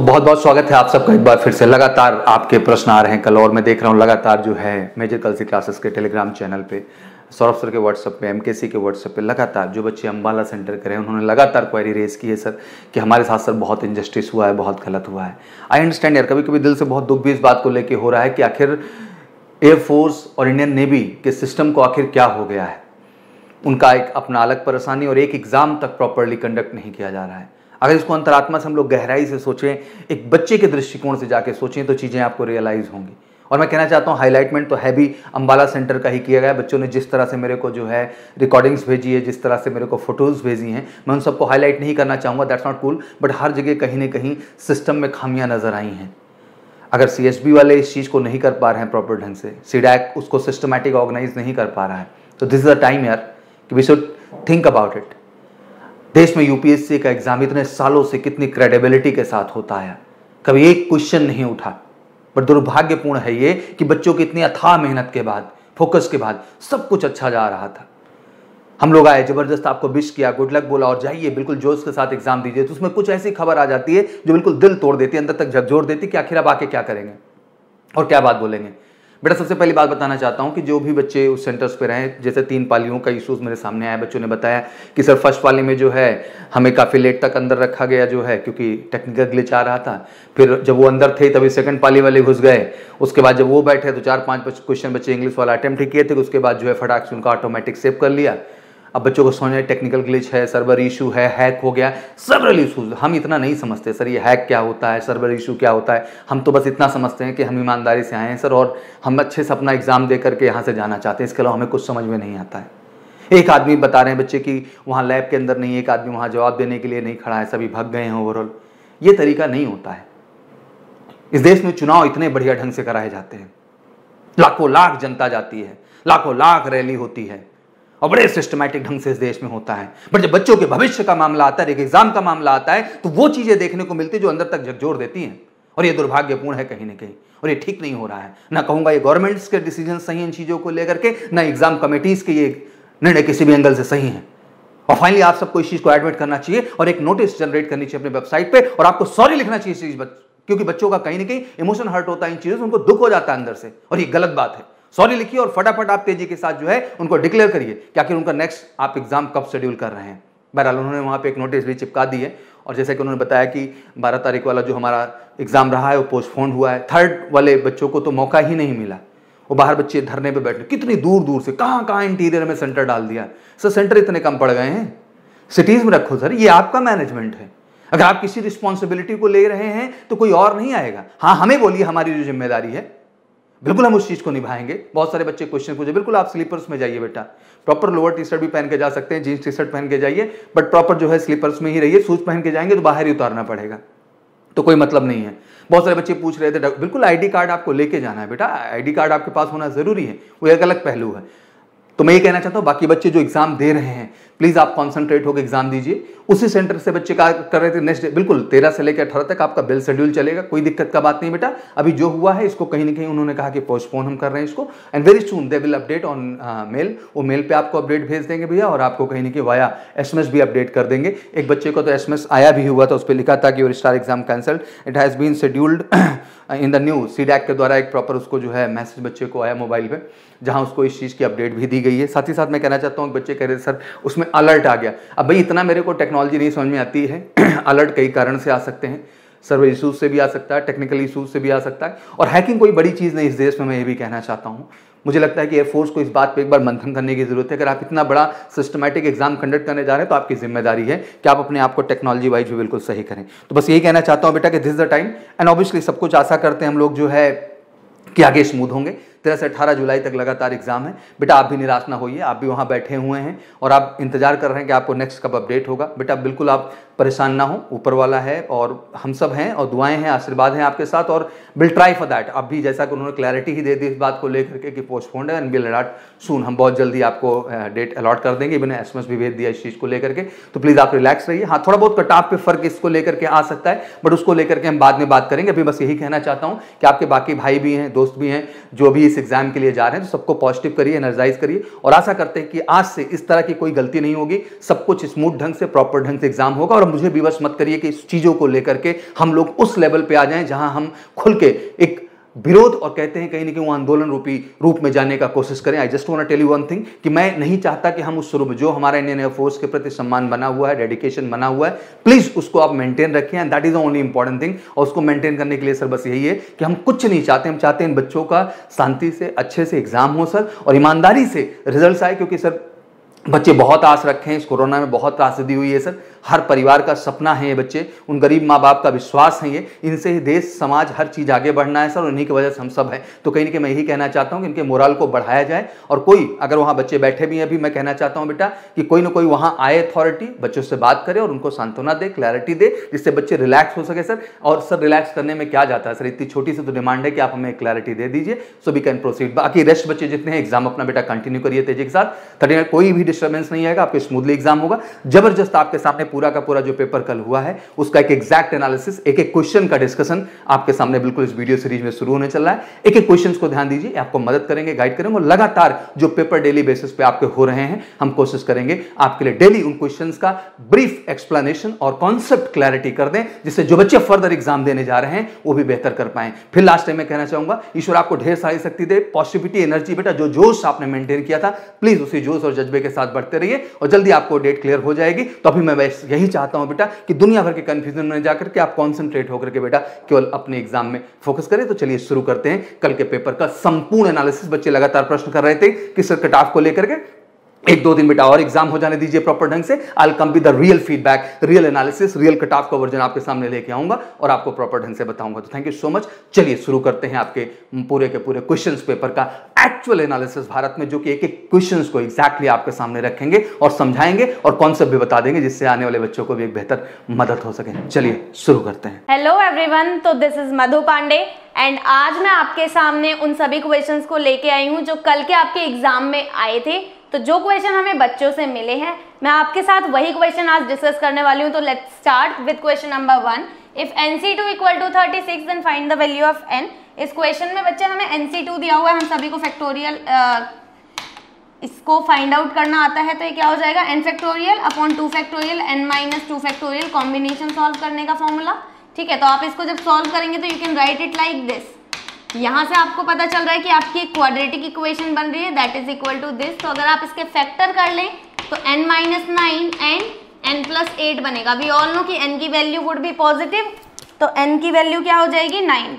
बहुत बहुत स्वागत है आप सबका एक बार फिर से। लगातार आपके प्रश्न आ रहे हैं कल, और मैं देख रहा हूँ लगातार जो है मेजर कल सी क्लासेस के टेलीग्राम चैनल पे, सौरभ सर के व्हाट्सएप पे, एमकेसी के व्हाट्सएप पे लगातार जो बच्चे अम्बाला सेंटर के रहे हैं उन्होंने लगातार क्वेरी रेज की है सर कि हमारे साथ सर बहुत इनजस्टिस हुआ है, बहुत गलत हुआ है। आई अंडरस्टैंड यार, कभी कभी दिल से बहुत दुख भी इस बात को लेकर हो रहा है कि आखिर एयरफोर्स और इंडियन नेवी के सिस्टम को आखिर क्या हो गया है। उनका एक अपना अलग परेशानी और एक एग्जाम तक प्रॉपरली कंडक्ट नहीं किया जा रहा है। अगर इसको अंतरात्मा से हम लोग गहराई से सोचें, एक बच्चे के दृष्टिकोण से जाके सोचें, तो चीज़ें आपको रियलाइज होंगी। और मैं कहना चाहता हूँ हाईलाइटमेंट तो है भी अम्बाला सेंटर का ही किया गया है। बच्चों ने जिस तरह से मेरे को जो है रिकॉर्डिंग्स भेजी है, जिस तरह से मेरे को फोटोज़ भेजी हैं, मैं उन सबको हाईलाइट नहीं करना चाहूँगा, दैट्स नॉट कूल। बट हर जगह कहीं ना कहीं सिस्टम में खामियां नज़र आई हैं। अगर CSB वाले इस चीज़ को नहीं कर पा रहे हैं प्रॉपर ढंग से, सीडैक उसको सिस्टमैटिक ऑर्गेनाइज नहीं कर पा रहा है, तो दिस इज द टाइम यार कि we should think about it. देश में UPSC का एग्जाम इतने सालों से कितनी क्रेडिबिलिटी के साथ होता है, कभी एक क्वेश्चन नहीं उठा। पर दुर्भाग्यपूर्ण है ये कि बच्चों की इतनी अथाह मेहनत के बाद, फोकस के बाद सब कुछ अच्छा जा रहा था। हम लोग आए, जबरदस्त आपको विश किया, गुड लक बोला और जाइए बिल्कुल जोश के साथ एग्जाम दीजिए, तो उसमें कुछ ऐसी खबर आ जाती है जो बिल्कुल दिल तोड़ देती है, अंदर तक झकझोर देती कि आखिर अब आके क्या करेंगे और क्या बात बोलेंगे। बेटा सबसे पहली बात बताना चाहता हूं कि जो भी बच्चे उस सेंटर्स पे रहे, जैसे 3 पालियों का इशूज़ मेरे सामने आया, बच्चों ने बताया कि सर फर्स्ट पाली में जो है हमें काफ़ी लेट तक अंदर रखा गया जो है, क्योंकि टेक्निकल ग्लिच आ रहा था। फिर जब वो अंदर थे तभी सेकंड पाली वाले घुस गए। उसके बाद जब वो बैठे तो 4-5 क्वेश्चन बच्चे इंग्लिश वाला अटेम्प्ट ही किए थे, उसके बाद जो है फटाक से उनका ऑटोमेटिक सेव कर लिया। अब बच्चों को समझ में टेक्निकल ग्लिच है, सर्वर इशू है, हैक हो गया, सर्वर इशूज। हम इतना नहीं समझते सर ये हैक क्या होता है, सर्वर इशू क्या होता है। हम तो बस इतना समझते हैं कि हम ईमानदारी से आए हैं सर, और हम अच्छे से अपना एग्जाम दे करके यहाँ से जाना चाहते हैं। इसके अलावा हमें कुछ समझ में नहीं आता है। एक आदमी बता रहे हैं बच्चे की वहाँ लैब के अंदर नहीं, एक आदमी वहाँ जवाब देने के लिए नहीं खड़ा है, सभी भाग गए हैं ओवरऑल। ये तरीका नहीं होता है। इस देश में चुनाव इतने बढ़िया ढंग से कराए जाते हैं, लाखों लाख जनता जाती है, लाखों लाख रैली होती है और बड़े सिस्टमैटिक ढंग से इस देश में होता है। पर जब बच्चों के भविष्य का मामला आता है, एक एग्जाम का मामला आता है, तो वो चीजें देखने को मिलती है जो अंदर तक झकझोर देती हैं। और ये दुर्भाग्यपूर्ण है कहीं ना कहीं, और ये ठीक नहीं हो रहा है। ना कहूंगा ये गवर्नमेंट्स के डिसीजन सही हैं इन चीजों को लेकर के, ना एग्जाम कमिटीज के ये निर्णय किसी भी एंगल से सही है। और फाइनली आप सबको इस चीज को एडमिट करना चाहिए और एक नोटिस जनरेट करनी चाहिए अपने वेबसाइट पे, और आपको सॉरी लिखना चाहिए इस चीज, क्योंकि बच्चों का कहीं ना कहीं इमोशन हर्ट होता है इन चीजों से, उनको दुख हो जाता है अंदर से, और ये गलत बात है। सॉरी लिखिए और फटाफट आप तेजी के साथ जो है उनको डिक्लेयर करिए कि आखिर उनका नेक्स्ट आप एग्जाम कब शेड्यूल कर रहे हैं। बहरहाल उन्होंने वहाँ पे एक नोटिस भी चिपका दी है, और जैसे कि उन्होंने बताया कि 12 तारीख वाला जो हमारा एग्जाम रहा है वो पोस्टपोन हुआ है। 3rd वाले बच्चों को तो मौका ही नहीं मिला, वो बाहर बच्चे धरने पर बैठे, कितनी दूर दूर से, कहाँ इंटीरियर में सेंटर डाल दिया। सर सेंटर इतने कम पड़ गए हैं, सिटीज में रखो सर, ये आपका मैनेजमेंट है। अगर आप किसी रिस्पॉन्सिबिलिटी को ले रहे हैं तो कोई और नहीं आएगा। हाँ हमें बोलिए हमारी जो जिम्मेदारी है, बिल्कुल हम उस चीज को निभाएंगे। बहुत सारे बच्चे क्वेश्चन पूछे, बिल्कुल आप स्लीपर्स में जाइए बेटा, प्रॉपर लोअर टी-शर्ट भी पहन के जा सकते हैं, जीन्स टी-शर्ट पहन के जाइए, बट प्रॉपर जो है स्लीपर्स में ही रहिए। शूज पहन के जाएंगे तो बाहर ही उतारना पड़ेगा, तो कोई मतलब नहीं है। बहुत सारे बच्चे पूछ रहे थे बिल्कुल ID कार्ड आपको लेके जाना है बेटा, ID कार्ड आपके पास होना जरूरी है, वो एक अलग पहलू है। तो मैं ये कहना चाहता हूँ बाकी बच्चे जो एग्जाम दे रहे हैं, प्लीज आप कॉन्सेंट्रेट होकर एग्जाम दीजिए। उसी सेंटर से बच्चे का कर रहे थे नेक्स्ट डे, बिल्कुल 13 से लेकर 18 तक आपका बिल शेड्यूल चलेगा, कोई दिक्कत का बात नहीं बेटा। अभी जो हुआ है इसको कहीं ना कहीं उन्होंने कहा कि पोस्टपोन हम कर रहे हैं इसको, and very soon they will update on mail. वो मेल पे आपको अपडेट भेज देंगे भैया, और आपको कहीं ना कहीं वाया SMS भी अपडेट कर देंगे। एक बच्चे को तो SMS आया भी हुआ था, उस पर लिखा था कि your star exam cancelled, it has been scheduled in the new. CDAC के द्वारा एक प्रॉपर उसको जो है मैसेज बच्चे को आया मोबाइल पे, जहां उसको इस चीज़ की अपडेट भी दी गई है। साथ ही साथ मैं कहना चाहता हूँ बच्चे कह रहे सर उसमें अलर्ट आ गया। अब भाई इतना मेरे को टेक्नोलॉजी नहीं समझ में आती है। अलर्ट कई कारण से आ सकते हैं, सर्वर इशूज से भी आ सकता है, टेक्निकल इशूज से भी आ सकता है, और हैकिंग कोई बड़ी चीज़ नहीं इस देश में, मैं ये भी कहना चाहता हूँ। मुझे लगता है कि एयरफोर्स को इस बात पे एक बार मंथन करने की जरूरत है। अगर आप इतना बड़ा सिस्टमैटिक एग्जाम कंडक्ट करने जा रहे हैं तो आपकी जिम्मेदारी है कि आप अपने आप को टेक्नोलॉजी वाइज भी बिल्कुल सही करें। तो बस यही कहना चाहता हूँ बेटा कि this is the time, and obviously सब कुछ आशा करते हैं हम लोग जो है कि आगे स्मूथ होंगे। 13 से 18 जुलाई तक लगातार एग्जाम है बेटा, आप भी निराश ना होइए। आप भी वहाँ बैठे हुए हैं और आप इंतजार कर रहे हैं कि आपको नेक्स्ट कब अपडेट होगा। बेटा बिल्कुल आप परेशान ना हो, ऊपर वाला है और हम सब हैं, और दुआएं हैं, आशीर्वाद हैं आपके साथ, और विल ट्राई फॉर दैट। अब भी जैसा कि उन्होंने क्लैरिटी ही दे दी इस बात को लेकर के कि पोस्टपोन्ड है, एंड विल अलॉट सून। हम बहुत जल्दी आपको डेट अलॉट कर देंगे, मैंने SMS भी भेज दिया इस चीज़ को लेकर के। तो प्लीज़ आप रिलैक्स रहिए। हाँ थोड़ा बहुत कटाव पे फर्क इसको लेकर के आ सकता है, बट उसको लेकर के हम बाद में बात करेंगे। अभी बस यही कहना चाहता हूँ कि आपके बाकी भाई भी हैं, दोस्त भी हैं जो भी इस एग्जाम के लिए जा रहे हैं, तो सबको पॉजिटिव करिए, एनर्जाइज करिए, और आशा करते हैं कि आज से इस तरह की कोई गलती नहीं होगी। सब कुछ स्मूथ ढंग से, प्रॉपर ढंग से एग्जाम होगा और पर मुझे विवश मत करिए कि इस चीज़ों को लेकर के हम लोग उस लेवल पे आ जाएं जहां हम खुल के एक विरोध और कहते हैं कहीं ना कहीं वो आंदोलन रूपी रूप में जाने का कोशिश करें। I just want to tell you one thing कि मैं नहीं चाहता कि हम उस स्वरूप जो हमारा इंडियन एयरफोर्स के प्रति सम्मान बना हुआ है, डेडिकेशन बना हुआ है, प्लीज उसको आप मेंटेन रखें and that is the only important thing. और उसको मेंटेन करने के लिए सर बस यही है कि हम कुछ नहीं चाहते, हम चाहते हैं इन बच्चों का शांति से अच्छे से एग्जाम हो सर और ईमानदारी से रिजल्ट आए, क्योंकि सर बच्चे बहुत आस रखे हैं। इस कोरोना में बहुत त्रासदी हुई है सर, हर परिवार का सपना है ये बच्चे, उन गरीब माँ बाप का विश्वास है ये, इनसे ही देश समाज हर चीज़ आगे बढ़ना है सर और इन्हीं की वजह से हम सब हैं। तो कहीं ना कहीं मैं यही कहना चाहता हूँ कि इनके मोरल को बढ़ाया जाए और कोई अगर वहाँ बच्चे बैठे भी हैं अभी, मैं कहना चाहता हूँ बेटा कि कोई ना कोई वहाँ आए अथॉरिटी, बच्चों से बात करे और उनको सांत्वना दे, क्लैरिटी दे, जिससे बच्चे रिलैक्स हो सके सर। और सर रिलैक्स करने में क्या जाता है सर, इतनी छोटी सी तो डिमांड है कि आप हमें क्लैरिटी दे दीजिए सो वी कैन प्रोसीड। बाकी रेस्ट बच्चे जितने हैं एग्जाम अपना बेटा कंटिन्यू करिए तेजी के साथ, 30 कोई भी डिस्टर्बेंस नहीं आएगा, आपके स्मूथली एग्जाम होगा। जबरदस्त आपके सामने पूरा का पूरा जो पेपर कल हुआ है उसका एक एग्जैक्ट एनालिसिस, एक एक क्वेश्चन का डिस्कशन आपके सामने बिल्कुल इस वीडियो सीरीज में शुरू होने चल रहा है। एक एक क्वेश्चंस को ध्यान दीजिए, आपको मदद करेंगे, गाइड करेंगे और लगातार जो पेपर डेली बेसिस पे आपके हो रहे हैं हम कोशिश करेंगे आपके लिए डेली उन क्वेश्चंस का ब्रीफ एक्सप्लेनेशन और कॉन्सेप्ट क्लैरिटी कर दें, जिससे जो बच्चे फर्दर एग्जाम देने जा रहे हैं वो भी बेहतर कर पाए। फिर लास्ट टाइम मैं कहना चाहूंगा ईश्वर आपको ढेर सारी शक्ति दे, पॉजिटिविटी, एनर्जी, बेटा जो जोश आपने मेंटेन किया था प्लीज उसी जोश और जज्बे के साथ बढ़ते रहिए और जल्दी आपको डेट क्लियर हो जाएगी। तो अभी मैं यही चाहता हूं बेटा कि दुनिया भर के कंफ्यूजन में जाकर के आप कंसंट्रेट होकर के बेटा केवल अपने एग्जाम में फोकस करें। तो चलिए शुरू करते हैं कल के पेपर का संपूर्ण एनालिसिस। बच्चे लगातार प्रश्न कर रहे थे कि सर कट ऑफ को लेकर के 1-2 दिन बेटा और एग्जाम हो जाने दीजिए प्रॉपर ढंग से। I will come with the real feedback, real analysis, real cut off का वर्जन आपके सामने लेके आऊंगा और आपको प्रॉपर ढंग से बताऊंगा। तो थैंक यू सो मच। चलिए शुरू करते हैं आपके पूरे के पूरे क्वेश्चंस पेपर का एक्चुअल एनालिसिस भारत में, जो कि एक एक क्वेश्चंस को एग्जैक्टली आपके सामने रखेंगे और समझाएंगे और कॉन्सेप्ट भी बता देंगे, जिससे आने वाले बच्चों को भी एक बेहतर मदद हो सके। चलिए शुरू करते हैं। हेलो एवरीवन, तो this is Madhu Pandey and आज मैं आपके सामने उन सभी क्वेश्चंस को लेके आई हूं जो कल के आपके एग्जाम में आए थे। तो जो क्वेश्चन हमें बच्चों से मिले हैं मैं आपके साथ वही क्वेश्चन आज डिस्कस करने वाली हूं। तो let's start with question number 1। If NC2 equal to 36 then find the value of n। इस क्वेश्चन में बच्चे हमें NC2 दिया हुआ है, हम सभी को फैक्टोरियल इसको फाइंड आउट करना आता है। तो ये क्या हो जाएगा, n factorial upon 2 factorial n minus 2 factorial, combination solve करने का फॉर्मूला। ठीक है, तो आप इसको जब सॉल्व करेंगे तो you can write it like this. यहाँ से आपको पता चल रहा है कि आपकी एक क्वाड्रेटिक इक्वेशन बन रही है that is equal to this. तो अगर आप इसके फैक्टर कर लें तो n minus 9 and n plus 8 बनेगा। वी ऑल नो कि n की वैल्यू वुड बी पॉजिटिव, तो n की वैल्यू क्या हो जाएगी 9।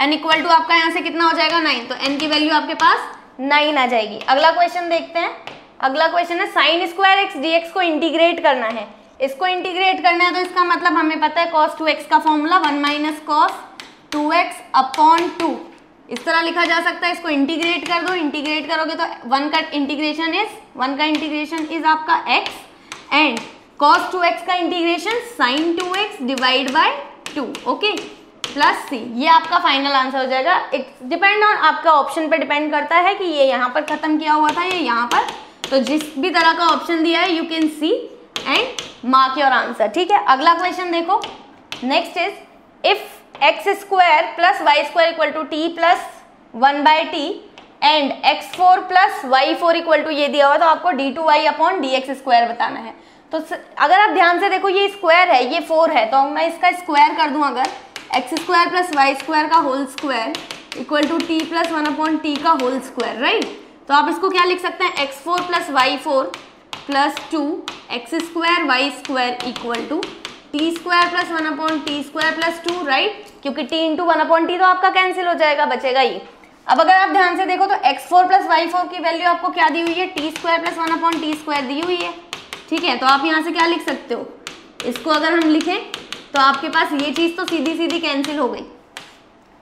n इक्वल टू आपका यहाँ से कितना हो जाएगा 9, तो n की वैल्यू आपके पास 9 आ जाएगी। अगला क्वेश्चन देखते हैं। अगला क्वेश्चन है साइन स्क्वायर x dx को इंटीग्रेट करना है। इसको इंटीग्रेट करना है तो इसका मतलब हमें पता है cos 2x का formula 1 minus cos 2x upon 2 इस तरह लिखा जा सकता है। इसको इंटीग्रेट कर दो, इंटीग्रेट करोगे तो 1 का इंटीग्रेशन इज आपका x एंड cos 2x का integration sin 2x divide by 2 okay plus c। ये आपका फाइनल आंसर हो जाएगा। डिपेंड ऑन आपका ऑप्शन पे डिपेंड करता है कि ये यहाँ पर खत्म किया हुआ था, ये यहाँ पर, तो जिस भी तरह का ऑप्शन दिया है you can see and mark your answer. ठीक है, अगला क्वेश्चन देखो। Next is if x square plus Y square equal to T plus 1 by t and x4 plus y4 equal to ये दिया हुआ, तो आपको d2y अपॉन dx स्क्वायर बताना है। तो अगर आप ध्यान से देखो ये स्क्वायर है, ये 4 है, तो मैं इसका स्क्वायर कर दूं अगर x square plus Y square का whole square equal to T plus 1 upon T का होल स्क्वायर, राइट। तो आप इसको क्या लिख सकते हैं, x4 plus y4 plus 2 x square Y square equal to T square plus 1 upon T square plus 2, right, क्योंकि t इंटू 1 अपॉन टी तो आपका कैंसिल हो जाएगा, बचेगा ये। अब अगर आप ध्यान से देखो तो x4 प्लस y4 की वैल्यू आपको क्या दी हुई है, T square plus 1 upon T square दी हुई है। ठीक है, तो आप यहाँ से क्या लिख सकते हो, इसको अगर हम लिखें तो आपके पास ये चीज़ तो सीधी सीधी कैंसिल हो गई।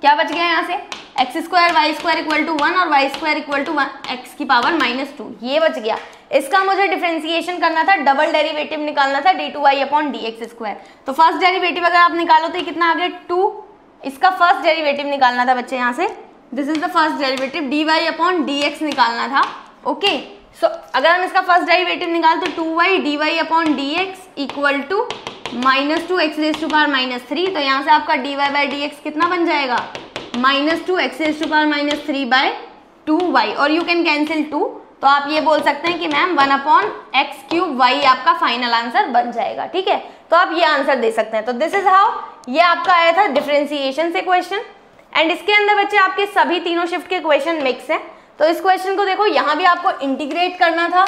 क्या बच गया यहाँ से, x square Y square equal to 1 और y square equal to x की पावर -2, ये बच गया। इसका मुझे डिफरेंशिएशन करना था, डबल डेरिवेटिव निकालना था d2y अपॉन dx स्क्वायर। तो फर्स्ट डेरिवेटिव अगर आप निकालो तो कितना आ गया 2, इसका फर्स्ट डेरिवेटिव निकालना था बच्चे यहाँ से, this is the first derivative, dy upon dx निकालना था। ओके, सो अगर हम इसका फर्स्ट डेरिवेटिव निकाल तो 2y dy upon dx equal to -2x raise to power -3, तो यहाँ से आपका dy बाई dx कितना बन जाएगा, -2x raise to power -3 bye 2y, और यू कैन कैंसिल 2, तो आप ये बोल सकते हैं कि मैम 1/x³ y आपका फाइनल आंसर बन जाएगा। ठीक है, तो आप ये आंसर दे सकते हैं। तो दिस इज हाउ ये आपका आया था डिफरेंशिएशन से क्वेश्चन। एंड इसके अंदर बच्चे आपके सभी तीनों शिफ्ट के क्वेश्चन मिक्स हैं। तो इस क्वेश्चन को देखो, यहाँ भी आपको इंटीग्रेट करना था,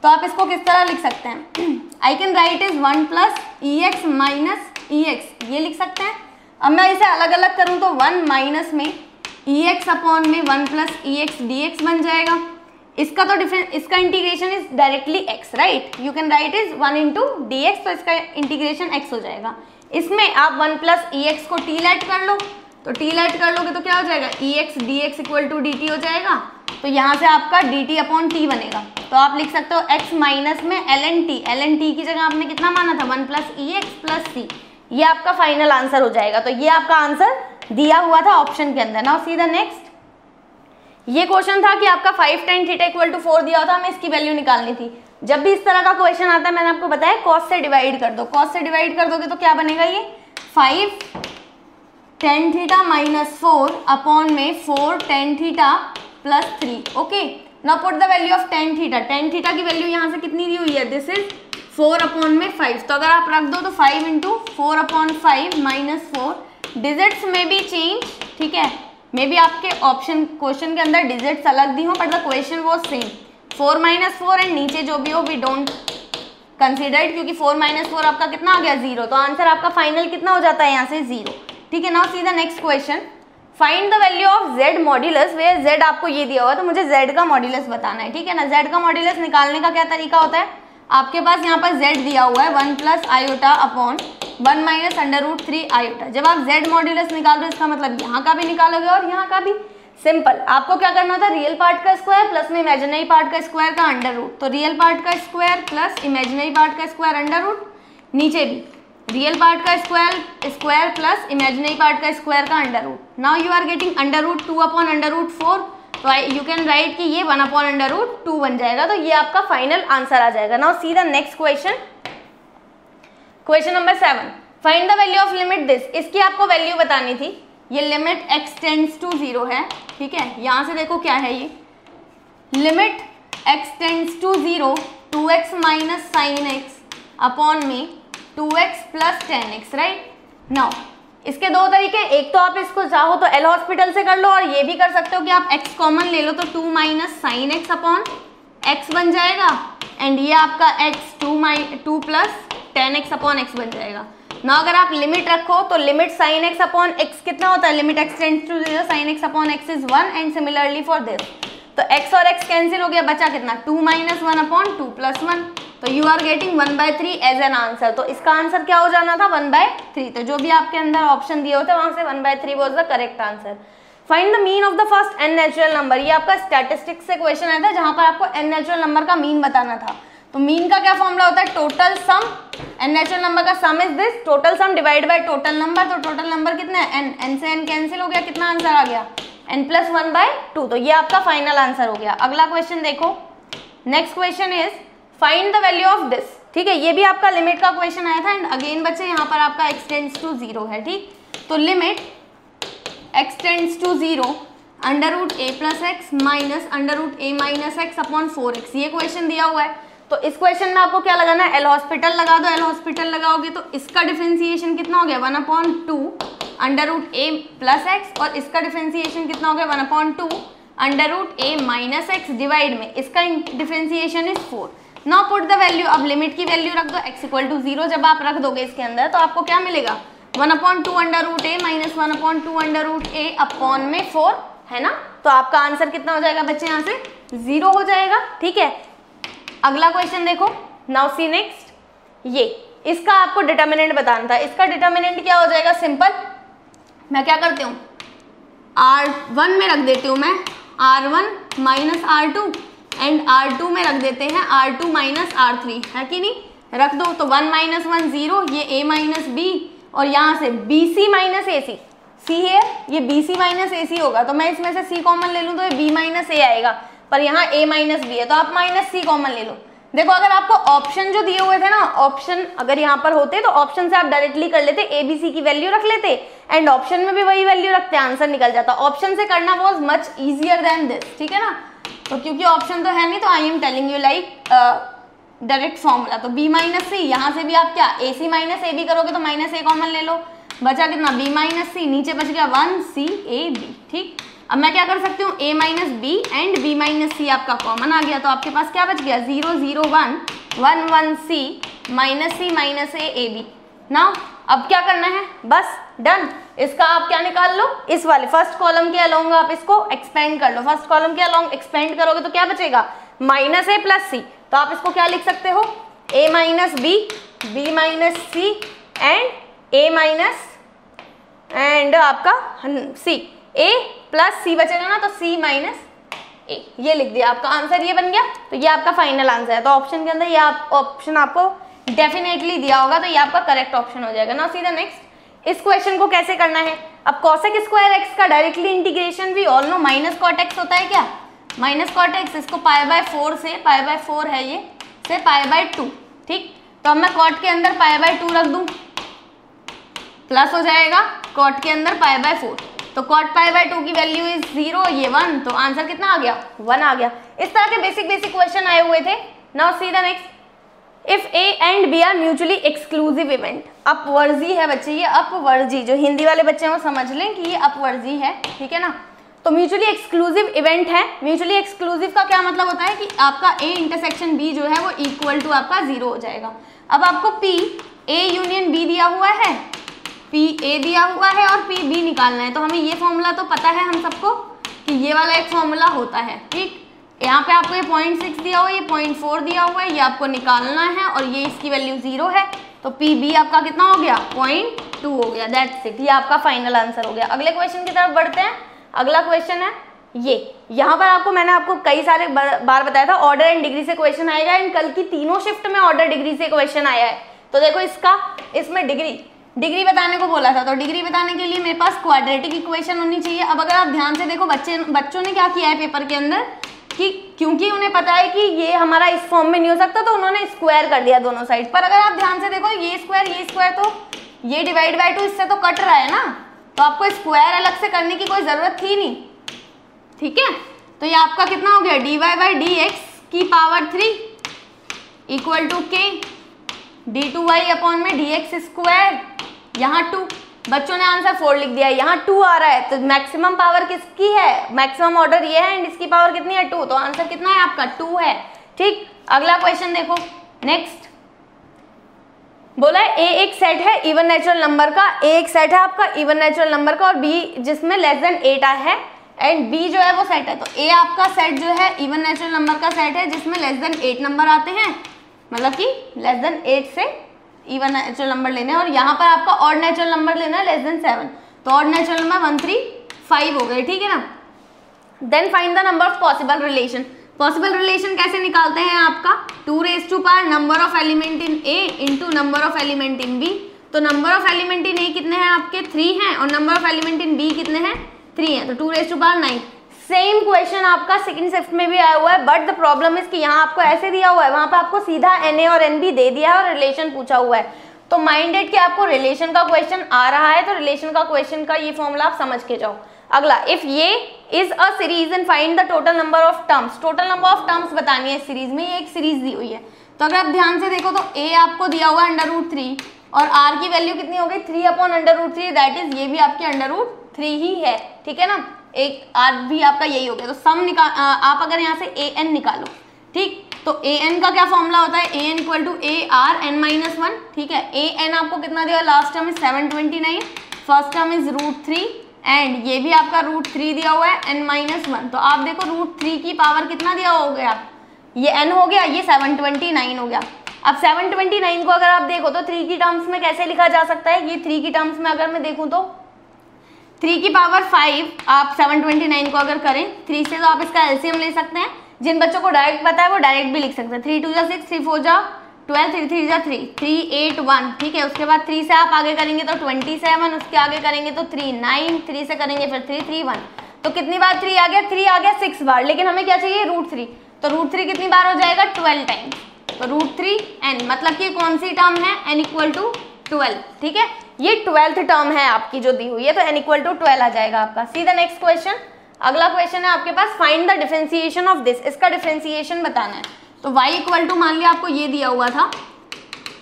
तो आप इसको किस तरह लिख सकते हैं? I can write is 1 + ex - ex, ये लिख सकते हैं। अब मैं इसे अलग अलग करूँ तो 1 माइनस में ex अपॉन में 1 + ex dx बन जाएगा। इसका तो डिफरेंस, इसका integration is directly x, right? You can write is 1 × dx, तो इसका इंटीग्रेशन x हो जाएगा। इसमें आप 1 + ex को t लेट कर लो, तो t लेट कर लोगे तो क्या हो जाएगा? ex dx = dt हो जाएगा। तो यहाँ से आपका dt अपॉन t बनेगा। तो आप लिख सकते हो x माइनस में ln t की जगह आपने कितना माना था? 1 + ex + c, ये आपका फाइनल आंसर हो जाएगा। तो ये आपका आंसर दिया हुआ था ऑप्शन के अंदर। Now see the next. ये क्वेश्चन था कि आपका 5 tan θ = 4 दिया होता, हमें इसकी वैल्यू निकालनी थी। जब भी इस तरह का क्वेश्चन आता है, मैंने आपको बताया cos से डिवाइड कर दो। cos से डिवाइड कर दोगे तो क्या बनेगा? ये 5 tan θ - 4 अपॉन में 4 tan θ + 3। Okay, now put the value of tan θ। tan θ की वैल्यू यहाँ से कितनी दी हुई है? दिस इज 4 अपॉन में 5। तो अगर आप रख दो तो 5 × 4/5 - 4, डिजिट्स में भी चेंज। ठीक है, मे बी आपके ऑप्शन क्वेश्चन के अंदर डिजिट्स अलग दी हो, बट द क्वेश्चन वो सेम। 4 - 4 एंड नीचे जो भी हो वी डोंट कंसिडर, क्योंकि 4 - 4 आपका कितना आ गया? 0। तो आंसर आपका फाइनल कितना हो जाता है यहाँ से? 0। ठीक है, now see the next question. Find the value of z modulus, way z आपको ये दिया हुआ है, तो मुझे z का मॉड्यूलस बताना है। ठीक है ना, z का मॉड्यूलस निकालने का क्या तरीका होता है? आपके पास यहाँ पर z दिया हुआ है 1 + i अपॉन 1 - √3 i। जब आप z मॉड्यूलस निकाल रहे हो, इसका मतलब यहाँ का भी निकालोगे और यहाँ का भी। सिंपल, आपको क्या करना होता है? रियल पार्ट का स्क्वायर प्लस में इमेजिनरी पार्ट का स्क्वायर का अंडर रूट। तो रियल पार्ट का स्क्वायर प्लस इमेजिनरी पार्ट का स्क्वायर अंडर रूट, नीचे भी रियल पार्ट का स्क्वायर प्लस इमेजिनरी पार्ट का स्क्वायर का under root. Now you are getting √2 upon √4, तो यू कैन राइट कि ये 1 अपॉन √2 बन जाएगा। तो ये आपका फाइनल आंसर आ जाएगा। Now see the next question, question number 7। Find the value of limit this, इसकी आपको वैल्यू बतानी थी। ये लिमिट x टेंड्स टू 0 है। ठीक है, यहाँ से देखो क्या है ये limit x tends to 0 2x - sin x upon में 2x + 10x, राइट? नाउ इसके दो तरीके, एक तो आप इसको चाहो तो एल हॉस्पिटल से कर लो, और ये भी कर सकते हो कि आप x कॉमन ले लो, तो 2 - sin x अपॉन x बन जाएगा। एंड ये आपका x 2 + 10x अपॉन x बन जाएगा। ना अगर आप लिमिट रखो तो limit sin x upon x कितना होता है? Limit x tends to 0 sin x upon x is 1 and similarly for this. तो x और x कैंसिल हो गया, बचा कितना? 2 - 1 अपॉन 2 + 1। तो you are getting 1/3 as an answer. तो इसका आंसर क्या हो जाना था? 1/3। तो जो भी आपके अंदर ऑप्शन दिए होते हैं वहां से 1/3 was the correct answer. Find the mean of the first n natural number. ये आपका स्टैटिस्टिक्स से क्वेश्चन आया था, जहां पर आपको n नेचुरल नंबर का मीन बताना था। तो मीन का क्या फॉर्मूला होता है? Total sum, n natural number का sum is this, total sum divide by total number. तो टोटल नंबर कितना है? n से n कैंसिल हो गया, कितना आंसर आ गया? n + 1/2। तो ये आपका फाइनल आंसर हो गया। अगला क्वेश्चन देखो, next question is find the value of this. ठीक है, ये भी आपका लिमिट का क्वेश्चन आया था। एंड अगेन बच्चे यहाँ पर आपका x टेंड्स टू 0 है। ठीक, तो limit x tends to 0 √a + x - √a - x upon 4x, ये क्वेश्चन दिया हुआ है। तो इस क्वेश्चन में आपको क्या लगाना है? एल हॉस्पिटल लगा दो। एल हॉस्पिटल लगाओगे तो इसका डिफरेंशिएशन कितना हो गया? 1/2 √a + x, और इसका डिफरेंशिएशन कितना हो गया? 1/2 √a - x डिवाइड में इसका differentiation is 4। Now put the value, अब लिमिट की वैल्यू रख दो x = 0। जब आप रख दोगे इसके अंदर तो आपको क्या मिलेगा? 1/2 √a - 1/2 √a अपॉन में 4, है ना? तो आपका आंसर कितना हो जाएगा बच्चे? यहाँ से 0 हो जाएगा। ठीक है, अगला क्वेश्चन देखो। नाउ सी नेक्स्ट, ये इसका आपको डिटर्मिनेंट बताना था। इसका डिटर्मिनेंट क्या हो जाएगा? सिंपल, मैं क्या करती हूँ, R1 में रख देती हूँ मैं R1 - R2 एंड R2 में रख देते हैं R2 - R3, है कि नहीं? रख दो तो 1 - 1 0, ये a - b, और यहाँ से BC - AC, C है, ये BC - AC होगा। तो मैं इसमें से C कॉमन ले लूँ तो ये B - A आएगा, पर यहाँ a - b है, तो आप -c कॉमन ले लो। देखो, अगर आपको ऑप्शन जो दिए हुए थे ना, ऑप्शन अगर यहाँ पर होते तो ऑप्शन से आप डायरेक्टली कर लेते, a b c की वैल्यू रख लेते, एंड ऑप्शन में भी वही वैल्यू रखते, आंसर निकल जाता। ऑप्शन से करना was much easier than this. ठीक है ना, तो क्योंकि ऑप्शन तो है नहीं तो I am telling you like direct formula. तो b माइनस सी, यहाँ से भी आप क्या ए सी माइनस ए बी करोगे तो माइनस ए कॉमन ले लो, बचा कितना b माइनस सी, नीचे बच गया 1c(ab). ठीक, अब मैं क्या कर सकती हूँ a minus B and b minus C आपका कॉमन आ गया, तो आपके पास क्या बच गया 0 0 1 1 1 c minus c minus a b. Now अब क्या करना है, बस डन। इसका आप क्या निकाल लो, इस वाले फर्स्ट कॉलम के अलोंग आप इसको एक्सपेंड कर लो। फर्स्ट कॉलम के अलोंग एक्सपेंड करोगे तो क्या बचेगा माइनस ए प्लस सी। तो आप इसको क्या लिख सकते हो a minus b, b minus c and a minus and आपका c, a प्लस c बचेगा ना तो c माइनस a, ये लिख दिया, आपका आंसर ये बन गया। तो ये आपका फाइनल आंसर है। तो ऑप्शन के अंदर ये ऑप्शन आपको डेफिनेटली दिया होगा, तो ये आपका करेक्ट ऑप्शन हो जाएगा। नाउ सी द नेक्स्ट, इस क्वेश्चन को कैसे करना है। अब cosec स्क्वायर x का डायरेक्टली इंटीग्रेशन भी all know minus cot x होता है क्या, माइनस कॉट x, इसको π/4 से, π/4 है ये, से π/2। ठीक, तो अब मैं कॉट के अंदर π/2 रख दूं, प्लस हो जाएगा कॉट के अंदर π/4, तो कॉट π/2 की वैल्यू इज 0, ये 1, तो आंसर कितना आ गया 1 आ गया। इस तरह के बेसिक क्वेश्चन आए हुए थे। Now see the next, if A and B are mutually exclusive event, अपवर्जी है बच्चे, ये अपवर्जी, जो हिंदी वाले बच्चे हैं वो समझ लें कि ये अपवर्जी है, ठीक है ना। तो म्यूचुअली एक्सक्लूसिव इवेंट है। म्यूचुअली एक्सक्लूसिव का क्या मतलब होता है कि आपका ए इंटरसेक्शन बी जो है वो इक्वल टू आपका 0 हो जाएगा। अब आपको पी ए यूनियन बी दिया हुआ है, पी ए दिया हुआ है और पी बी निकालना है। तो हमें ये फॉर्मूला तो पता है हम सबको कि ये वाला एक फॉर्मूला होता है। ठीक, यहाँ पे आपको ये 0.6 दिया हुआ है, ये 0.4 दिया हुआ है, ये आपको निकालना है और ये इसकी वैल्यू 0 है, तो पी बी आपका कितना हो गया 0.2 हो गया। दैट्स इट, ये आपका फाइनल आंसर हो गया। अगले क्वेश्चन की तरफ बढ़ते हैं। अगला क्वेश्चन है ये, यहाँ पर आपको मैंने आपको कई सारे बार बताया था ऑर्डर एंड डिग्री से क्वेश्चन आएगा, एंड कल की तीनों शिफ्ट में ऑर्डर डिग्री से क्वेश्चन आया है। तो देखो इसमें डिग्री बताने को बोला था, तो डिग्री बताने के लिए मेरे पास क्वाड्रेटिक इक्वेशन होनी चाहिए। अब अगर आप ध्यान से देखो बच्चों ने क्या किया है पेपर के अंदर कि क्योंकि उन्हें पता है कि ये हमारा इस फॉर्म में नहीं हो सकता, तो उन्होंने स्क्वायर कर दिया दोनों साइड पर। अगर आप ध्यान से देखो ये स्क्वायर तो ये डिवाइड बाय 2 इससे तो कट रहा है ना, तो आपको स्क्वायर अलग से करने की कोई जरूरत थी नहीं। ठीक है, तो ये आपका कितना हो गया dy/dx की power 3 equal to k d2y upon में dx स्क्वायर, यहाँ 2, बच्चों ने आंसर 4 लिख दिया है, यहाँ 2 आ रहा है, तो मैक्सिमम पावर किसकी है, मैक्सिमम ऑर्डर ये है एंड इसकी पावर कितनी है 2, तो आंसर कितना है आपका 2 है। ठीक, अगला क्वेश्चन देखो नेक्स्ट, बोला है ए एक सेट है इवन नेचुरल नंबर का, ए एक सेट है आपका इवन नेचुरल नंबर का और बी जिसमें लेस देन 8 है, एंड बी जो है वो सेट है। तो ए आपका सेट जो है इवन नेचुरल नंबर का सेट है जिसमें लेस देन 8 नंबर आते हैं, मतलब कि लेस देन 8 से इवन नेचुरल नंबर लेने हैं, और यहाँ पर आपका ऑड नेचुरल नंबर लेना है लेस देन 7, तो ऑड नेचुरल नंबर 1 3 5 हो गए। ठीक है ना, then find the number of possible relation. Possible relation कैसे निकालते हैं आपका 2 raise to power number of element in A into number of element in B. तो number of element in A कितने हैं आपके 3 हैं और number of element in B कितने हैं 3 हैं, तो 2 raise to power 9। Same question आपका सेकंड शिफ्ट में भी आया हुआ है, बट द प्रॉब्लम इज कि यहाँ आपको ऐसे दिया हुआ है, वहाँ पे आपको सीधा NA और NB दे दिया है और रिलेशन पूछा हुआ है। तो माइंडेड कि आपको रिलेशन का क्वेश्चन आ रहा है, तो रिलेशन का क्वेश्चन का ये फॉर्मूला आप समझ के जाओ। अगला, इफ ये is a series and find the total number of terms. Total number of terms बतानी है इस सीरीज में, ये एक सीरीज दी हुई है। तो अगर आप ध्यान से देखो तो a आपको दिया हुआ है √3 और r की वैल्यू कितनी हो गई 3/√3, दैट इज ये भी आपके √3 ही है। ठीक है ना, एक r भी आपका यही हो गया। तो सम निकाल आप अगर यहाँ से an निकालो, ठीक, तो an का क्या फॉर्मूला होता है an इक्वल टू ARn-1। ठीक है, an आपको कितना दिया, last term is 729, first term is √3 and ये भी आपका √3 दिया हुआ है n-1। तो आप देखो √3 की पावर कितना दिया हो गया, ये n हो गया, ये 729 हो गया। अब 729 को अगर आप देखो तो 3 की टर्म्स में कैसे लिखा जा सकता है, ये 3 की टर्म्स में अगर मैं देखूं तो 3 की पावर 5 आप 729 को अगर करें 3 से, तो आप इसका एलसीएम ले सकते हैं। जिन बच्चों को डायरेक्ट पता है वो डायरेक्ट भी लिख सकते हैं। 3 2 जा 6, 3 4 जा 12, 3 3 जा 3, 3 8 1। ठीक है, उसके बाद 3 से आप आगे करेंगे तो 27, उसके आगे करेंगे तो 3 9, 3 से करेंगे फिर 3 3 1। तो कितनी बार 3 आ गया, 3 आ गया 6 बार, लेकिन हमें क्या चाहिए √3। तो √3 कितनी बार हो जाएगा 12 टाइम्स, तो √3n, मतलब कि कौन सी टर्म है n इक्वल टू 12। ठीक है, ये 12th टर्म है आपकी जो दी हुई है, तो n इक्वल टू 12 आ जाएगा आपका। See the next question. अगला क्वेश्चन है आपके पास find the differentiation of this, इसका डिफरेंशिएशन बताना है। तो y इक्वल टू मान लिया आपको ये दिया हुआ था,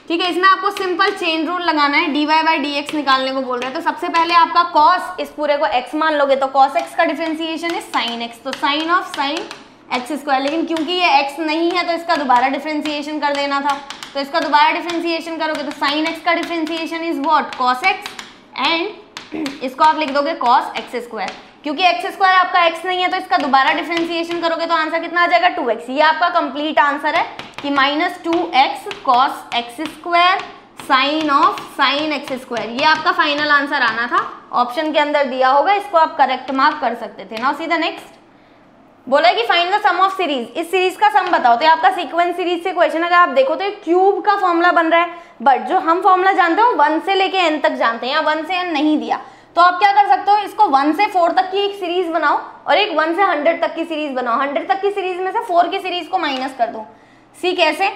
ठीक है, इसमें आपको सिंपल चेन रूल लगाना है, dy बाई dx निकालने को बोल रहे हैं। तो सबसे पहले आपका cos, इस पूरे को x मान लोगे तो cos x का डिफरेंशिएशन है sin x, तो sin of sin x square, लेकिन क्योंकि ये x नहीं है तो इसका दोबारा डिफरेंशिएशन कर देना था, तो इसका दोबारा डिफरेंशिएशन करोगे तो sin x का differentiation is what, cos x, and इसको आप लिख दोगे cos x स्क्वायर। क्योंकि x स्क्वायर आपका x नहीं है तो इसका दोबारा डिफरेंशिएशन करोगे तो आंसर कितना आ जाएगा, 2x। ये आपका कंप्लीट आंसर है कि -2x cos x square sine of sin x square, ये आपका फाइनल आंसर आना था, ऑप्शन के अंदर दिया होगा, इसको आप करेक्ट मार्क कर सकते थे। नाउ सी द नेक्स्ट, बोला कि find the sum of series, इस सीरीज का सम बताओ। तो आपका सीक्वेंस सीरीज से क्वेश्चन अगर आप देखो तो क्यूब का फॉर्मूला बन रहा है, बट जो हम फॉर्मूला जानते हो 1 से लेके n तक जानते हैं, यहाँ 1 से n नहीं दिया, तो आप क्या कर सकते हो, इसको 1 से 4 तक की एक सीरीज बनाओ और एक 1 से 100 तक की सीरीज बनाओ। 100 तक की सीरीज में से 4 की सीरीज को माइनस कर दो। सी कैसे,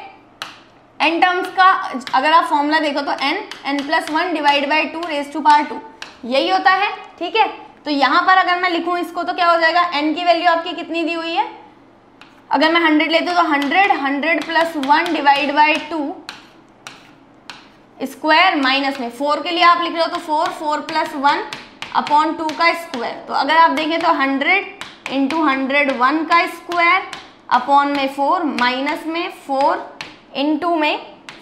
n टर्म्स का अगर आप फॉर्मूला देखो तो n+1 divide by 2 raise to power 2 यही होता है, ठीक है। तो यहाँ पर अगर मैं लिखूँ इसको तो क्या हो जाएगा, n की वैल्यू आपकी कितनी दी हुई है, अगर मैं 100 लेती हूँ तो 100+1 डिवाइड बाई 2 स्क्वायर माइनस में 4 के लिए आप लिख रहे हो तो 4+1 अपॉन 2 का स्क्वायर। तो अगर आप देखें तो 100 इंटू 101 का स्क्वायर अपॉन में 4 माइनस में 4 इंटू में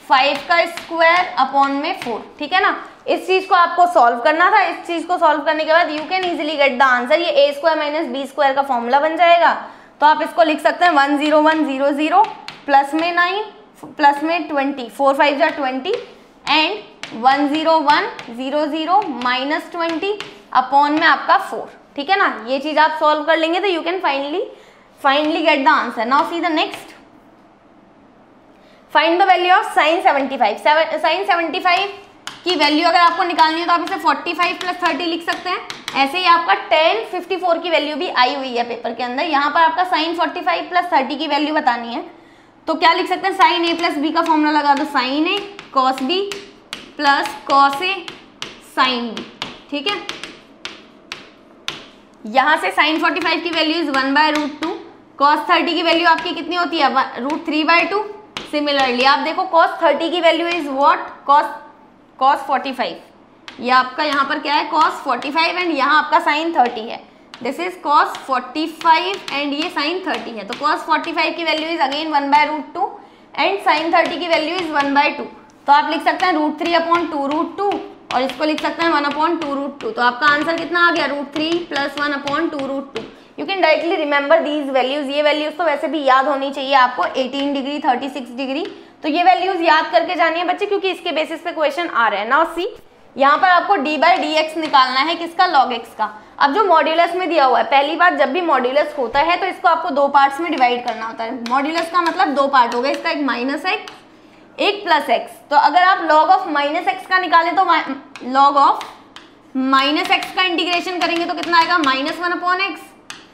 5 का स्क्वायर अपॉन में 4, ठीक है ना। इस चीज को आपको सॉल्व करना था, इस चीज को सॉल्व करने के बाद you can easily get the answer, ये a² माइनस b² का फॉर्मूला बन जाएगा। तो आप इसको लिख सकते हैं 10100 प्लस में 9 प्लस में 20, 4 5 जा 20 एंड 10100 माइनस 20 अपॉन में आपका 4, ठीक है ना। ये चीज आप सॉल्व कर लेंगे तो you can finally get the answer. Now see the next, find the value of sin 75। sin 75 की वैल्यू अगर आपको निकालनी है तो आप इसे 45 + 30 लिख सकते हैं। ऐसे ही आपका tan 54 की वैल्यू भी आई हुई है पेपर के अंदर, यहाँ पर आपका sin 45 + 30 की वैल्यू बतानी है। तो क्या लिख सकते हैं, sin a + b का फॉर्मूला लगा दो, sin a cos b plus cos a sin b, ठीक है। यहाँ से sin 45 की वैल्यू इज 1/√2, cos 30 की वैल्यू आपकी कितनी होती है, √3/2। सिमिलरली आप देखो cos 30 की वैल्यू इज व्हाट, cos 45, ये आपका यहाँ पर क्या है cos 45 एंड यहाँ आपका sin 30 है, दिस इज cos 45 एंड ये sin 30 है। तो cos 45 की value is again 1/√2 and sin 30 की वैल्यू इज 1/2। तो आप लिख सकते हैं √3/2√2 और इसको लिख सकते हैं 1/2√2। तो आपका आंसर कितना आ गया, √3 + 1/2√2। You can directly remember these values, ये वैल्यूज तो वैसे भी याद होनी चाहिए आपको, 18 डिग्री 36 डिग्री, तो ये वैल्यूज याद करके जानिए बच्चे, क्योंकि इसके बेसिस पे क्वेश्चन आ रहे हैं। नाउ सी, यहाँ पर आपको d/dx निकालना है, किसका, log x का। अब जो मॉड्यूलस में दिया हुआ है, पहली बात जब भी मॉड्यूलस होता है तो इसको आपको 2 पार्ट्स में डिवाइड करना होता है। मॉड्यूलस का मतलब 2 पार्ट हो गए, इसका एक -x एक +x। तो अगर आप log ऑफ -x का निकालें तो log ऑफ -x का इंटीग्रेशन करेंगे तो कितना आएगा, -1/x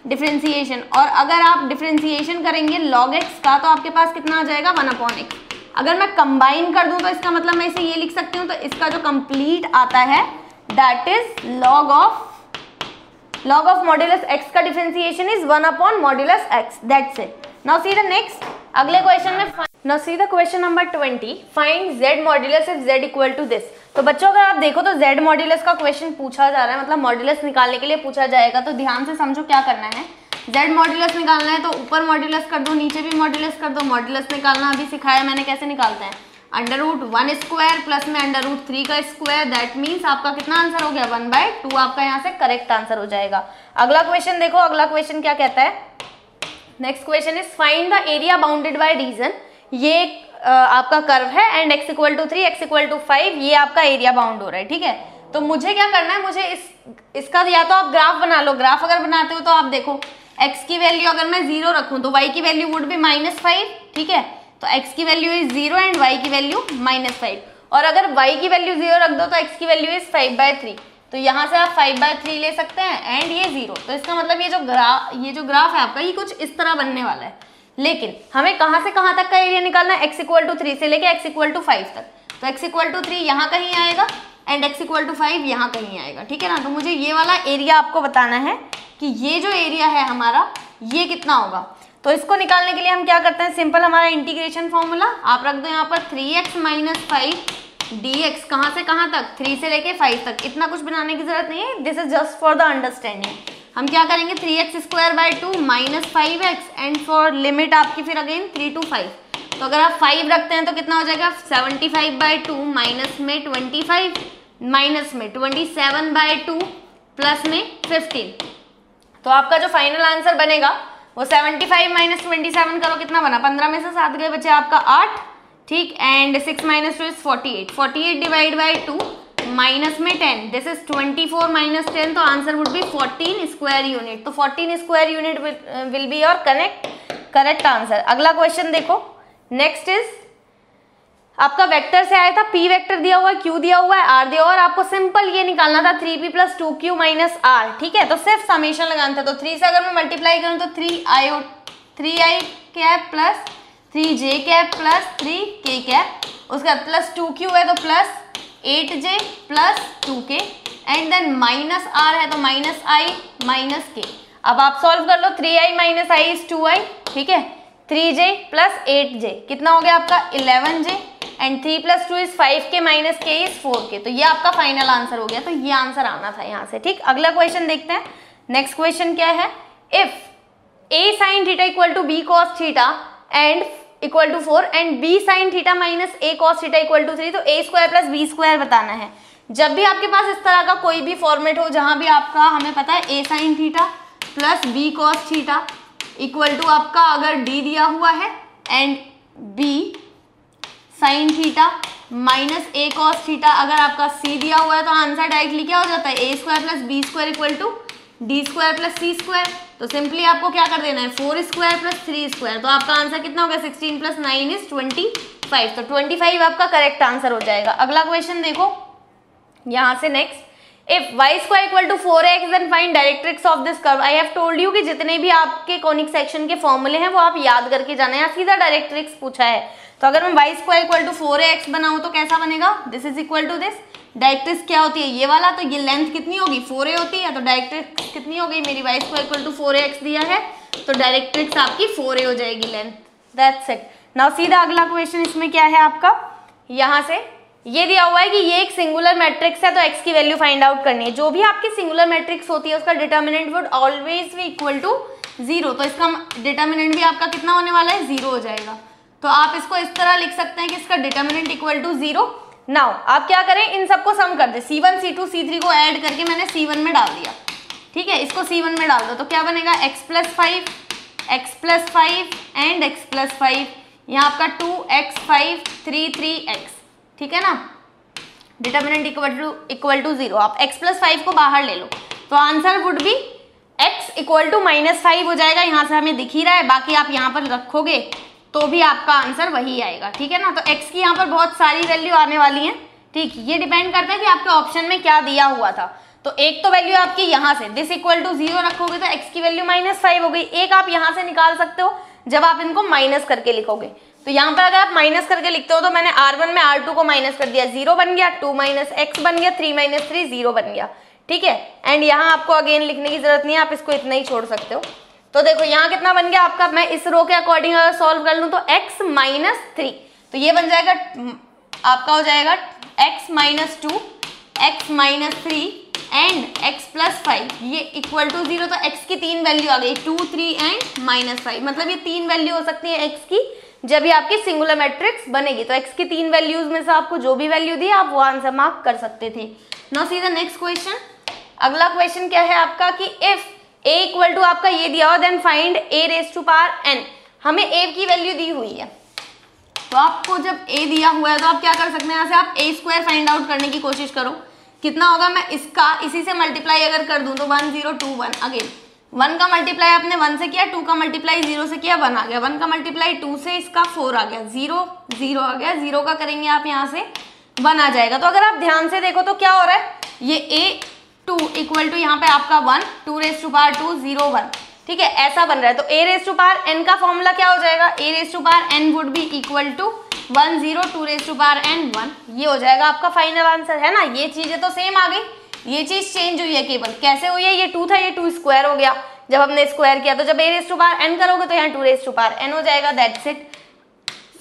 डिफरेंशिएशन, और अगर आप डिफरेंशिएशन करेंगे log x का तो आपके पास कितना आ जाएगा, 1/x। अगर मैं कंबाइन कर दूं तो इसका मतलब मैं इसे ये लिख सकती हूँ, तो इसका जो कंप्लीट आता है that is log of modulus x का differentiation is 1/x, that's it. Now see the next, अगले क्वेश्चन में now see the question number 20, find z modulus if z equal to this. तो बच्चों अगर आप देखो तो z मॉड्यूलस का क्वेश्चन पूछा जा रहा है, मतलब मॉड्यूलस निकालने के लिए पूछा जाएगा, तो ध्यान से समझो क्या करना है। z मॉड्यूलस निकालना है तो ऊपर मॉड्यूलस कर दो, नीचे भी मॉड्यूलस कर दो। मॉड्यूलस निकालना अभी सिखाया मैंने कैसे निकालते हैं, √1² प्लस में √3 का स्क्वायर, दैट मीन्स आपका कितना आंसर हो गया, 1/2 आपका यहाँ से करेक्ट आंसर हो जाएगा। अगला क्वेश्चन देखो, अगला क्वेश्चन क्या कहता है, next question is find the area bounded by region. ये आपका कर्व है एंड x = 3 x = 5, ये आपका एरिया बाउंड हो रहा है, ठीक है। तो मुझे क्या करना है, मुझे इसका या तो आप ग्राफ बना लो, ग्राफ अगर बनाते हो तो आप देखो x की वैल्यू अगर मैं 0 रखूं तो y की वैल्यू वुड बी -5, ठीक है। तो x की वैल्यू इज 0 एंड y की वैल्यू -5, और अगर y की वैल्यू 0 रख दो तो x की वैल्यू इज 5/3, तो यहाँ से आप 5/3 ले सकते हैं एंड ये 0। तो इसका मतलब ये जो ग्राफ है आपका, ये कुछ इस तरह बनने वाला है। लेकिन हमें कहाँ से कहाँ तक का एरिया निकालना है, x = 3 से लेके x = 5 तक। तो x = 3 यहाँ कहीं आएगा एंड x = 5 यहाँ कहीं आएगा, ठीक है ना। तो मुझे ये वाला एरिया आपको बताना है कि ये जो एरिया है हमारा ये कितना होगा। तो इसको निकालने के लिए हम क्या करते हैं, सिंपल हमारा इंटीग्रेशन फॉर्मूला आप रख दो यहाँ पर 3x - 5 dx, कहाँ से कहाँ तक, 3 से लेके 5 तक, इतना कुछ बनाने की जरूरत नहीं है, this is just for the understanding. हम क्या करेंगे 3x² / 2 - 5x and for limit आपकी फिर अगेन 3 to 5। तो अगर आप 5 रखते हैं तो कितना हो जाएगा 75/2 माइनस में 25 माइनस में 27/2 प्लस में 15। तो आपका जो फाइनल आंसर बनेगा वो 75 - 27 करो, कितना बना, 15 में से 7 गए, बचे आपका 8, ठीक, and 6 - 2 is 48, 48 divide by 2 minus में 10, दिस इज 24 - 10, तो answer would be 14 square unit. तो 14 square unit will be your correct answer. अगला क्वेश्चन देखो, नेक्स्ट इज आपका वेक्टर से आया था, p वेक्टर दिया हुआ है, q दिया हुआ है, r दिया हुआ है, और आपको सिंपल ये निकालना था 3p + 2q - r, ठीक है। तो सिर्फ समेशन लगाना था, तो 3 से अगर मैं मल्टीप्लाई करूं तो 3i cap plus 3j cap plus 3k cap, उसका प्लस 2q है तो plus 8j plus 2k and then minus r है तो माइनस i माइनस k। अब आप सॉल्व कर लो, 3i - i इज 2i, ठीक है, 3j प्लस 8j कितना हो गया आपका 11j and 3 + 2 is 5k minus k is 4k। तो ये आपका फाइनल आंसर हो गया, तो ये आंसर आना था यहाँ से, ठीक। अगला क्वेश्चन देखते हैं, नेक्स्ट क्वेश्चन क्या है, if a sin theta = b cos theta and equal to 4 and b sin theta minus a cos theta = 3, तो a² + b² बताना है। जब भी आपके पास इस तरह का कोई भी फॉर्मेट हो जहां भी आपका हमें पता है a sin theta plus b cos theta equal to आपका अगर d दिया हुआ है and b sin theta minus a cos theta अगर आपका c दिया हुआ है, तो आंसर डायरेक्टली क्या हो जाता है a² + b² equal to d² + c²। तो सिंपली आपको क्या कर देना है 4² + 3², तो आपका आंसर कितना हो गया 16 + 9 इज 25, तो 25 आपका करेक्ट आंसर हो जाएगा। अगला क्वेश्चन देखो यहाँ से next, if y² = 4x then find directrix of this curve. I have told you कि जितने भी आपके कॉनिक सेक्शन के फॉर्मूले हैं वो आप याद करके जाना है, सीधा डायरेक्ट्रिक्स पूछा है। तो अगर मैं y² = 4ax बनाऊं तो कैसा बनेगा, this is equal to this, directrix क्या होती है ये वाला, तो ये लेंथ कितनी होगी 4a होती है, तो डायरेक्ट्रिक्स कितनी हो गई मेरी y² = 4ax दिया है तो डायरेक्ट्रिक्स आपकी 4a हो जाएगी लेंथ, दैट्स इट। नाउ सीधा अगला क्वेश्चन, इसमें क्या है आपका, यहाँ से ये दिया हुआ है कि ये एक सिंगुलर मैट्रिक्स है तो x की वैल्यू फाइंड आउट करनी है। जो भी आपकी सिंगुलर मैट्रिक्स होती है उसका determinant would always be equal to 0, तो इसका डिटर्मिनेंट भी आपका कितना होने वाला है 0 हो जाएगा। तो आप इसको इस तरह लिख सकते हैं कि इसका डिटर्मिनेंट इक्वल टू 0। नाउ आप क्या करें, इन सबको सम कर दे, c1 c2 c3 को ऐड करके मैंने c1 में डाल दिया, ठीक है, इसको c1 में डाल दो तो क्या बनेगा x + 5 एंड x + 5, यहाँ आपका 2x 5 3x, ठीक है ना, डिटर्मिनेंट इक्वल टू 0। आप x + 5 को बाहर ले लो तो आंसर वुड बी x = -5 हो जाएगा, यहाँ से हमें दिख ही रहा है, बाकी आप यहाँ पर रखोगे तो भी आपका आंसर वही आएगा, ठीक है ना। तो x की यहाँ पर बहुत सारी वैल्यू आने वाली हैं, ठीक, ये डिपेंड करता है कि आपके ऑप्शन में क्या दिया हुआ था। तो एक तो वैल्यू आपकी यहाँ से दिस इक्वल टू 0 रखोगे तो x की वैल्यू -5 हो गई, एक आप यहाँ से निकाल सकते हो जब आप इनको माइनस करके लिखोगे। तो यहाँ पर अगर आप माइनस करके लिखते हो तो मैंने r1 में r2 को माइनस कर दिया, 0 बन गया, 2 - x बन गया, 3 - 3 0 बन गया, ठीक है। एंड यहाँ आपको अगेन लिखने की जरूरत नहीं है, आप इसको इतना ही छोड़ सकते हो। तो देखो यहाँ कितना बन गया आपका, मैं इस रो के अकॉर्डिंग अगर सॉल्व कर लूँ तो x - 3, तो ये बन जाएगा आपका हो जाएगा x - 2 x - 3 एंड x + 5 ये इक्वल टू 0। तो x की 3 वैल्यू आ गई 2 3 एंड -5, मतलब ये 3 वैल्यू हो सकती है x की जब भी आपकी सिंगुलर मैट्रिक्स बनेगी। तो x की 3 वैल्यूज में से आपको जो भी वैल्यू दी आप वो आंसर मार्क कर सकते थे। Now see the next question, अगला क्वेश्चन क्या है आपका कि इफ a इक्वल टू आपका ये दिया हो देन फाइंड a⁴n। हमें a की वैल्यू दी हुई है, तो आपको जब a दिया हुआ है तो आप क्या कर सकते हैं, यहाँ से आप a² फाइंड आउट करने की कोशिश करो, कितना होगा, मैं इसका इसी से मल्टीप्लाई अगर कर दूं तो 1 0 2 1, अगेन 1 का मल्टीप्लाई आपने 1 से किया, 2 का मल्टीप्लाई 0 से किया, 1 आ गया, 1 का मल्टीप्लाई 2 से इसका 4 आ गया, 0 0 आ गया, 0 का करेंगे आप यहाँ से 1 आ जाएगा। तो अगर आप ध्यान से देखो तो क्या हो रहा है, ये a2 इक्वल टू यहाँ पे आपका 1 2⁻² 0 1, ठीक है, ऐसा बन रहा है। तो a⁴n का फॉर्मूला क्या हो जाएगा, a⁴n would be equal to 1 0 2⁻n 1, ये हो जाएगा आपका फाइनल आंसर, है ना। ये चीजें तो सेम आ गई, ये चीज चेंज हुई है केवल, कैसे हुई है, ये 2 था, ये 2 स्क्वायर हो गया जब हमने स्क्वायर किया, तो जब a raise to power n करोगे तो यहाँ 2 रेज़ टू पावर n हो जाएगा, दैट्स इट,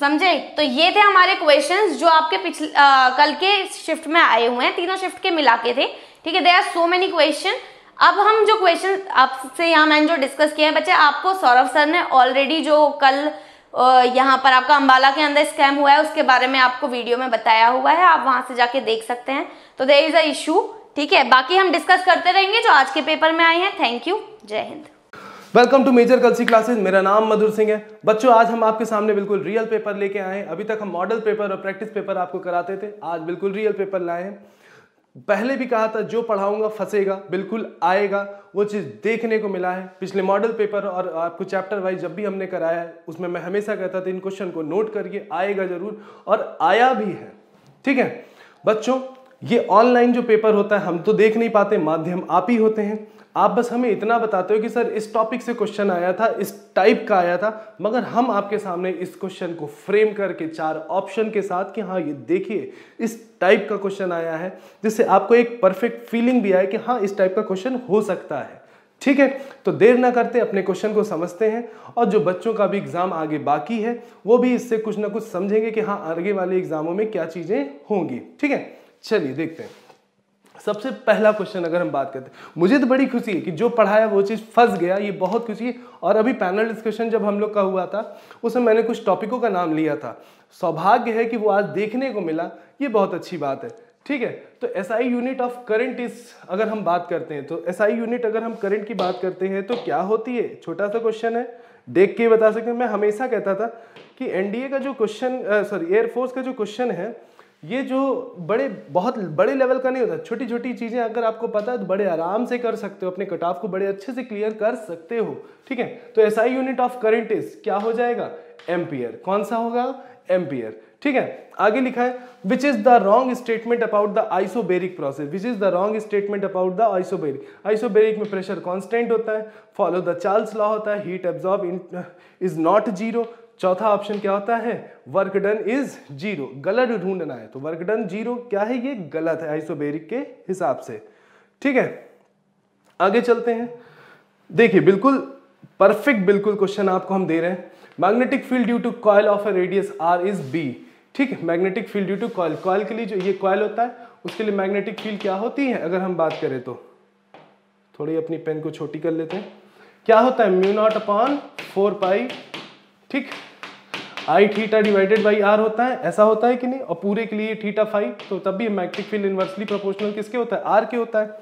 समझे। तो ये थे हमारे क्वेश्चंस जो आपके पिछले कल के शिफ्ट में आए हुए हैं, तीनों शिफ्ट के मिला के थे, ठीक है। There are so many question. अब हम जो क्वेश्चन आपसे यहाँ मैंने जो डिस्कस किए हैं बच्चे, आपको सौरभ सर ने ऑलरेडी जो कल यहाँ पर आपका अंबाला के अंदर स्कैम हुआ है उसके बारे में आपको वीडियो में बताया हुआ है, आप वहां से जाके देख सकते हैं। तो देयर इज अ इशू, ठीक है। बाकी हम डिस्कस करते रहेंगे जो आज के पेपर में आए हैं। थैंक यू, जय हिंद। Welcome to major Kalsi classes. मेरा नाम मधुर सिंह है। बच्चों, आज हम आपके सामने बिल्कुल रियल पेपर लेके आए हैं। अभी तक हम मॉडल पेपर और प्रैक्टिस पेपर आपको कराते थे, आज बिल्कुल रियल पेपर लाए हैं। पहले भी कहा था जो पढ़ाऊंगा फंसेगा, बिल्कुल आएगा, वो चीज़ देखने को मिला है। पिछले मॉडल पेपर और आपको चैप्टर वाइज जब भी हमने कराया है उसमें मैं हमेशा कहता था इन क्वेश्चन को नोट करिए, आएगा जरूर, और आया भी है, ठीक है। बच्चों, ये ऑनलाइन जो पेपर होता है हम तो देख नहीं पाते, माध्यम आप ही होते हैं। आप बस हमें इतना बताते हो कि सर इस टॉपिक से क्वेश्चन आया था, इस टाइप का आया था, मगर हम आपके सामने इस क्वेश्चन को फ्रेम करके 4 ऑप्शन के साथ कि हाँ ये देखिए इस टाइप का क्वेश्चन आया है, जिससे आपको एक परफेक्ट फीलिंग भी आए कि हाँ इस टाइप का क्वेश्चन हो सकता है, ठीक है। तो देर ना करते अपने क्वेश्चन को समझते हैं, और जो बच्चों का भी एग्जाम आगे बाकी है वो भी इससे कुछ ना कुछ समझेंगे कि हाँ आगे वाले एग्जामों में क्या चीजें होंगी, ठीक है। चलिए देखते हैं। सबसे पहला क्वेश्चन अगर हम बात करते हैं, मुझे तो बड़ी खुशी है कि जो पढ़ाया वो चीज़ फंस गया, ये बहुत खुशी है। और अभी पैनल डिस्कशन जब हम लोग का हुआ था उसमें मैंने कुछ टॉपिकों का नाम लिया था, सौभाग्य है कि वो आज देखने को मिला, ये बहुत अच्छी बात है, ठीक है। तो SI unit of current is अगर हम बात करते हैं तो एसआई यूनिट अगर हम करंट की बात करते हैं तो क्या होती है, छोटा सा क्वेश्चन है, देख के बता सकते हैं। मैं हमेशा कहता था कि एनडीए का जो क्वेश्चन एयरफोर्स का जो क्वेश्चन है ये जो बहुत बड़े लेवल का नहीं होता, छोटी छोटी चीजें अगर आपको पता है तो बड़े आराम से कर सकते हो, अपने कट ऑफ को बड़े अच्छे से क्लियर कर सकते हो, ठीक है। तो SI unit of current is क्या हो जाएगा, एम्पियर। कौन सा होगा, एम्पियर, ठीक है। आगे लिखा है विच is the wrong statement about the isobaric process, which is the wrong statement about the isobaric. Isobaric में प्रेशर कांस्टेंट होता है, फॉलो द चार्ल्स लॉ होता है, heat absorb is not zero. चौथा ऑप्शन क्या होता है, वर्क डन इज जीरो, गलत ढूंढना है, तो वर्क डन जीरो क्या है, ये गलत है आइसोबेरिक के हिसाब से, ठीक है। आगे चलते हैं, देखिए बिल्कुल परफेक्ट बिल्कुल क्वेश्चन आपको हम दे रहे हैं। Magnetic field due to coil of a radius r is B, ठीक है। Magnetic field due to coil, coil के लिए जो ये कॉइल होता है उसके लिए मैग्नेटिक फील्ड क्या होती है, अगर हम बात करें तो थोड़ी अपनी पेन को छोटी कर लेते हैं, क्या होता है, म्यू नॉट अपॉन 4 पाई, ठीक, आई थीटा डिवाइडेड बाई आर होता है, ऐसा होता है कि नहीं। और पूरे के लिए थीटा फाई, तो तब भी मैग्नेटिक फील्ड इनवर्सली प्रोपोर्शनल किसके होता है, आर के होता है।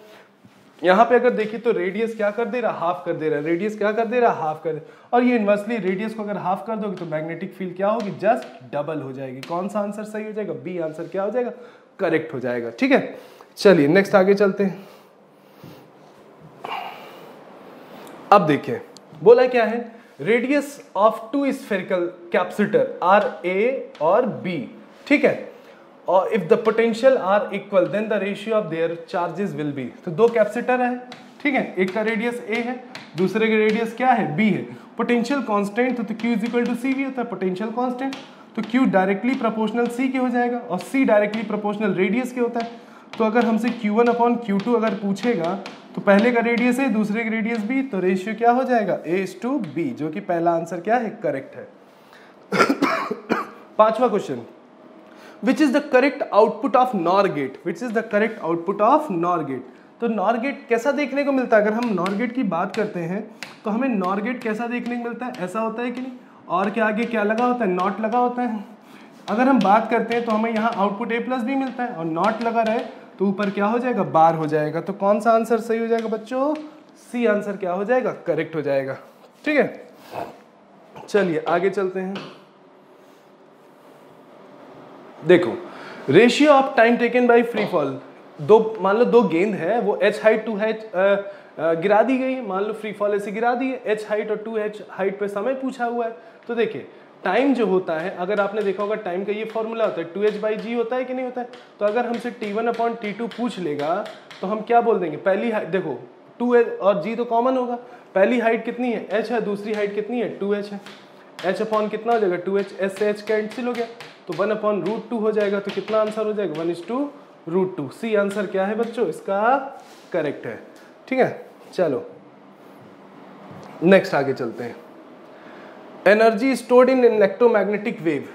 यहाँ पे अगर देखिए तो रेडियस क्या कर दे रहा, हाफ कर दे रहा है, रेडियस क्या कर दे रहा, हाफ कर दे, और ये इनवर्सली रेडियस को अगर हाफ कर दोगे तो मैग्नेटिक फील्ड क्या होगी, जस्ट डबल हो जाएगी। कौन सा आंसर सही हो जाएगा, बी आंसर क्या हो जाएगा, करेक्ट हो जाएगा, ठीक है। चलिए नेक्स्ट आगे चलते हैं। अब देखिए बोला क्या है, radius of 2 spherical capacitor are A और बी, ठीक है, और if the potential are equal then the ratio of their charges will be. तो 2 कैपेसिटर है, ठीक है, एक का रेडियस ए है, दूसरे का रेडियस क्या है, बी है। पोटेंशियल कांस्टेंट तो Q इज इक्वल टू सी भी होता है पोटेंशियल कांस्टेंट, तो Q डायरेक्टली प्रोपोर्शनल सी के हो जाएगा और C डायरेक्टली प्रोपोर्शनल रेडियस के होता है। तो अगर हमसे Q1 अपॉन Q2 अगर पूछेगा तो पहले का रेडियस है, दूसरे का रेडियस बी, तो रेशियो क्या हो जाएगा, A:B, जो कि पहला आंसर क्या है, करेक्ट है। 5वां question, which is the correct output of NOR gate, which is the correct output of NOR gate. तो नॉर गेट कैसा देखने को मिलता है, अगर हम नॉर गेट की बात करते हैं तो हमें नॉर गेट कैसा देखने को मिलता है, ऐसा होता है कि नहीं, और के आगे क्या लगा होता है, नॉट लगा होता है। अगर हम बात करते हैं तो हमें यहाँ आउटपुट A+ भी मिलता है, और नॉट लगा रहे तो ऊपर क्या हो जाएगा, बार हो जाएगा। तो कौन सा आंसर सही हो जाएगा बच्चों, सी आंसर क्या हो जाएगा, करेक्ट हो जाएगा, ठीक है। चलिए आगे चलते हैं। देखो ratio of time taken by free fall, मान लो 2 गेंद है, वो h हाइट 2h गिरा दी गई, मान लो फ्री फॉल ऐसे गिरा दी है, h हाइट और 2h हाइट पे समय पूछा हुआ है। तो देखिए टाइम जो होता है, अगर आपने देखा होगा टाइम का ये फॉर्मूला होता है 2h/g होता है कि नहीं होता है। तो अगर हमसे t1/t2 पूछ लेगा तो हम क्या बोल देंगे, पहली हाइट देखो 2h और g तो कॉमन होगा, पहली हाइट कितनी है, h है, दूसरी हाइट कितनी है, 2h है, h अपॉन कितना हो जाएगा 2h, h से h कैंसिल हो गया तो 1/√2 हो जाएगा। तो कितना आंसर हो जाएगा, 1:1 √2। सी आंसर क्या है बच्चों, इसका करेक्ट है। ठीक है, चलो नेक्स्ट आगे चलते हैं। Energy stored in electromagnetic wave.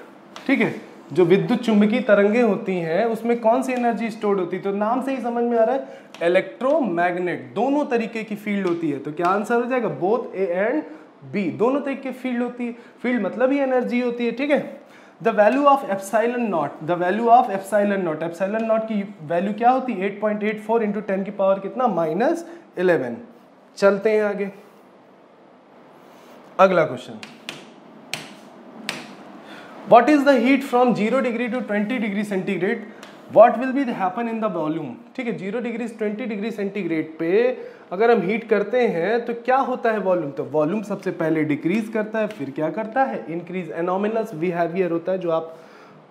ठीक है, जो विद्युत चुंबकीय तरंगे होती हैं उसमें कौन सी एनर्जी स्टोर्ड होती है, तो नाम से ही समझ में आ रहा है इलेक्ट्रोमैग्नेट, दोनों तरीके की फील्ड होती है। तो क्या आंसर हो जाएगा, बोथ ए एंड बी, दोनों तरीके की फील्ड होती है। फील्ड मतलब ही एनर्जी होती है। ठीक है, the value of epsilon not, the value of epsilon not, epsilon not की वैल्यू क्या होती है 8.84 इंटू 10 की पावर कितना -11। चलते हैं आगे, अगला question. What is the heat from 0 degree to 20 degree centigrade? What will be happen in the volume? ठीक है, 0 डिग्री 20 डिग्री सेंटीग्रेड पे अगर हम हीट करते हैं तो क्या होता है वॉल्यूम, तो वॉल्यूम सबसे पहले डिक्रीज करता है, फिर क्या करता है, इंक्रीज। एनोमिनस बिहेवियर होता है जो आप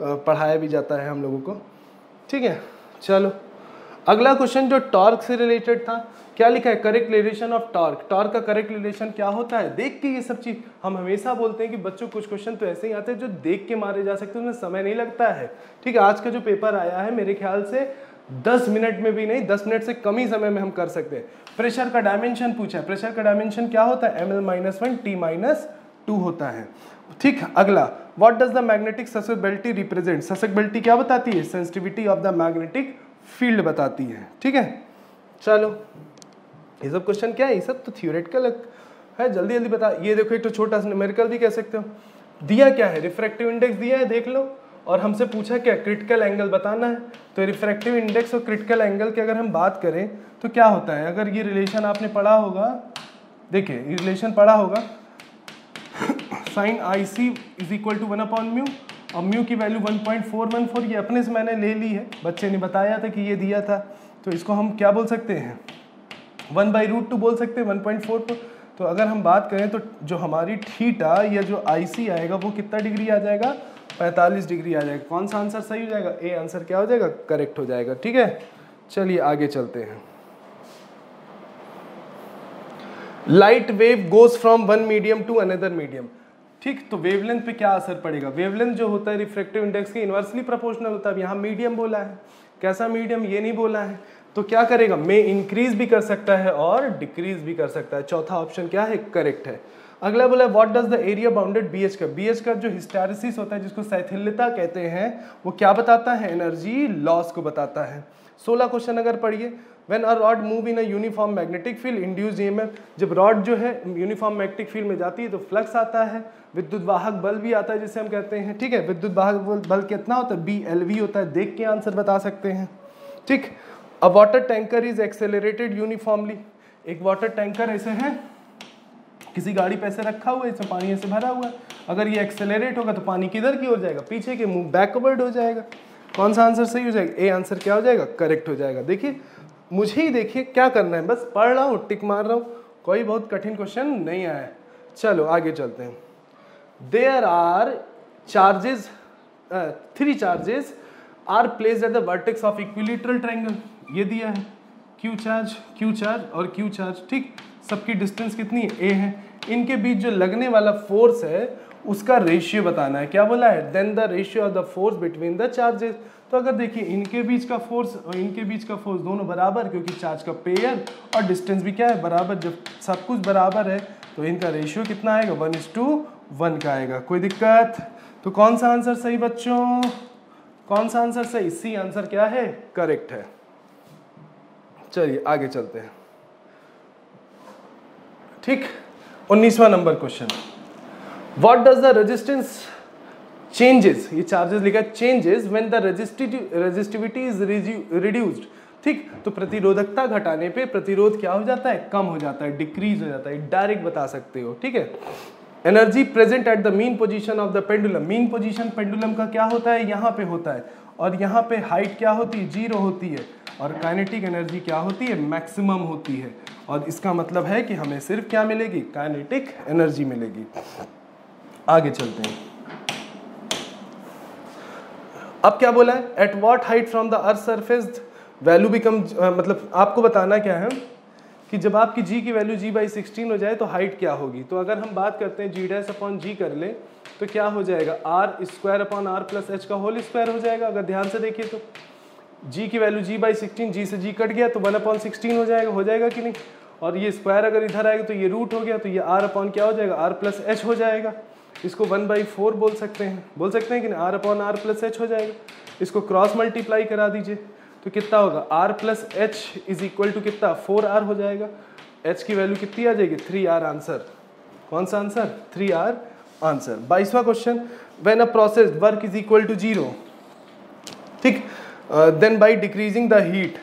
पढ़ाया भी जाता है हम लोगों को। ठीक है, चलो अगला क्वेश्चन जो टॉर्क से रिलेटेड था, क्या लिखा है, correct relation of torque. Torque का करेक्ट रिलेशन क्या होता है, देख के ये सब चीज हम हमेशा बोलते हैं कि बच्चों कुछ क्वेश्चन तो ऐसे ही आते हैं जो देख के मारे जा सकते हैं, उसमें समय नहीं लगता है। ठीक है, आज का जो पेपर आया है मेरे ख्याल से 10 मिनट में भी नहीं, 10 मिनट से कम ही समय में हम कर सकते हैं। प्रेशर का डायमेंशन पूछा है, प्रेशर का डायमेंशन क्या होता है, ml-1 T-2 होता है। ठीक, अगला, what does the magnetic susceptibility represent. Susceptibility क्या बताती है, sensitivity of the magnetic field बताती है। ठीक है, चलो ये सब क्वेश्चन क्या है, ये सब तो थियोरेटिकल है, जल्दी जल्दी बता। ये देखो एक तो छोटा सा न्यूमेरिकल भी कह सकते हो। दिया क्या है, रिफ्रैक्टिव इंडेक्स दिया है, देख लो, और हमसे पूछा क्या, क्रिटिकल एंगल बताना है। तो रिफ्रैक्टिव इंडेक्स और क्रिटिकल एंगल की अगर हम बात करें तो क्या होता है, अगर ये रिलेशन आपने पढ़ा होगा, देखिए ये रिलेशन पढ़ा होगा, sine IC is equal to 1/μ, और म्यू की वैल्यू 1.414, ये अपने से मैंने ले ली है, बच्चे ने बताया था कि ये दिया था, तो इसको हम क्या बोल सकते हैं, 1/√2 बोल सकते हैं, 1.4। तो अगर हम बात करें तो जो हमारी थीटा या जो IC आएगा वो कितना डिग्री आ जाएगा, 45 डिग्री आ जाएगा। कौन सा आंसर सही हो जाएगा, ए आंसर क्या हो जाएगा, करेक्ट हो जाएगा। ठीक है, चलिए आगे चलते हैं। Light wave goes from one medium to another medium. ठीक, तो वेवलेंथ पे क्या असर पड़ेगा, वेवलेंथ जो होता है रिफ्रैक्टिव इंडेक्स के इनवर्सली प्रोपोर्शनल होता है। यहाँ मीडियम बोला है, कैसा मीडियम ये नहीं बोला है, तो क्या करेगा, में इंक्रीज भी कर सकता है और डिक्रीज भी कर सकता है। चौथा ऑप्शन क्या है, करेक्ट है। अगला बोला what does the area bounded BH का, BH का जो हिस्टैरिसीस होता है जिसको शैथिल्यता कहते हैं, वो क्या बताता है, एनर्जी लॉस को बताता है। 16 क्वेश्चन अगर पढ़िए, when a rod move in a uniform magnetic field induce EMF, जब रॉड जो है यूनिफॉर्म मैग्नेटिक फील्ड में जाती है तो फ्लक्स आता है, विद्युत वाहक बल भी आता है जिसे हम कहते हैं। ठीक है, विद्युत वाहक बल कितना होता है, BLV होता है, देख के आंसर बता सकते हैं। ठीक, अ water tanker is accelerated uniformly, एक वाटर टैंकर ऐसे है, किसी गाड़ी पे ऐसे रखा हुआ है, इसमें पानी ऐसे भरा हुआ है, अगर ये एक्सेलरेट होगा तो पानी किधर की ओर जाएगा, पीछे के मुंह बैकवर्ड हो जाएगा। कौन सा आंसर सही हो जाएगा, ए आंसर क्या हो जाएगा, करेक्ट हो जाएगा। देखिए मुझे ही देखिए क्या करना है, बस पढ़ रहा हूँ, टिक मार रहा हूँ, कोई बहुत कठिन क्वेश्चन नहीं आया। चलो आगे चलते हैं। There are charges, 3 charges are placed at the vertex of equilateral triangle, ये दिया है Q चार्ज और Q चार्ज। ठीक, सबकी डिस्टेंस कितनी है, A है, इनके बीच जो लगने वाला फोर्स है उसका रेशियो बताना है। क्या बोला है, then the ratio of the force between the charges. तो अगर देखिए इनके बीच का फोर्स और इनके बीच का फोर्स दोनों बराबर, क्योंकि चार्ज का पेयर और डिस्टेंस भी क्या है, बराबर। जब सब कुछ बराबर है तो इनका रेशियो कितना आएगा, 1:1 का आएगा। कोई दिक्कत, तो कौन सा आंसर सही बच्चों, कौन सा आंसर सही, सी आंसर क्या है, करेक्ट है। चलिए आगे चलते हैं। ठीक, 19वां नंबर question, what does the resistance changes, ये चार्जेस लिखा है, changes when the resistivity is reduced. ठीक, तो प्रतिरोधकता घटाने पे प्रतिरोध क्या हो जाता है, कम हो जाता है, डिक्रीज हो जाता है, डायरेक्ट बता सकते हो। ठीक है, energy present at the mean position of the pendulum, mean position pendulum का क्या होता है, यहाँ पे होता है, और यहाँ पे हाइट क्या होती है, 0 होती है, और काइनेटिक एनर्जी क्या होती है, मैक्सिमम होती है। और इसका मतलब है कि हमें सिर्फ क्या मिलेगी, काइनेटिक एनर्जी मिलेगी। आगे चलते हैं। अब क्या बोला है, at what height from the earth surface value become, मतलब आपको बताना क्या है कि जब आपकी g की वैल्यू g/16 हो जाए तो हाइट क्या होगी। तो अगर हम बात करते हैं g' कर ले तो क्या हो जाएगा, r² r + h का होल स्क्वायर हो जाएगा। अगर ध्यान से देखिए तो g की वैल्यू g/16, g से g कट गया तो 1/16 हो जाएगा कि नहीं। और ये स्क्वायर अगर इधर आएगा तो ये रूट हो गया, तो ये r अपॉन क्या हो जाएगा, r प्लस h हो जाएगा। इसको 1/4 बोल सकते हैं कि नहीं, r upon r plus h हो जाएगा। इसको क्रॉस मल्टीप्लाई करा दीजिए तो कितना होगा, r plus h is equal to कितना, 4r हो जाएगा। h की वैल्यू कितनी आ जाएगी, 3r आंसर। कौन सा आंसर, 3r आंसर। 22वां question, when a process work is equal to 0, ठीक, then by decreasing the heat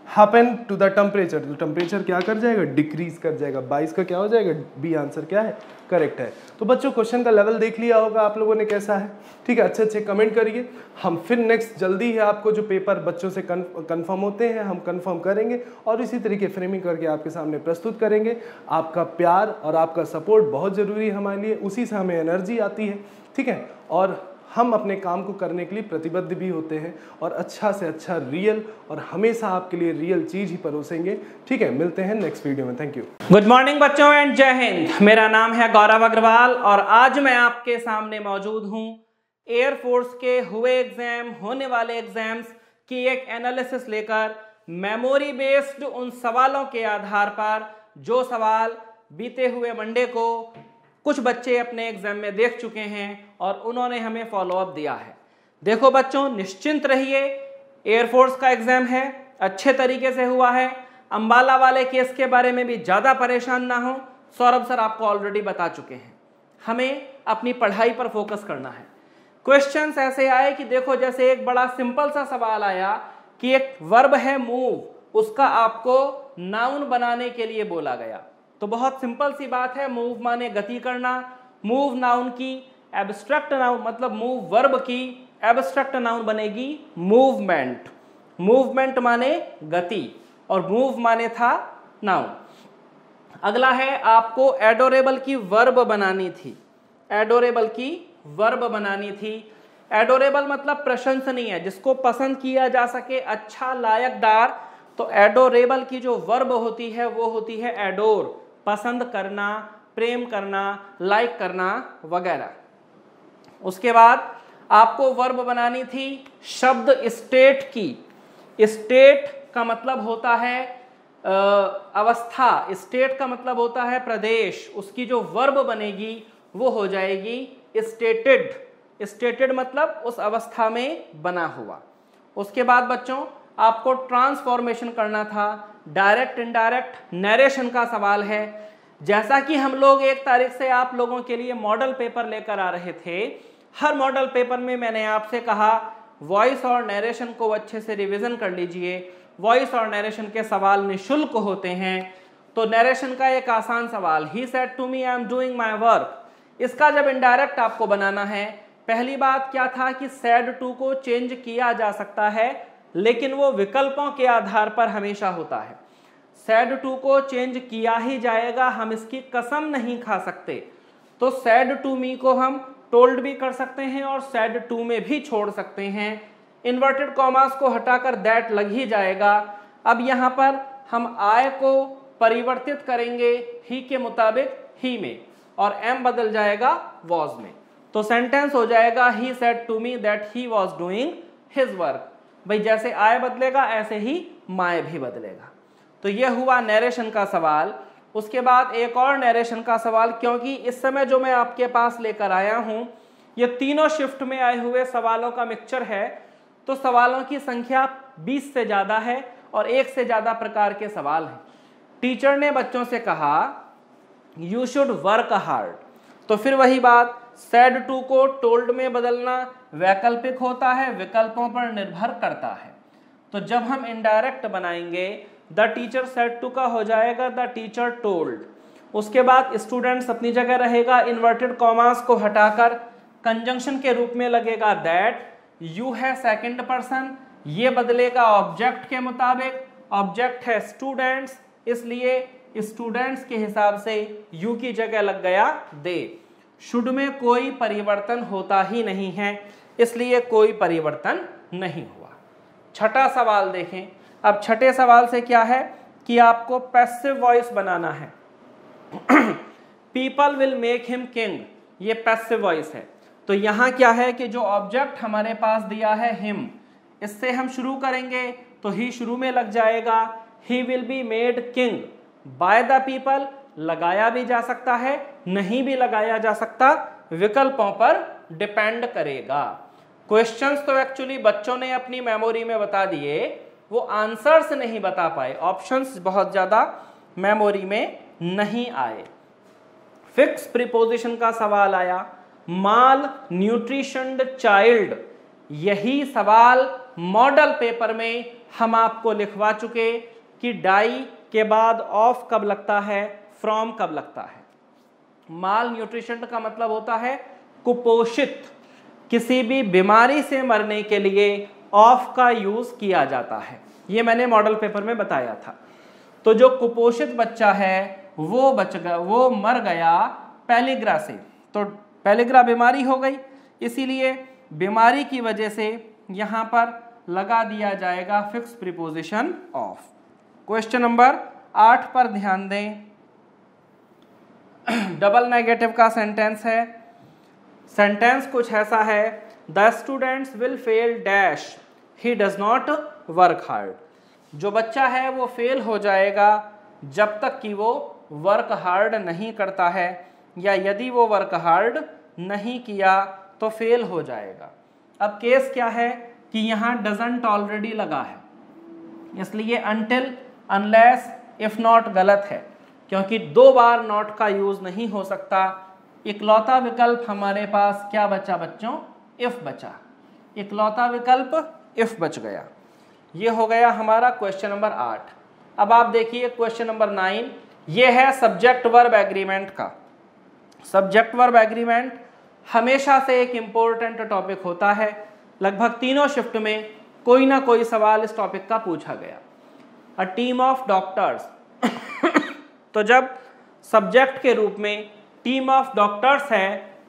happen to the temperature, तो टेम्परेचर क्या कर जाएगा, डिक्रीज कर जाएगा। 22 का क्या हो जाएगा, बी आंसर क्या है, करेक्ट है। तो बच्चों क्वेश्चन का लेवल देख लिया होगा आप लोगों ने कैसा है, ठीक है। अच्छे अच्छे कमेंट करिए। हम फिर नेक्स्ट जल्दी है आपको जो पेपर बच्चों से कंफर्म होते हैं हम कंफर्म करेंगे और इसी तरीके फ्रेमिंग करके आपके सामने प्रस्तुत करेंगे। आपका प्यार और आपका सपोर्ट बहुत ज़रूरी है हमारे लिए, उसी से हमें एनर्जी आती है, ठीक है। और हम अपने काम को करने के लिए प्रतिबद्ध भी होते हैं और अच्छा से अच्छा रियल और हमेशा आपके लिए रियल चीज़ ही परोसेंगे, ठीक है। मिलते हैं नेक्स्ट वीडियो में, थैंक यू। गुड मॉर्निंग बच्चों एंड जय हिंद। मेरा नाम है गौरव अग्रवाल और आज मैं आपके सामने मौजूद हूं एयरफोर्स के होने वाले एग्जाम्स की एक एनालिसिस लेकर, मेमोरी बेस्ड उन सवालों के आधार पर जो सवाल बीते हुए मंडे को कुछ बच्चे अपने एग्जाम में देख चुके हैं और उन्होंने हमें फॉलोअप दिया है। देखो बच्चों, निश्चिंत रहिए, एयरफोर्स का एग्जाम है, अच्छे तरीके से हुआ है। अंबाला वाले केस के बारे में भी ज़्यादा परेशान ना हो, सौरभ सर आपको ऑलरेडी बता चुके हैं। हमें अपनी पढ़ाई पर फोकस करना है। क्वेश्चंस ऐसे आए कि देखो, जैसे एक बड़ा सिंपल सा सवाल आया कि एक वर्ब है मूव, उसका आपको नाउन बनाने के लिए बोला गया। तो बहुत सिंपल सी बात है, मूव माने गति करना, मूव नाउन की एब्स्ट्रैक्ट नाउन मतलब मूव वर्ब की एब्स्ट्रैक्ट नाउन बनेगी मूवमेंट। मूवमेंट माने गति और मूव माने था नाउन। अगला है, आपको एडोरेबल की वर्ब बनानी थी। एडोरेबल की वर्ब बनानी थी। एडोरेबल मतलब प्रशंसनीय, जिसको पसंद किया जा सके, अच्छा, लायकदार। तो एडोरेबल की जो वर्ब होती है वो होती है एडोर, पसंद करना, प्रेम करना, लाइक करना वगैरह। उसके बाद आपको वर्ब बनानी थी शब्द स्टेट की। स्टेट का मतलब होता है अवस्था, स्टेट का मतलब होता है प्रदेश। उसकी जो वर्ब बनेगी वो हो जाएगी स्टेटेड। स्टेटेड मतलब उस अवस्था में बना हुआ। उसके बाद बच्चों आपको ट्रांसफॉर्मेशन करना था। डायरेक्ट इनडायरेक्ट नरेशन का सवाल है। जैसा कि हम लोग 1 तारीख से आप लोगों के लिए मॉडल पेपर लेकर आ रहे थे, हर मॉडल पेपर में मैंने आपसे कहा वॉइस और नरेशन को अच्छे से रिवीजन कर लीजिए। वॉइस और नरेशन के सवाल निःशुल्क होते हैं। तो नरेशन का एक आसान सवाल, he said to me I am doing my work, इसका जब इनडायरेक्ट आपको बनाना है, पहली बात क्या था कि सेड टू को चेंज किया जा सकता है, लेकिन वो विकल्पों के आधार पर हमेशा होता है। सेड टू को चेंज किया ही जाएगा, हम इसकी कसम नहीं खा सकते। तो सेड टू मी को हम टोल्ड भी कर सकते हैं और सेड टू में भी छोड़ सकते हैं। इन्वर्टेड कॉमास को हटाकर दैट लग ही जाएगा। अब यहाँ पर हम आय को परिवर्तित करेंगे ही के मुताबिक ही में, और एम बदल जाएगा वॉज में। तो सेंटेंस हो जाएगा he said to me that he was doing his work. भाई जैसे आय बदलेगा ऐसे ही माय भी बदलेगा। तो ये हुआ नरेशन का सवाल। उसके बाद एक और नरेशन का सवाल, क्योंकि इस समय जो मैं आपके पास लेकर आया हूं ये तीनों शिफ्ट में आए हुए सवालों का मिक्सचर है, तो सवालों की संख्या 20 से ज़्यादा है और 1 से ज़्यादा प्रकार के सवाल हैं। टीचर ने बच्चों से कहा यू शुड वर्क हार्ड, तो फिर वही बात, सेड टू को टोल्ड में बदलना वैकल्पिक होता है, विकल्पों पर निर्भर करता है। तो जब हम इनडायरेक्ट बनाएंगे द टीचर सेड टू का हो जाएगा द टीचर टोल्ड। उसके बाद स्टूडेंट्स अपनी जगह रहेगा, इन्वर्टेड कॉमास को हटाकर कंजंक्शन के रूप में लगेगा दैट। यू है सेकंड पर्सन, ये बदलेगा ऑब्जेक्ट के मुताबिक। ऑब्जेक्ट है स्टूडेंट्स, इसलिए स्टूडेंट्स के हिसाब से यू की जगह लग गया दे। शुड में कोई परिवर्तन होता ही नहीं है, इसलिए कोई परिवर्तन नहीं हुआ। छठा सवाल देखें। अब छठे सवाल से क्या है कि आपको पैसिव वॉइस बनाना है। People will make him king, ये पैसिव वॉइस है। तो यहाँ क्या है कि जो ऑब्जेक्ट हमारे पास दिया है हिम, इससे हम शुरू करेंगे तो ही शुरू में लग जाएगा। He will be made king by the people, लगाया भी जा सकता है, नहीं भी लगाया जा सकता, विकल्पों पर डिपेंड करेगा। क्वेश्चंस तो एक्चुअली बच्चों ने अपनी मेमोरी में बता दिए, वो आंसर्स नहीं बता पाए, ऑप्शंस बहुत ज्यादा मेमोरी में नहीं आए। फिक्स प्रीपोजिशन का सवाल आया, माल न्यूट्रिशन्ड चाइल्ड, यही सवाल मॉडल पेपर में हम आपको लिखवा चुके कि डाई के बाद ऑफ कब लगता है, फ्रॉम कब लगता है। माल न्यूट्रिशन्ड का मतलब होता है कुपोषित, किसी भी बीमारी से मरने के लिए ऑफ का यूज किया जाता है, ये मैंने मॉडल पेपर में बताया था। तो जो कुपोषित बच्चा है वो मर गया पेलिग्रा से, तो पेलिग्रा बीमारी हो गई, इसीलिए बीमारी की वजह से यहां पर लगा दिया जाएगा fix preposition of. Question number 8 पर ध्यान दें, डबल नेगेटिव का सेंटेंस है। सेंटेंस कुछ ऐसा है, the students will fail dash he does not work hard, जो बच्चा है वो फेल हो जाएगा जब तक कि वो वर्क हार्ड नहीं करता है, या यदि वो वर्क हार्ड नहीं किया तो फेल हो जाएगा। अब केस क्या है कि यहाँ डजंट ऑलरेडी लगा है, इसलिए अनटिल, अनलेस, इफ नॉट गलत है, क्योंकि 2 बार नॉट का यूज नहीं हो सकता। इकलौता विकल्प हमारे पास क्या बचा बच्चों, इफ बचा, इकलौता विकल्प इफ बच गया। ये हो गया हमारा क्वेश्चन नंबर 8। अब आप देखिए क्वेश्चन नंबर 9, ये है सब्जेक्ट वर्ब एग्रीमेंट का। सब्जेक्ट वर्ब एग्रीमेंट हमेशा से एक इंपॉर्टेंट टॉपिक होता है, लगभग तीनों शिफ्ट में कोई ना कोई सवाल इस टॉपिक का पूछा गया। अ टीम ऑफ डॉक्टर्स तो जब सब्जेक्ट के रूप में टीम ऑफ डॉक्टर्स है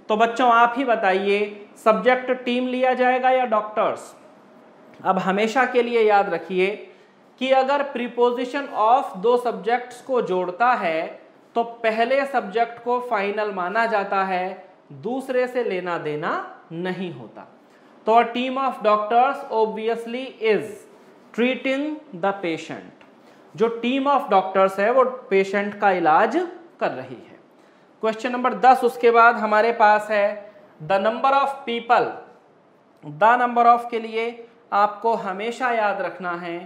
तो बच्चों आप ही बताइए सब्जेक्ट टीम लिया जाएगा या डॉक्टर्स। अब हमेशा के लिए याद रखिए कि अगर प्रीपोजिशन ऑफ 2 सब्जेक्ट्स को जोड़ता है तो पहले सब्जेक्ट को फाइनल माना जाता है, दूसरे से लेना देना नहीं होता। तो a team of doctors obviously is treating the patient, जो टीम ऑफ डॉक्टर्स है वो पेशेंट का इलाज कर रही है। क्वेश्चन नंबर 10 उसके बाद हमारे पास है the number of people. The number of के लिए आपको हमेशा याद रखना है,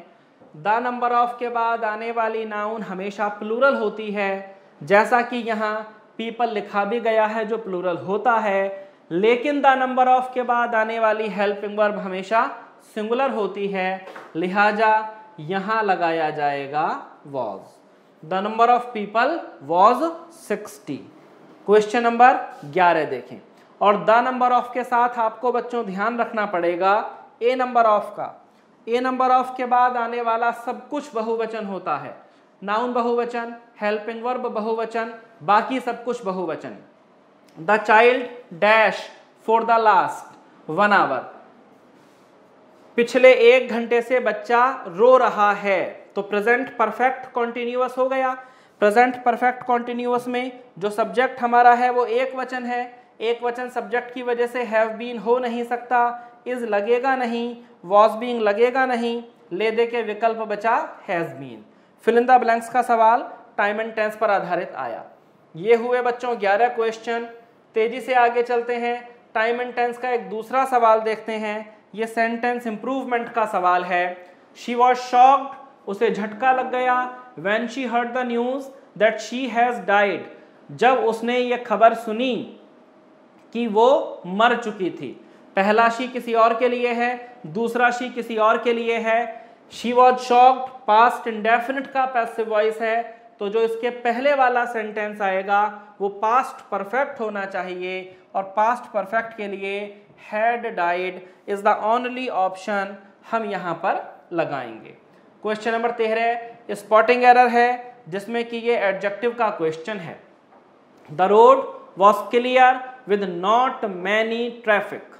द नंबर ऑफ के बाद आने वाली नाउन हमेशा प्लूरल होती है, जैसा कि यहाँ पीपल लिखा भी गया है जो प्लूरल होता है, लेकिन द नंबर ऑफ के बाद आने वाली हेल्पिंग वर्ब हमेशा सिंगुलर होती है, लिहाजा यहाँ लगाया जाएगा was। The number of people was 60। Question number 11 देखें, और द नंबर ऑफ के साथ आपको बच्चों ध्यान रखना पड़ेगा ए नंबर ऑफ का। ए नंबर ऑफ के बाद आने वाला सब कुछ बहुवचन होता है, नाउन बहुवचन, हेल्पिंग वर्ब बहुवचन, बाकी सब कुछ बहुवचन। The child dash for the last 1 hour, पिछले 1 घंटे से बच्चा रो रहा है, तो प्रेजेंट परफेक्ट कॉन्टिन्यूअस हो गया। प्रेजेंट परफेक्ट कॉन्टिन्यूअस में जो सब्जेक्ट हमारा है वो एक वचन है, एक वचन सब्जेक्ट की वजह से हैव बीन हो नहीं सकता, इज लगेगा नहीं, वॉज बीइंग लगेगा नहीं, ले दे के विकल्प बचा has been. Fill in the blanks का सवाल टाइम एंड टेंस पर आधारित आया। ये हुए बच्चों 11 क्वेश्चन। तेजी से आगे चलते हैं, टाइम एंड टेंस का एक दूसरा सवाल देखते हैं। ये सेंटेंस इंप्रूवमेंट का सवाल है। शी वॉज शॉक्ड, उसे झटका लग गया, when she heard the news that she has died, जब उसने ये खबर सुनी कि वो मर चुकी थी। पहला शी किसी और के लिए है, दूसरा शी किसी और के लिए है। She was shocked past indefinite का पैसिव वॉइस है, तो जो इसके पहले वाला सेंटेंस आएगा वो पास्ट परफेक्ट होना चाहिए, और पास्ट परफेक्ट के लिए had died is the only option हम यहाँ पर लगाएंगे। क्वेश्चन नंबर 13 स्पॉटिंग एरर है, जिसमें कि ये एडजेक्टिव का क्वेश्चन है। The road was clear with not many traffic.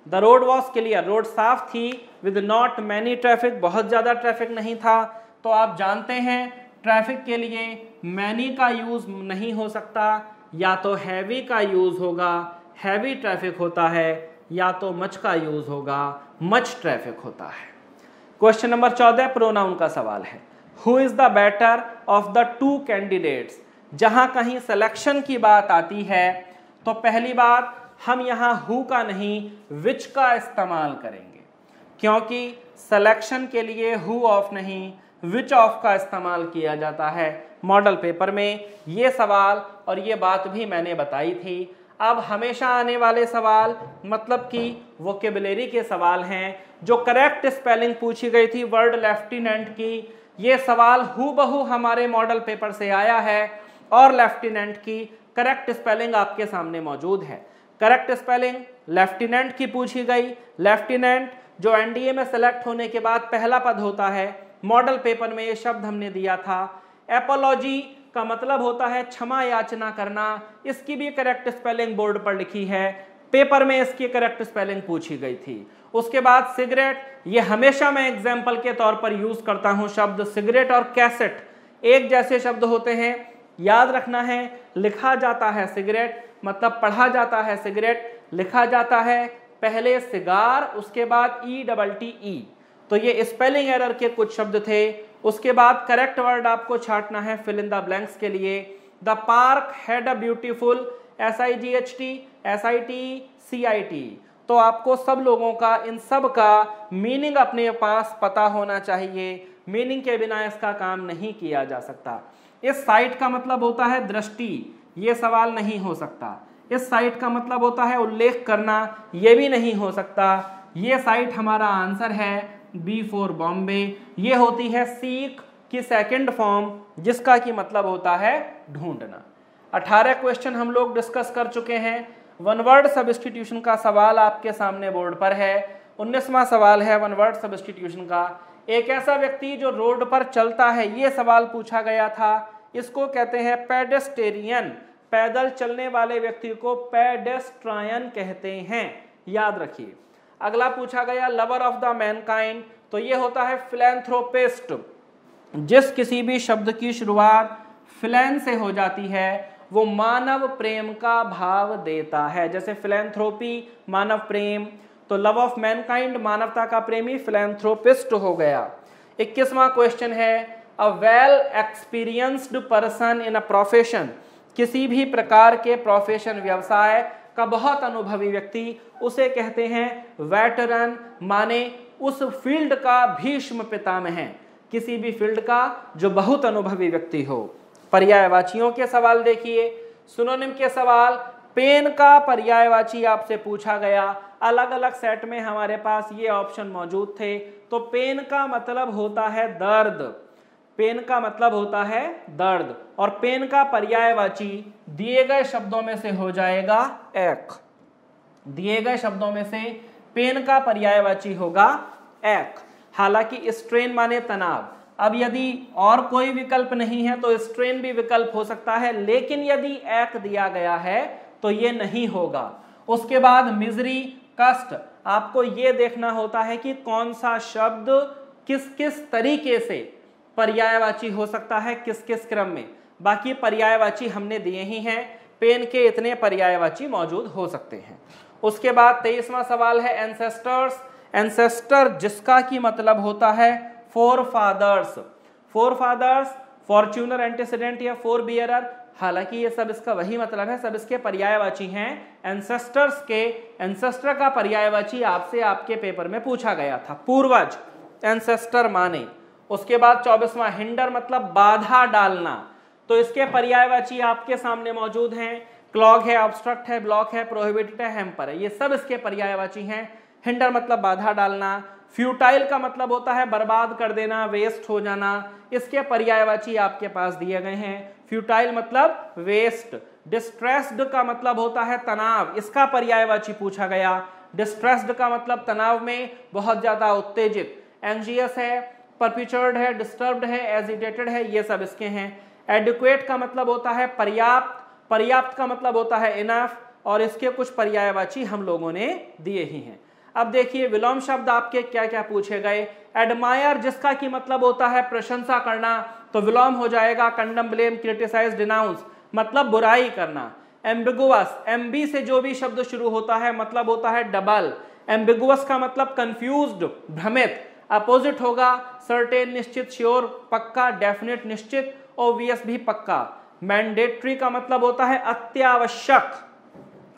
The road was clear, road साफ थी, विद नॉट मैनी ट्रैफिक, बहुत ज़्यादा ट्रैफिक नहीं था। तो आप जानते हैं ट्रैफिक के लिए मैनी का यूज़ नहीं हो सकता, या तो हैवी का यूज़ होगा, हैवी ट्रैफिक होता है, या तो मच का यूज होगा, मच ट्रैफिक होता है। क्वेश्चन नंबर 14 प्रोनाउन का सवाल है। Who is the better of the two candidates. जहां कहीं सिलेक्शन की बात आती है तो पहली बात हम यहां हु का नहीं विच का इस्तेमाल करेंगे, क्योंकि सिलेक्शन के लिए हु ऑफ नहीं विच ऑफ का इस्तेमाल किया जाता है मॉडल पेपर में। ये सवाल और ये बात भी मैंने बताई थी। अब हमेशा आने वाले सवाल मतलब कि वोकेबुलरी के सवाल हैं। जो करेक्ट स्पेलिंग पूछी गई थी वर्ड लेफ्टिनेंट की, ये सवाल हूबहू हमारे मॉडल पेपर से आया है और लेफ्टिनेंट की करेक्ट स्पेलिंग आपके सामने मौजूद है। करेक्ट स्पेलिंग लेफ्टिनेंट की पूछी गई। लेफ्टिनेंट जो एनडीए में सेलेक्ट होने के बाद पहला पद होता है, मॉडल पेपर में ये शब्द हमने दिया था। एपोलॉजी का मतलब होता है क्षमा याचना करना, इसकी भी करेक्ट स्पेलिंग बोर्ड पर लिखी है, पेपर में इसकी करेक्ट स्पेलिंग पूछी गई थी। उसके बाद सिगरेट, ये हमेशा मैं एग्जाम्पल के तौर पर यूज करता हूं शब्द सिगरेट और कैसेट एक जैसे शब्द होते हैं, याद रखना है। लिखा जाता है सिगरेट मतलब पढ़ा जाता है सिगरेट, लिखा जाता है पहले सिगार उसके बाद ETTE। तो ये स्पेलिंग एरर के कुछ शब्द थे। उसके बाद करेक्ट वर्ड आपको छांटना है फिल इन द ब्लैंक्स के लिए। The park had a beautiful SIGHT SIT CIT। तो आपको सब लोगों का इन सब का मीनिंग अपने पास पता होना चाहिए, मीनिंग के बिना इसका काम नहीं किया जा सकता। इस साइट का मतलब होता है दृष्टि, ये सवाल नहीं हो सकता। इस साइट का मतलब होता है उल्लेख करना, ये भी नहीं हो सकता। ये साइट हमारा आंसर है B फॉर बॉम्बे। ये होती है सीक की सेकंड फॉर्म जिसका की मतलब होता है ढूंढना। 18 क्वेश्चन हम लोग डिस्कस कर चुके हैं। वन वर्ड सब्स्टिट्यूशन का सवाल आपके सामने बोर्ड पर है। 19वां सवाल है वन वर्ड सब्स्टिट्यूशन का। एक ऐसा व्यक्ति जो रोड पर चलता है, ये सवाल पूछा गया था। इसको कहते हैं पेडेस्टेरियन। पैदल चलने वाले व्यक्ति को पेडेस्ट्रायन कहते हैं, याद रखिए। अगला पूछा गया लवर ऑफ द मैनकाइंड, तो ये होता है फिलैंथ्रोपिस्ट। जिस किसी भी शब्द की शुरुआत फिलैन से हो जाती है वो मानव प्रेम का भाव देता है। जैसे फिलैंथ्रोपी मानव प्रेम, तो लव ऑफ मैनकाइंड मानवता का प्रेमी फिलैंथ्रोपिस्ट हो गया। 21वां क्वेश्चन है a well experienced person in a profession. किसी भी प्रकार के प्रोफेशन व्यवसाय का बहुत अनुभवी व्यक्ति, उसे कहते हैं वेटरन, माने उस फील्ड का भीष्म पितामह है, किसी भी फील्ड का जो बहुत अनुभवी व्यक्ति हो। पर्यायवाचियों के सवाल देखिए। सिनोनिम के सवाल, पेन का पर्यायवाची आपसे पूछा गया। अलग अलग सेट में हमारे पास ये ऑप्शन मौजूद थे। तो पेन का मतलब होता है दर्द, पेन का मतलब होता है दर्द, और पेन का पर्यायवाची दिए गए शब्दों में से हो जाएगा एक। दिए गए शब्दों में से पेन का पर्यायवाची होगा एक। हालांकि स्ट्रेन माने तनाव। अब यदि और कोई विकल्प नहीं है तो स्ट्रेन भी विकल्प हो सकता है, लेकिन यदि एक दिया गया है तो ये नहीं होगा। उसके बाद मिजरी, कष्ट, आपको ये देखना होता है कि कौन सा शब्द किस किस तरीके से पर्यायवाची हो सकता है, किस किस क्रम में। बाकी पर्यायवाची हमने दिए ही हैं, पेन के इतने पर्यायवाची मौजूद हो सकते हैं। उसके बाद 23वां सवाल है एंसेस्टर्स। एंसेस्टर जिसका की मतलब होता है forefathers. Forefathers, forerunner, antecedent या फोर बियरर, हालांकि ये सब इसका वही मतलब है, सब इसके पर्यायवाची हैं। एंसेस्टर्स के एंसेस्टर का पर्यायवाची आपसे आपके पेपर में पूछा गया था, पूर्वज, एंसेस्टर माने। उसके बाद 24वां हिंडर मतलब बाधा डालना, तो इसके पर्यायवाची आपके सामने मौजूद हैं। क्लॉग है, ऑब्स्ट्रक्ट है, ब्लॉक है, प्रोहिबिटेड है, हैम्पर है, ये सब इसके पर्यायवाची हैं। हिंडर मतलब बाधा डालना। फ्यूटाइल का मतलब होता है बर्बाद कर देना, वेस्ट हो जाना, इसके पर्यायवाची आपके पास दिए गए हैं। फ्यूटाइल मतलब वेस्ट। डिस्ट्रेस्ड का मतलब होता है तनाव, इसका पर्यायवाची पूछा गया। डिस्ट्रेस्ड का मतलब तनाव में बहुत ज्यादा उत्तेजित। एंजियस है, परपिचर्ड है, डिस्टर्ब्ड है, एजिटेटेड है, ये सब इसके हैं। एडिक्वेट का मतलब होता है पर्याप्त, पर्याप्त का मतलब होता है इनफ, और इसके कुछ पर्यायवाची हम लोगों ने दिए ही हैं। अब देखिए विलोम शब्द आपके क्या क्या पूछे गए। एडमायर जिसका की मतलब होता है प्रशंसा करना, तो विलोम हो जाएगा कंडम, ब्लेम, क्रिटिसाइज, डिनाउंस, मतलब बुराई करना। एम्बिगुअस, एमबी से जो भी शब्द शुरू होता है मतलब होता है डबल। एम्बिगुअस का मतलब कंफ्यूज्ड, भ्रमित। अपोजिट होगा सर्टेन, निश्चित, श्योर, पक्का, डेफिनेट, निश्चित, ऑब्वियस भी पक्का। मैंडेटरी का मतलब होता है अत्यावश्यक।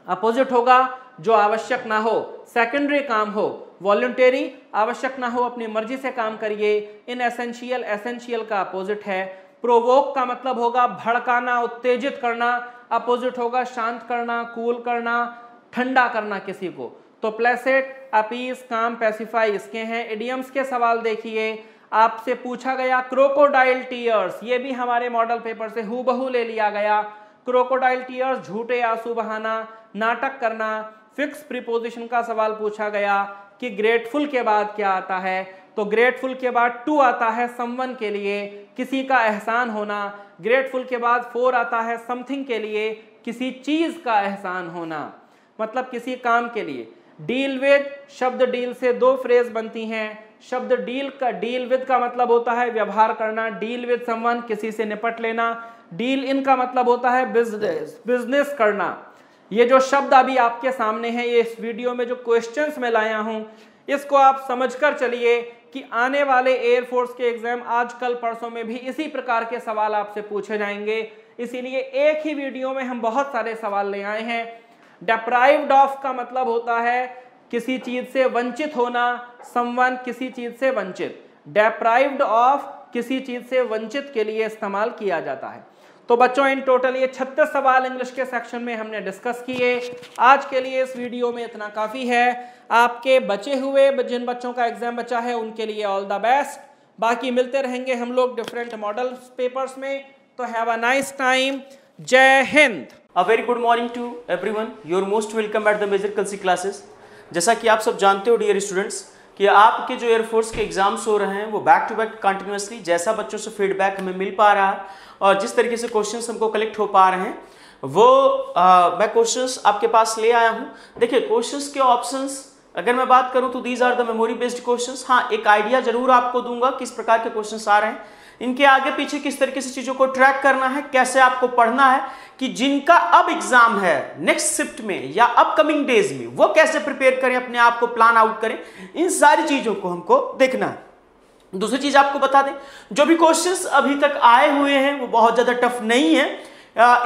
अपोजिट होगा जो आवश्यक ना हो, सेकेंडरी काम हो। वॉलंटरी, आवश्यक ना हो, अपनी मर्जी से काम करिए। इनएसेंशियल, एसेंशियल का अपोजिट है। प्रोवोक का मतलब होगा भड़काना, उत्तेजित करना। अपोजिट होगा शांत करना, कूल करना, ठंडा करना किसी को। तो प्लेसेट, अपीस, काम, पैसिफाई इसके हैं। इडियम्स के सवाल देखिए, आपसे पूछा गया क्रोकोडाइल टीयर्स, ये भी हमारे मॉडल पेपर से हूबहू ले लिया गया। क्रोकोडाइल टीयर्स, झूठे आंसू बहाना, नाटक करना। फिक्स प्रीपोजिशन का सवाल पूछा गया कि ग्रेटफुल के बाद क्या आता है, तो ग्रेटफुल के बाद टू आता है समवन के लिए, किसी का एहसान होना। ग्रेटफुल के बाद फोर आता है समथिंग के लिए, किसी चीज का एहसान होना, मतलब किसी काम के लिए। डील विद, शब्द डील से दो फ्रेज बनती हैं। शब्द डील विद का मतलब होता है व्यवहार करना। डील विद समवन, किसी से निपट लेना। डील इन का मतलब होता है बिजनेस करना। ये जो शब्द अभी आपके सामने हैं, ये इस वीडियो में जो क्वेश्चंस मैं लाया हूं, इसको आप समझकर चलिए कि आने वाले एयरफोर्स के एग्जाम आज कल परसों में भी इसी प्रकार के सवाल आपसे पूछे जाएंगे। इसीलिए एक ही वीडियो में हम बहुत सारे सवाल ले आए हैं। डेप्राइव्ड ऑफ का मतलब होता है किसी चीज से वंचित होना। समवन, किसी चीज से वंचित। डेप्राइव्ड ऑफ किसी चीज से वंचित के लिए इस्तेमाल किया जाता है। तो बच्चों इन टोटल ये 36 सवाल इंग्लिश के सेक्शन में हमने डिस्कस किए। आज के लिए इस वीडियो में इतना काफ़ी है। आपके बचे हुए जिन बच्चों का एग्जाम बचा है उनके लिए ऑल द बेस्ट। बाकी मिलते रहेंगे हम लोग डिफरेंट मॉडल पेपर्स में। तो हैव अ नाइस टाइम। जय हिंद। A very good morning to everyone. You are most welcome at the major Kalsi classes. जैसा कि आप सब जानते हो डियर स्टूडेंट्स कि आपके जो एयरफोर्स के एग्जाम्स हो रहे हैं वो बैक टू बैक कंटिन्यूसली, जैसा बच्चों से फीडबैक हमें मिल पा रहा है और जिस तरीके से क्वेश्चंस हमको कलेक्ट हो पा रहे हैं वो मैं क्वेश्चंस आपके पास ले आया हूं। देखिए क्वेश्चंस के ऑप्शंस अगर मैं बात करूं तो these are the memory based questions. हाँ, एक आइडिया जरूर आपको दूंगा किस प्रकार के क्वेश्चंस आ रहे हैं, इनके आगे पीछे किस तरीके से चीजों को ट्रैक करना है, कैसे आपको पढ़ना है, कि जिनका अब एग्जाम है नेक्स्ट शिफ्ट में या अपकमिंग डेज में वो कैसे प्रिपेयर करें, अपने आप को प्लान आउट करें। इन सारी चीजों को हमको देखना है। दूसरी चीज आपको बता दें, जो भी क्वेश्चंस अभी तक आए हुए हैं वो बहुत ज्यादा टफ नहीं है।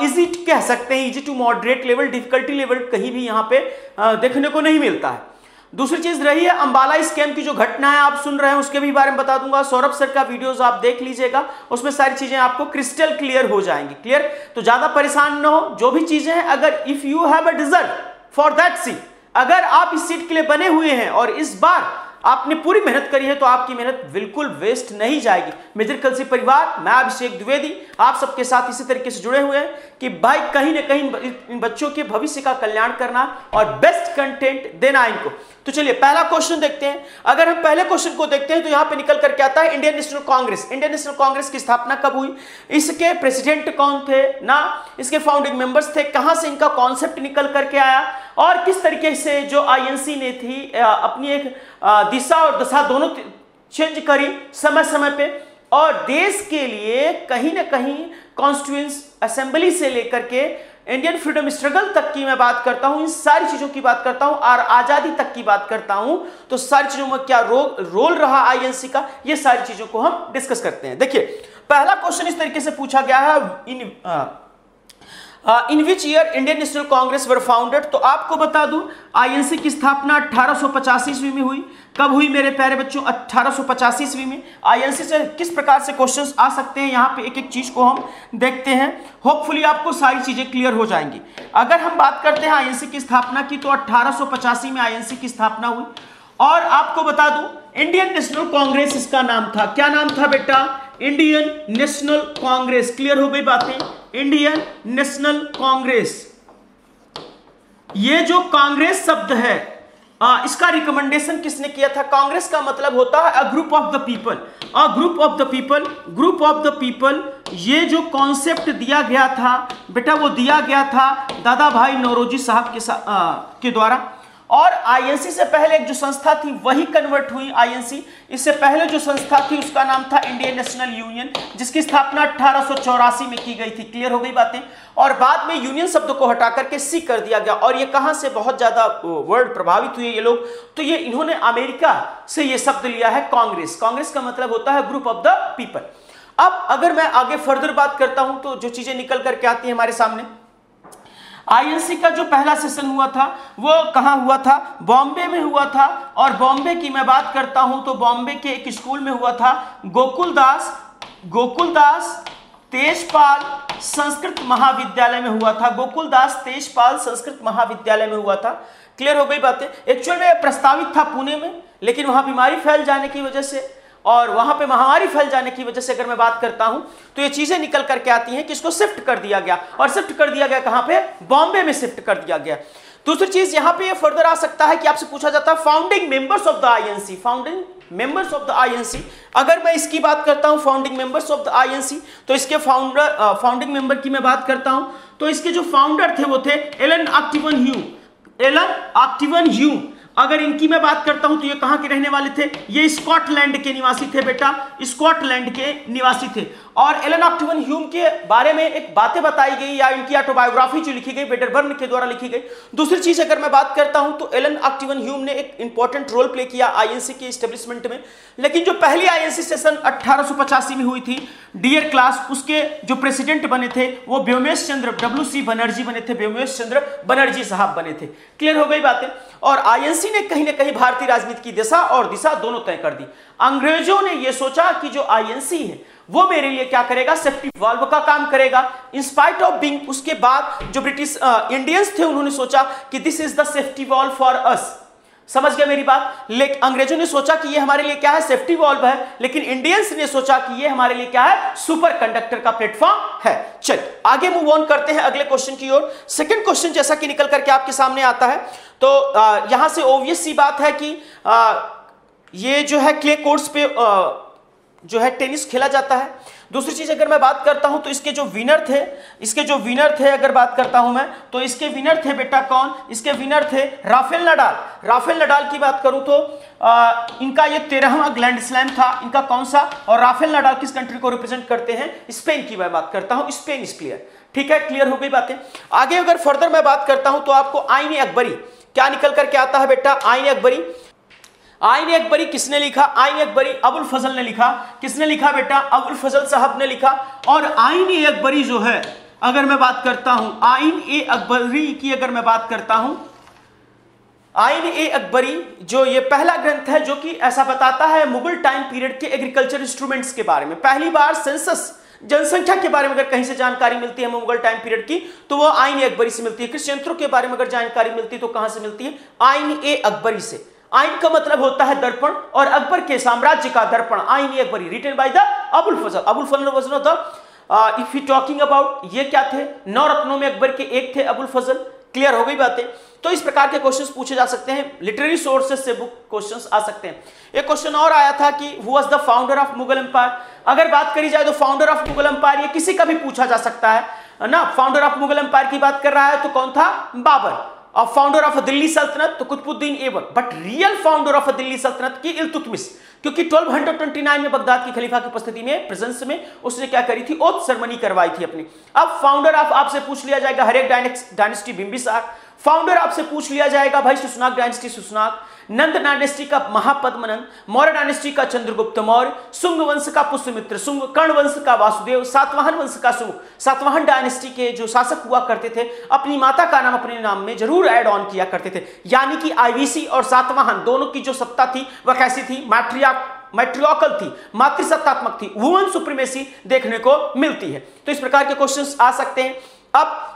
इजी कह सकते हैं, easy to moderate level, difficulty level कहीं भी यहाँ पे देखने को नहीं मिलता है। दूसरी चीज रही है अंबाला स्कैम की जो घटना है आप सुन रहे हैं उसके भी बारे में बता दूंगा। सौरभ सर का वीडियोस आप देख लीजिएगा, उसमें सारी चीजें आपको क्रिस्टल क्लियर हो जाएंगी। क्लियर, तो ज्यादा परेशान न हो। जो भी चीजें हैं, अगर if you have a deserve for that seat, अगर आप इस सीट के लिए बने हुए हैं और इस बार आपने पूरी मेहनत करी है तो आपकी मेहनत बिल्कुल वेस्ट नहीं जाएगी। मेजर कल्सी परिवार, मैं अभिषेक द्विवेदी आप सबके साथ इसी तरीके से जुड़े हुए हैं कि भाई कहीं ना कहीं इन बच्चों के भविष्य का कल्याण करना और बेस्ट कंटेंट देना इनको। तो चलिए पहला क्वेश्चन देखते हैं। अगर हम पहले क्वेश्चन को देखते हैं तो यहां पे निकल करके आता है Indian National Congress. Indian National Congress की स्थापना कब हुई, इसके प्रेसिडेंट कौन थे ना, इसके फाउंडिंग मेंबर्स थे, कहां से इनका कॉन्सेप्ट निकल करके आया और किस तरीके से जो आईएनसी ने थी अपनी एक दिशा और दशा दोनों चेंज करी समय समय पे, और देश के लिए कहीं ना कहीं कॉन्स्टिट्यूएंट असेंबली से लेकर के इंडियन फ्रीडम स्ट्रगल तक की मैं बात करता हूं, इन सारी चीजों की बात करता हूं और आजादी तक की बात करता हूं। तो सारी चीजों में क्या रोल रहा आईएनसी का, ये सारी चीजों को हम डिस्कस करते हैं। देखिए पहला क्वेश्चन इस तरीके से पूछा गया है, in which year Indian National Congress were founded. तो आपको बता दूं आईएनसी की स्थापना 1885 ईस्वी में हुई। कब हुई मेरे प्यारे बच्चों, 1885 ईस्वी में। आईएनसी से किस प्रकार से क्वेश्चंस आ सकते हैं, यहाँ पे एक एक चीज को हम देखते हैं। होपफुली आपको सारी चीजें क्लियर हो जाएंगी। अगर हम बात करते हैं आईएनसी की स्थापना की तो 1885 में आईएनसी की स्थापना हुई। और आपको बता दूं इंडियन नेशनल कांग्रेस इसका नाम था। क्या नाम था बेटा, इंडियन नेशनल कांग्रेस। क्लियर हो गई बातें, इंडियन नेशनल कांग्रेस। ये जो कांग्रेस शब्द है इसका रिकमेंडेशन किसने किया था। कांग्रेस का मतलब होता है a group of the people, a group of the people, group of the people. ये जो कॉन्सेप्ट दिया गया था बेटा वो दिया गया था दादा भाई नौरोजी साहब के द्वारा। और आईएनसी से पहले एक जो संस्था थी वही कन्वर्ट हुई आईएनसी। इससे पहले जो संस्था थी उसका नाम था इंडियन नेशनल यूनियन, जिसकी स्थापना 1884 में की गई थी। क्लियर हो गई बातें। और बाद में यूनियन शब्द को हटा करके सी कर दिया गया। और ये कहां से बहुत ज्यादा वर्ड प्रभावित हुए ये लोग, तो ये इन्होंने अमेरिका से ये शब्द लिया है कांग्रेस। कांग्रेस का मतलब होता है ग्रुप ऑफ द पीपल। अब अगर मैं आगे फर्दर बात करता हूं तो जो चीजें निकल करके आती है हमारे सामने, आईएनसी का जो पहला सेशन हुआ था वो कहां हुआ था, बॉम्बे में हुआ था। और बॉम्बे की मैं बात करता हूं तो बॉम्बे के एक स्कूल में हुआ था, गोकुलदास तेजपाल संस्कृत महाविद्यालय में हुआ था। गोकुलदास तेजपाल संस्कृत महाविद्यालय में हुआ था। क्लियर हो गई बातें। एक्चुअल में प्रस्तावित था पुणे में, लेकिन वहां बीमारी फैल जाने की वजह से और वहां पे महामारी फैल जाने की वजह से अगर मैं बात करता हूं तो ये चीजें निकल करके आती हैं कि इसको शिफ्ट कर दिया गया। और शिफ्ट कर दिया गया कहां पे, बॉम्बे में शिफ्ट कर दिया गया। दूसरी चीज यहां पे ये फर्दर आ सकता है कि आपसे पूछा जाता है founding members of the INC, founding members of the INC. अगर मैं इसकी बात करता हूं founding members of the INC, तो इसके फाउंडिंग मेंबर की मैं बात करता हूं तो इसके जो फाउंडर थे वो थे एलन ऑक्टिवन ह्यूम। अगर इनकी मैं बात करता हूं तो ये कहां के रहने वाले थे, ये स्कॉटलैंड के निवासी थे बेटा, स्कॉटलैंड के निवासी थे। और एलन ऑक्टिवन ह्यूम के बारे में एक बातें बताई गई या इनकी ऑटोबायोग्राफी जो लिखी गई वेडरबर्न के द्वारा लिखी गई। दूसरी चीज अगर मैं बात करता हूं तो एलन ऑक्टिवन ह्यूम ने एक इंपॉर्टेंट रोल प्ले किया आईएनसी के एस्टेब्लिशमेंट में। लेकिन जो पहली आईएनसी सेशन 1885 में हुई थी डियर क्लास, उसके जो प्रेसिडेंट बने थे वो व्योमेश चंद्र WC बनर्जी बने थे, व्योमेश चंद्र बनर्जी साहब बने थे। क्लियर हो गई बातें। और आईएनसी ने कहीं ना कहीं भारतीय राजनीति की दिशा और दिशा दोनों तय कर दी। अंग्रेजों ने यह सोचा कि जो आईएनसी है वो मेरे लिए क्या करेगा, सेफ्टी वाल्व का काम करेगा। इन स्पाइट ऑफ बीइंग, उसके बाद जो ब्रिटिश इंडियंस थे उन्होंने सोचा कि this is the safety valve for us. समझ गया मेरी बात। लेकिन अंग्रेजों ने सोचा कि ये हमारे लिए क्या है, सेफ्टी वाल्व है, लेकिन इंडियंस ने सोचा कि ये हमारे लिए क्या है, सुपर कंडक्टर का प्लेटफॉर्म है। चल आगे मूव ऑन करते हैं अगले क्वेश्चन की ओर। सेकंड क्वेश्चन जैसा कि निकल करके आपके सामने आता है तो यहां से ऑब्वियस सी बात है कि ये जो है क्ले कोर्ट्स पे जो है टेनिस खेला जाता है। दूसरी चीज अगर मैं बात करता हूं तो इसके जो विनर थे अगर बात करता हूं मैं तो इसके विनर थे बेटा कौन, इसके विनर थे राफेल नडाल की बात करूं तो इनका ये 13वां ग्रैंड स्लैम था इनका, कौन सा, और राफेल नडाल किस कंट्री को रिप्रेजेंट करते हैं, स्पेन की मैं बात करता हूं, स्पेनिश प्लेयर। ठीक है, क्लियर हो गई बातें। आगे अगर फर्दर मैं बात करता हूं तो आपको आईन अकबरी क्या निकल करके आता है बेटा, आईन अकबरी किसने लिखा, आईन अकबरी अबुल फजल ने लिखा। किसने लिखा बेटा, अबुल फजल साहब ने लिखा। और आईन अकबरी जो है अगर मैं बात करता हूं, आईन अकबरी की अगर मैं बात करता हूं, आईन अकबरी जो ये पहला ग्रंथ है जो कि ऐसा बताता है मुगल टाइम पीरियड के एग्रीकल्चर इंस्ट्रूमेंट्स के बारे में। पहली बार सेंसस जनसंख्या के बारे में अगर कहीं से जानकारी मिलती है मुगल टाइम पीरियड की तो वो आईन अकबरी से मिलती है। कृषि यंत्रों के बारे में अगर जानकारी मिलती है तो कहां से मिलती है, आईन अकबरी से। आइन का मतलब होता है दर्पण और अकबर के साम्राज्य का दर्पण, Ain Akbari written by the Abul Fazl was not the if you talking about, ये क्या थे, 9 रत्नों में अकबर के एक थे अबुल फजल। क्लियर हो गई बातें। तो इस प्रकार के क्वेश्चंस पूछे जा सकते हैं, लिटरेरी सोर्सेज से बुक क्वेश्चंस आ सकते हैं। एक क्वेश्चन और आया था कि who was the founder of Mughal empire. अगर बात करी जाए तो फाउंडर ऑफ मुगल एम्पायर ये किसी का भी पूछा जा सकता है ना। फाउंडर ऑफ मुगल एम्पायर की बात कर रहा है तो कौन था, बाबर। और फाउंडर ऑफ दिल्ली सल्तनत तो Qutbuddin Aibak. But real founder of Delhi Saltanat की इल्तुतमिश, क्योंकि 1229 में बगदाद की खलीफा की उपस्थिति में प्रेजेंस में उसने क्या करी थी, ओथ सेरेमनी करवाई थी अपनी। अब फाउंडर ऑफ आपसे पूछ लिया जाएगा हरेक डायनेस्टी बिंबिसार। फाउंडर आपसे पूछ लिया जाएगा भाई सुसनाक डायनेस्टी सुसनाक, नंद डायनेस्टी का महापद्मनंद, मौर्य डायनेस्टी का चंद्रगुप्त मौर्य, सुंग वंश का पुष्यमित्र सुंग, कर्ण वंश का वासुदेव, सातवाहन वंश का सुंग। सातवाहन डायनेस्टी के जो शासक हुआ करते थे अपनी माता का नाम अपने नाम में जरूर ऐड ऑन किया करते थे। यानी कि आईवीसी और सातवाहन दोनों की जो सत्ता थी वह कैसी थी, मैट्रियार्कल थी, मातृसत्तात्मक थी, वुमन सुप्रीमेसी देखने को मिलती है। तो इस प्रकार के क्वेश्चंस आ सकते हैं। अब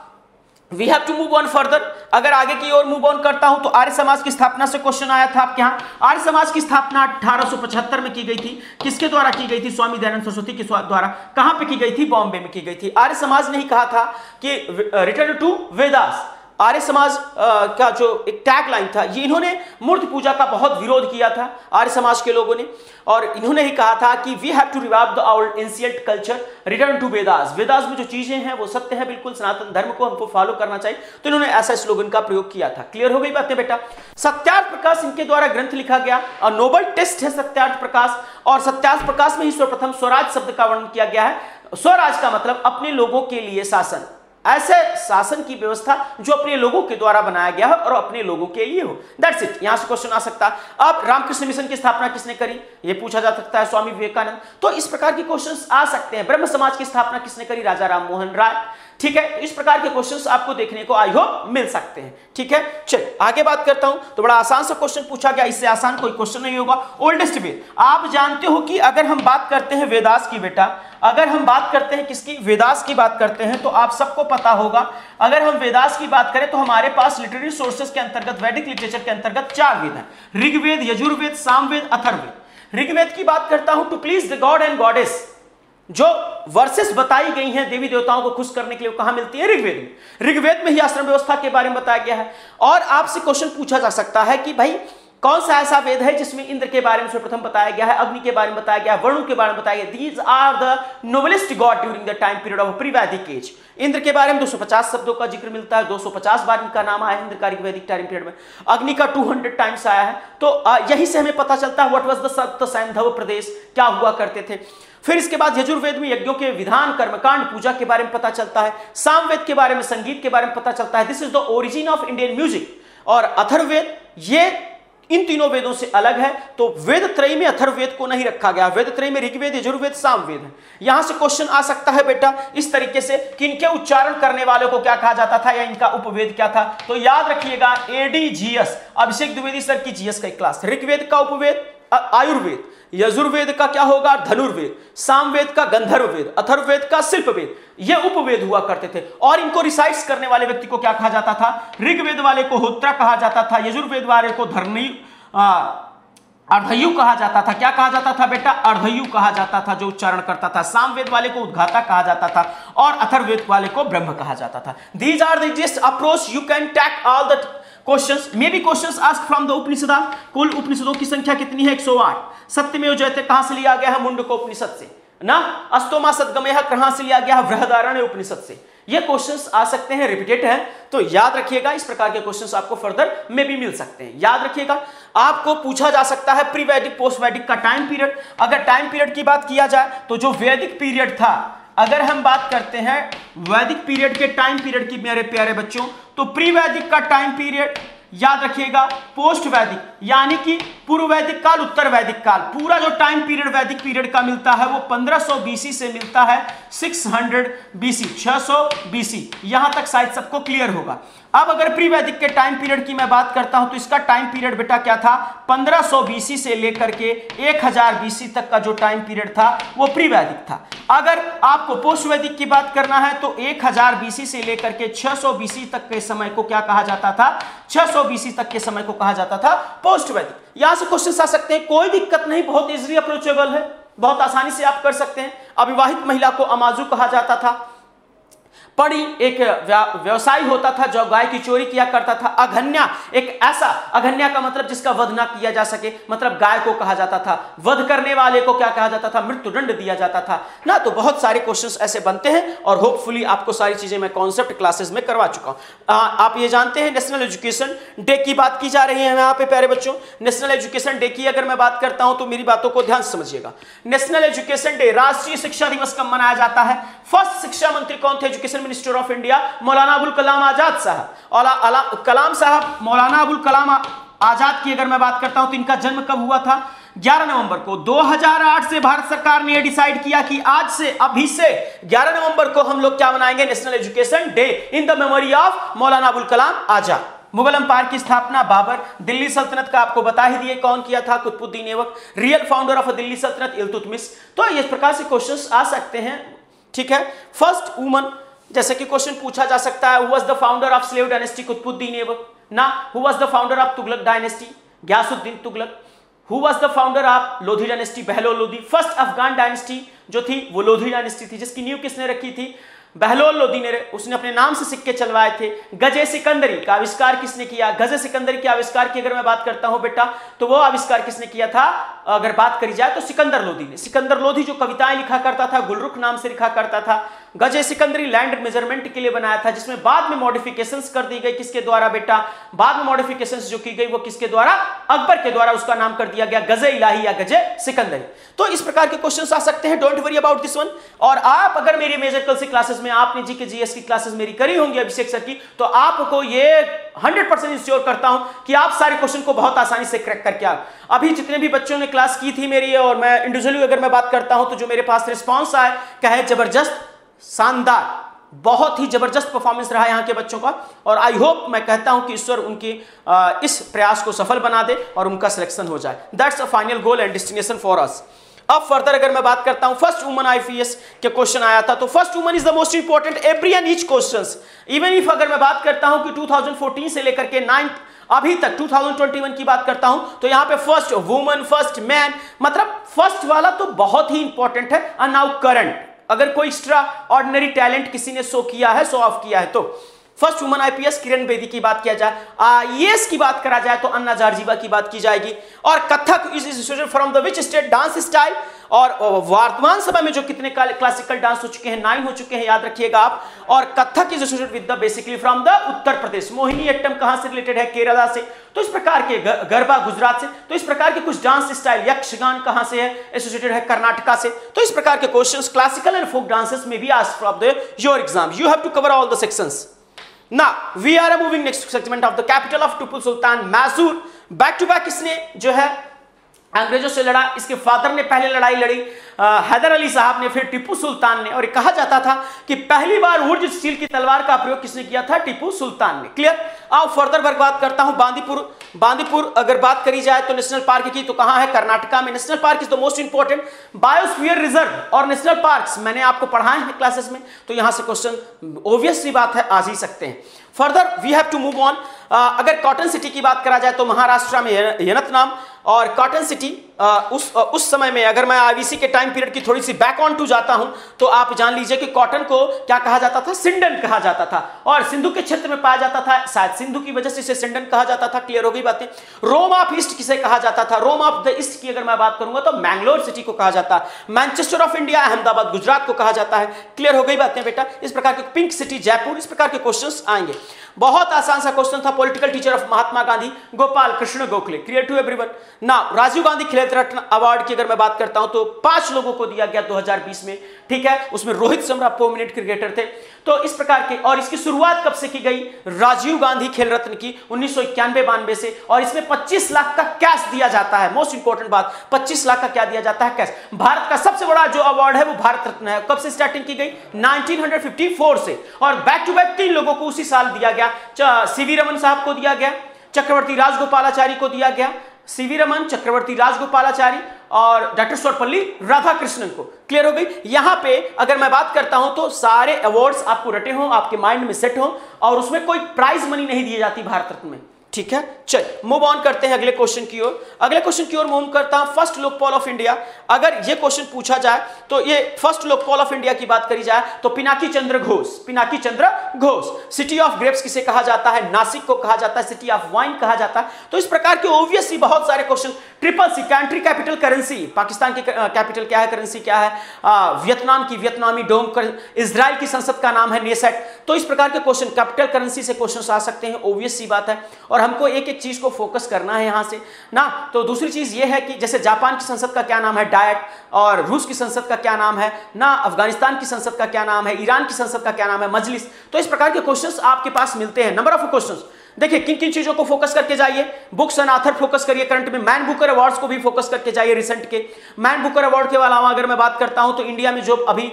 we have to move on further. अगर आगे की ओर मूव ऑन करता हूं तो आर्य समाज की स्थापना से क्वेश्चन आया था आपके यहाँ। आर्य समाज की स्थापना 1875 में की गई थी। किसके द्वारा की गई थी, स्वामी दयानंद सरस्वती के द्वारा। कहां पे की गई थी, बॉम्बे में की गई थी। आर्य समाज ने ही कहा था कि रिटर्न टू वेदास, आर्य समाज का जो एक टैग लाइन था, ये इन्होंने मूर्ति पूजा का बहुत विरोध किया था आर्य समाज के लोगों ने, और इन्होंने ही कहा था कि we have to revive the our ancient culture, return to Vedas. Vedas में जो चीजें हैं वो सत्य है, बिल्कुल सनातन धर्म को हमको फॉलो करना चाहिए, तो इन्होंने ऐसा स्लोगन का प्रयोग किया था। क्लियर हो गई बातें बेटा? सत्यार्थ प्रकाश इनके द्वारा ग्रंथ लिखा गया और नोबल टेस्ट है सत्यार्थ प्रकाश, और सत्यार्थ प्रकाश में ही सर्वप्रथम स्वराज शब्द का वर्णन किया गया है। स्वराज का मतलब अपने लोगों के लिए शासन, ऐसे शासन की व्यवस्था जो अपने लोगों के द्वारा बनाया गया है और अपने लोगों के लिए हो। That's it. यहां से क्वेश्चन आ सकता है। अब रामकृष्ण मिशन की स्थापना किसने करी, ये पूछा जा सकता है, स्वामी विवेकानंद। तो इस प्रकार के क्वेश्चंस आ सकते हैं। ब्रह्म समाज की स्थापना किसने करी, राजा राम मोहन राय। ठीक है, इस प्रकार के क्वेश्चंस आपको देखने को आई होप मिल सकते हैं। ठीक है, चलिए आगे बात करता हूं। तो बड़ा आसान सा क्वेश्चन पूछा गया, इससे आसान कोई क्वेश्चन नहीं होगा। ओल्डेस्ट वेद, आप जानते हो कि अगर हम बात करते हैं वेदास की बेटा, अगर हम बात करते हैं किसकी, वेदास की बात करते हैं, तो आप सबको पता होगा अगर हम वेदास की बात करें तो हमारे पास लिटरेरी सोर्सेस के अंतर्गत, वैदिक लिटरेचर के अंतर्गत 4 वेद हैं, ऋग्वेद, यजुर्वेद, सामवेद, अथर्ववेद। ऋग्वेद की बात करता हूं, to please the god and goddess, जो वर्सेस बताई गई हैं देवी देवताओं को खुश करने के लिए, कहां मिलती है, ऋग्वेद में। ऋग्वेद में ही आश्रम व्यवस्था के बारे में बताया गया है। और आपसे क्वेश्चन पूछा जा सकता है कि भाई कौन सा ऐसा वेद है जिसमें इंद्र के बारे में सर्वप्रथम बताया गया है, अग्नि के बारे में बताया गया है, वरुण के बारे में बताया गया। These are the noblest god during the time period of pre Vedic age. Indra के बारे में 250 शब्दों का जिक्र मिलता है, 250 बार इनका नाम आया है इंद्र का वैदिक टाइम पीरियड में। अग्नि का 200 टाइम्स आया है। तो यही से हमें पता चलता है व्हाट वाज द सप्त सैंधव प्रदेश, क्या हुआ करते थे। फिर इसके बाद यजुर्वेद में यज्ञों के विधान, कर्मकांड, पूजा के बारे में पता चलता है। सामवेद के बारे में संगीत के बारे में पता चलता है, this is the origin of Indian music. और अथर्ववेद ये इन तीनों वेदों से अलग है, तो वेद त्रयी में अथर्ववेद को नहीं रखा गया। वेद त्रयी में ऋग्वेद, यजुर्वेद, सामवेद है। यहां से क्वेश्चन आ सकता है बेटा इस तरीके से कि इनके उच्चारण करने वालों को क्या कहा जाता था, या इनका उपवेद क्या था। तो याद रखिएगा एडीजीएस, अभिषेक द्विवेदी सर की जीएस का क्लास। ऋग्वेद का उपवेद आयुर्वेद, यजुर्वेद का क्या होगा, धनुर्वेद, सामवेद का गंधर्ववेद, अथर्ववेद का शिल्पवेद, ये उपवेद हुआ करते थे। और इनको रिसाइट्स करने वाले व्यक्ति को क्या कहा जाता था, ऋग्वेद वाले को होत्रा कहा जाता था, यजुर्वेद वाले को अर्धयु कहा जाता था। क्या कहा जाता था बेटा, अर्धयु कहा जाता था जो उच्चारण करता था। सामवेद वाले को उद्घाता कहा जाता था और अथर्ववेद वाले को ब्रह्म कहा जाता था। These are the just approach you can tackle all the questions, maybe questions asked from the Upanishad. कुल उपनिषदों की संख्या कितनी है, 108। सत्यमेव जयते कहां से लिया गया है, मुंडक उपनिषद से ना। अस्तोमा सद्गमयः कहां से लिया गया है, बृहदारण्यक उपनिषद से। ये क्वेश्चंस आ सकते हैं, रिपीटेड है, तो याद रखिएगा। इस प्रकार के क्वेश्चंस आपको फर्दर में भी मिल सकते हैं। याद रखिएगा, आपको पूछा जा सकता है प्री वैदिक, पोस्ट वैदिक का टाइम पीरियड। अगर टाइम पीरियड की बात किया जाए तो जो वैदिक पीरियड था, अगर हम बात करते हैं वैदिक पीरियड के टाइम पीरियड की मेरे प्यारे बच्चों, तो प्री वैदिक का टाइम पीरियड याद रखिएगा, पोस्ट वैदिक यानी कि पूर्व वैदिक काल, उत्तर वैदिक काल, पूरा जो टाइम पीरियड वैदिक पीरियड का मिलता है वो 1500 बीसी से मिलता है 600 बीसी, 600 बीसी। यहां तक शायद सबको क्लियर होगा। अब अगर प्री वैदिक के टाइम पीरियड की मैं बात करता हूं तो इसका टाइम पीरियड बेटा क्या था, 1500 बीसी से लेकर के 1000 बीसी तक का जो टाइम पीरियड था वो प्री वैदिक था। अगर आपको पोस्ट वैदिक की बात करना है तो 1000 बीसी से लेकर के 600 बीसी तक के समय को क्या कहा जाता था, 600 बीसी तक के समय को कहा जाता था पोस्ट वैदिक। यहां से क्वेश्चन आ सकते हैं, कोई दिक्कत नहीं, बहुत इजीली अप्रोचेबल है, बहुत आसानी से आप कर सकते हैं। अविवाहित महिला को अमाजू कहा जाता था। पड़ी एक व्यवसायी होता था जो गाय की चोरी किया करता था। अघन्या, एक ऐसा, अघन्या का मतलब जिसका वध ना किया जा सके, मतलब गाय को कहा जाता था। वध करने वाले को क्या कहा जाता था, मृत्युदंड दिया जाता था ना। तो बहुत सारे क्वेश्चंस ऐसे बनते हैं और होपफुली आपको सारी चीजें मैं कॉन्सेप्ट क्लासेस में करवा चुका हूं। आप ये जानते हैं नेशनल एजुकेशन डे की बात की जा रही है यहाँ पे प्यारे बच्चों। नेशनल एजुकेशन डे की अगर मैं बात करता हूं तो मेरी बातों को ध्यान से समझिएगा। नेशनल एजुकेशन डे, राष्ट्रीय शिक्षा दिवस कब मनाया जाता है। फर्स्ट शिक्षा मंत्री कौन थे, education minister of India, Maulana Abul Kalam Azad साहब। और कलाम साहब, मौलाना अबुल कलाम आजाद की अगर मैं बात करता हूं तो इनका जन्म कब हुआ था, 11 नवंबर को। 2008 से भारत सरकार ने यह डिसाइड किया कि आज से, अभी से 11 नवंबर को हम लोग क्या मनाएंगे, national education day in the memory of Maulana Abul Kalam Azad. Mughal umpire की स्थापना बाबर, दिल्ली सल्तनत का आपको बता ही दिए कौन किया था, Qutbuddin Aibak. Real founder of Delhi Saltanat Iltutmish. तो इस प्रकार से क्वेश्चंस आ सकते हैं, ठीक है। फर्स्ट वुमन, जैसे कि क्वेश्चन पूछा जा सकता है, who was the founder of slave dynasty, Qutbuddin Aibak ना। Who was the founder of Tughlaq dynasty, Ghiyasuddin Tughlaq. Who was the founder of Lodi dynasty, Bahlol Lodi. First Afghan dynasty जो थी वो लोधी डायनेस्टी थी, जिसकी नींव किसने रखी थी, बहलोल लोदी ने उसने अपने नाम से सिक्के चलवाए थे। गजे सिकंदरी का आविष्कार किसने किया? गजे सिकंदरी के आविष्कार की अगर मैं बात करता हूं बेटा, तो वो आविष्कार किसने किया था? अगर बात करी जाए तो सिकंदर लोदी ने। सिकंदर लोदी जो कविताएं लिखा करता था, गुलरुख नाम से लिखा करता था। गजे सिकंदरी लैंड मेजरमेंट के लिए बनाया था, जिसमें बाद में मॉडिफिकेशंस कर दी गई। किसके द्वारा बेटा? बाद में मॉडिफिकेशंस जो की गई वो किसके द्वारा? अकबर के द्वारा उसका नाम कर दिया गया गजे इलाही या गजे सिकंदरी। तो इस प्रकार के क्वेश्चंस आ सकते हैं, don't worry about this one. और आप अगर मेरी मेजर कल से क्लासेस में आपने जीके जीएस की क्लासेस मेरी करी होंगी अभिषेक सर की, तो आपको ये 100% इंश्योर करता हूं कि आप सारे क्वेश्चन को बहुत आसानी से क्रैक करके आ। अभी जितने भी बच्चों ने क्लास की थी मेरी, और मैं इंडिविजुअली अगर मैं बात करता हूं, तो जो मेरे पास रिस्पॉन्स आया क्या है, जबरदस्त, शानदार, बहुत ही जबरदस्त परफॉर्मेंस रहा यहाँ के बच्चों का। और आई होप, मैं कहता हूं कि ईश्वर उनकी इस प्रयास को सफल बना दे और उनका सिलेक्शन हो जाए। That's a final goal and destination for us. अब फर्दर अगर मैं बात करता हूं, फर्स्ट वुमन आईपीएस के क्वेश्चन आया था, तो first woman is the most important every and each questions. Even if अगर मैं बात करता हूं कि 2014 से लेकर के 9 अभी तक 2021 की बात करता हूं, तो यहां पे फर्स्ट वुमन, फर्स्ट मैन, मतलब फर्स्ट वाला तो बहुत ही इंपॉर्टेंट है। और नाउ करंट, अगर कोई एक्स्ट्रा ऑर्डिनरी टैलेंट किसी ने शो किया है, शो ऑफ किया है, तो first woman IPS Kiran Bedi की बात किया जाए, आईएएस की बात करा जाए तो अन्ना जार्जीवा की बात की जाएगी। और Kathak is from the which state dance style, और वर्तमान समय में जो कितने क्लासिकल डांस हो चुके हैं, 9 हो चुके हैं, याद रखिएगा आप। और Kathak is associated with the basically from the Uttar Pradesh. Mohiniyattam कहां से रिलेटेड है? केरला से। तो इस प्रकार के गरबा गुजरात से। तो इस प्रकार के कुछ डांस स्टाइल, यक्षगान कहां से है? एसोसिएटेड है कर्नाटका से। तो इस प्रकार के questions classical and folk dances में भी asked from the your exam. You have to cover all the sections. Now we are moving next segment of the capital of Tipu Sultan, Mysore. Back to back इसने जो है अंग्रेजों से लड़ा। इसके father ने पहले लड़ाई लड़ी, हैदर अली साहब ने, फिर टिप्पू सुल्तान ने। और ये कहा जाता था कि पहली बार वुड स्टील की तलवार का प्रयोग किसने किया था? टिप्पू सुल्तान ने। क्लियर? अब फर्दर बात करता हूं बांदीपुर। बांदीपुर अगर बात करी जाए तो नेशनल पार्क की, तो कहां है? कर्नाटका में। National park is the most important biosphere reserve और नेशनल पार्क्स मैंने आपको पढ़ाए हैं क्लासेस में, तो यहां से क्वेश्चन ऑब्वियस सी बात है आ ही सकते हैं। Further we have to move on. अगर कॉटन सिटी की बात करा जाए तो महाराष्ट्र में यनतनाम। और कॉटन सिटी उस समय में, अगर मैं आईवीसी के टाइम पीरियड की थोड़ी सी बैक ऑन टू जाता हूं, तो आप जान लीजिए कि कॉटन को क्या कहा जाता था? सिंडन कहा जाता था। और सिंधु के क्षेत्र में पाया जाता था, शायद सिंधु की वजह से इसे सिंडन कहा जाता था। क्लियर हो गई बातें? रोम ऑफ ईस्ट किसे कहा जाता था? रोम ऑफ द ईस्ट की अगर मैं बात करूंगा तो मैंगलोर सिटी को कहा जाता है। Manchester of India, Ahmedabad Gujarat को कहा जाता है। क्लियर हो गई बातें बेटा? इस प्रकार के पिंक सिटी जयपुर, इस प्रकार के क्वेश्चंस आएंगे। बहुत आसान सा क्वेश्चन था, political teacher of Mahatma Gandhi Gopal Krishna Gokhale. Clear to everyone? Now Rajiv Gandhi Khel Ratna award की अगर मैं बात करता हूं तो 5 लोगों को दिया गया 2020 में। ठीक है, उसमें रोहित शर्मा प्रोमिनेंट क्रिकेटर थे। तो इस प्रकार के, और इसकी शुरुआत कब से की गई? राजीव गांधी खेल रत्न की 1991-92 से। और इसमें 25 लाख का कैश दिया जाता है। मोस्ट इंपॉर्टेंट बात, 25 लाख का क्या दिया जाता है? कैश। भारत का सबसे बड़ा जो अवार्ड है वो भारत रत्न है। कब से स्टार्टिंग की गई? 1954 से। और बैक टू बैक 3 लोगों को उसी साल दिया गया। सीवी रमन साहब को दिया गया, चक्रवर्ती राजगोपालाचारी को दिया गया, सीवी रमन, चक्रवर्ती राजगोपालाचारी और डॉक्टर सर्वपल्ली राधाकृष्णन को। क्लियर हो गई? यहां पे अगर मैं बात करता हूं तो सारे अवार्ड्स आपको रटे हो, आपके माइंड में सेट हो, और उसमें कोई प्राइज मनी नहीं दी जाती भारत रत्न में। ठीक है, चल मूव ऑन करते हैं अगले क्वेश्चन की ओर। अगले क्वेश्चन की ओर मूव करता हूं, फर्स्ट लोकपाल ऑफ इंडिया। अगर ये क्वेश्चन पूछा जाए तो ये फर्स्ट लोकपाल ऑफ इंडिया की बात करी जाए तो Pinaki Chandra Ghosh. Pinaki Chandra Ghosh. City of grapes किसे कहा जाता है? नासिक को कहा जाता है। सिटी ऑफ वाइन कहा जाता है। तो इस प्रकार के ऑब्वियसली बहुत सारे question. Triple C country capital currency, Pakistan की कैपिटल क्या है, करेंसी क्या है? वियतनाम की वियतनामी डोंग। इजराइल की संसद का नाम है नेसेट। तो इस प्रकार के क्वेश्चन कैपिटल करेंसी से क्वेश्चन आ सकते हैं, ऑब्वियस सी बात है। और हमको एक एक चीज को फोकस करना है यहां से ना। तो दूसरी चीज ये है कि जैसे जापान की संसद का क्या नाम है? डायट। और रूस की संसद का क्या नाम है ना? अफगानिस्तान की संसद का क्या नाम है? ईरान की संसद का क्या नाम है? मजलिस। तो इस प्रकार के क्वेश्चंस आपके पास मिलते हैं। नंबर ऑफ क्वेश्चंस देखिए किन किन चीजों को फोकस करके जाइए। बुक्स एंड ऑथर फोकस करिए करंट में। मैन बुकर अवार्ड्स को भी फोकस करके जाइए रिसेंट के। मैन बुकर अवार्ड के अलावा अगर मैं बात करता हूं तो इंडिया में जो अभी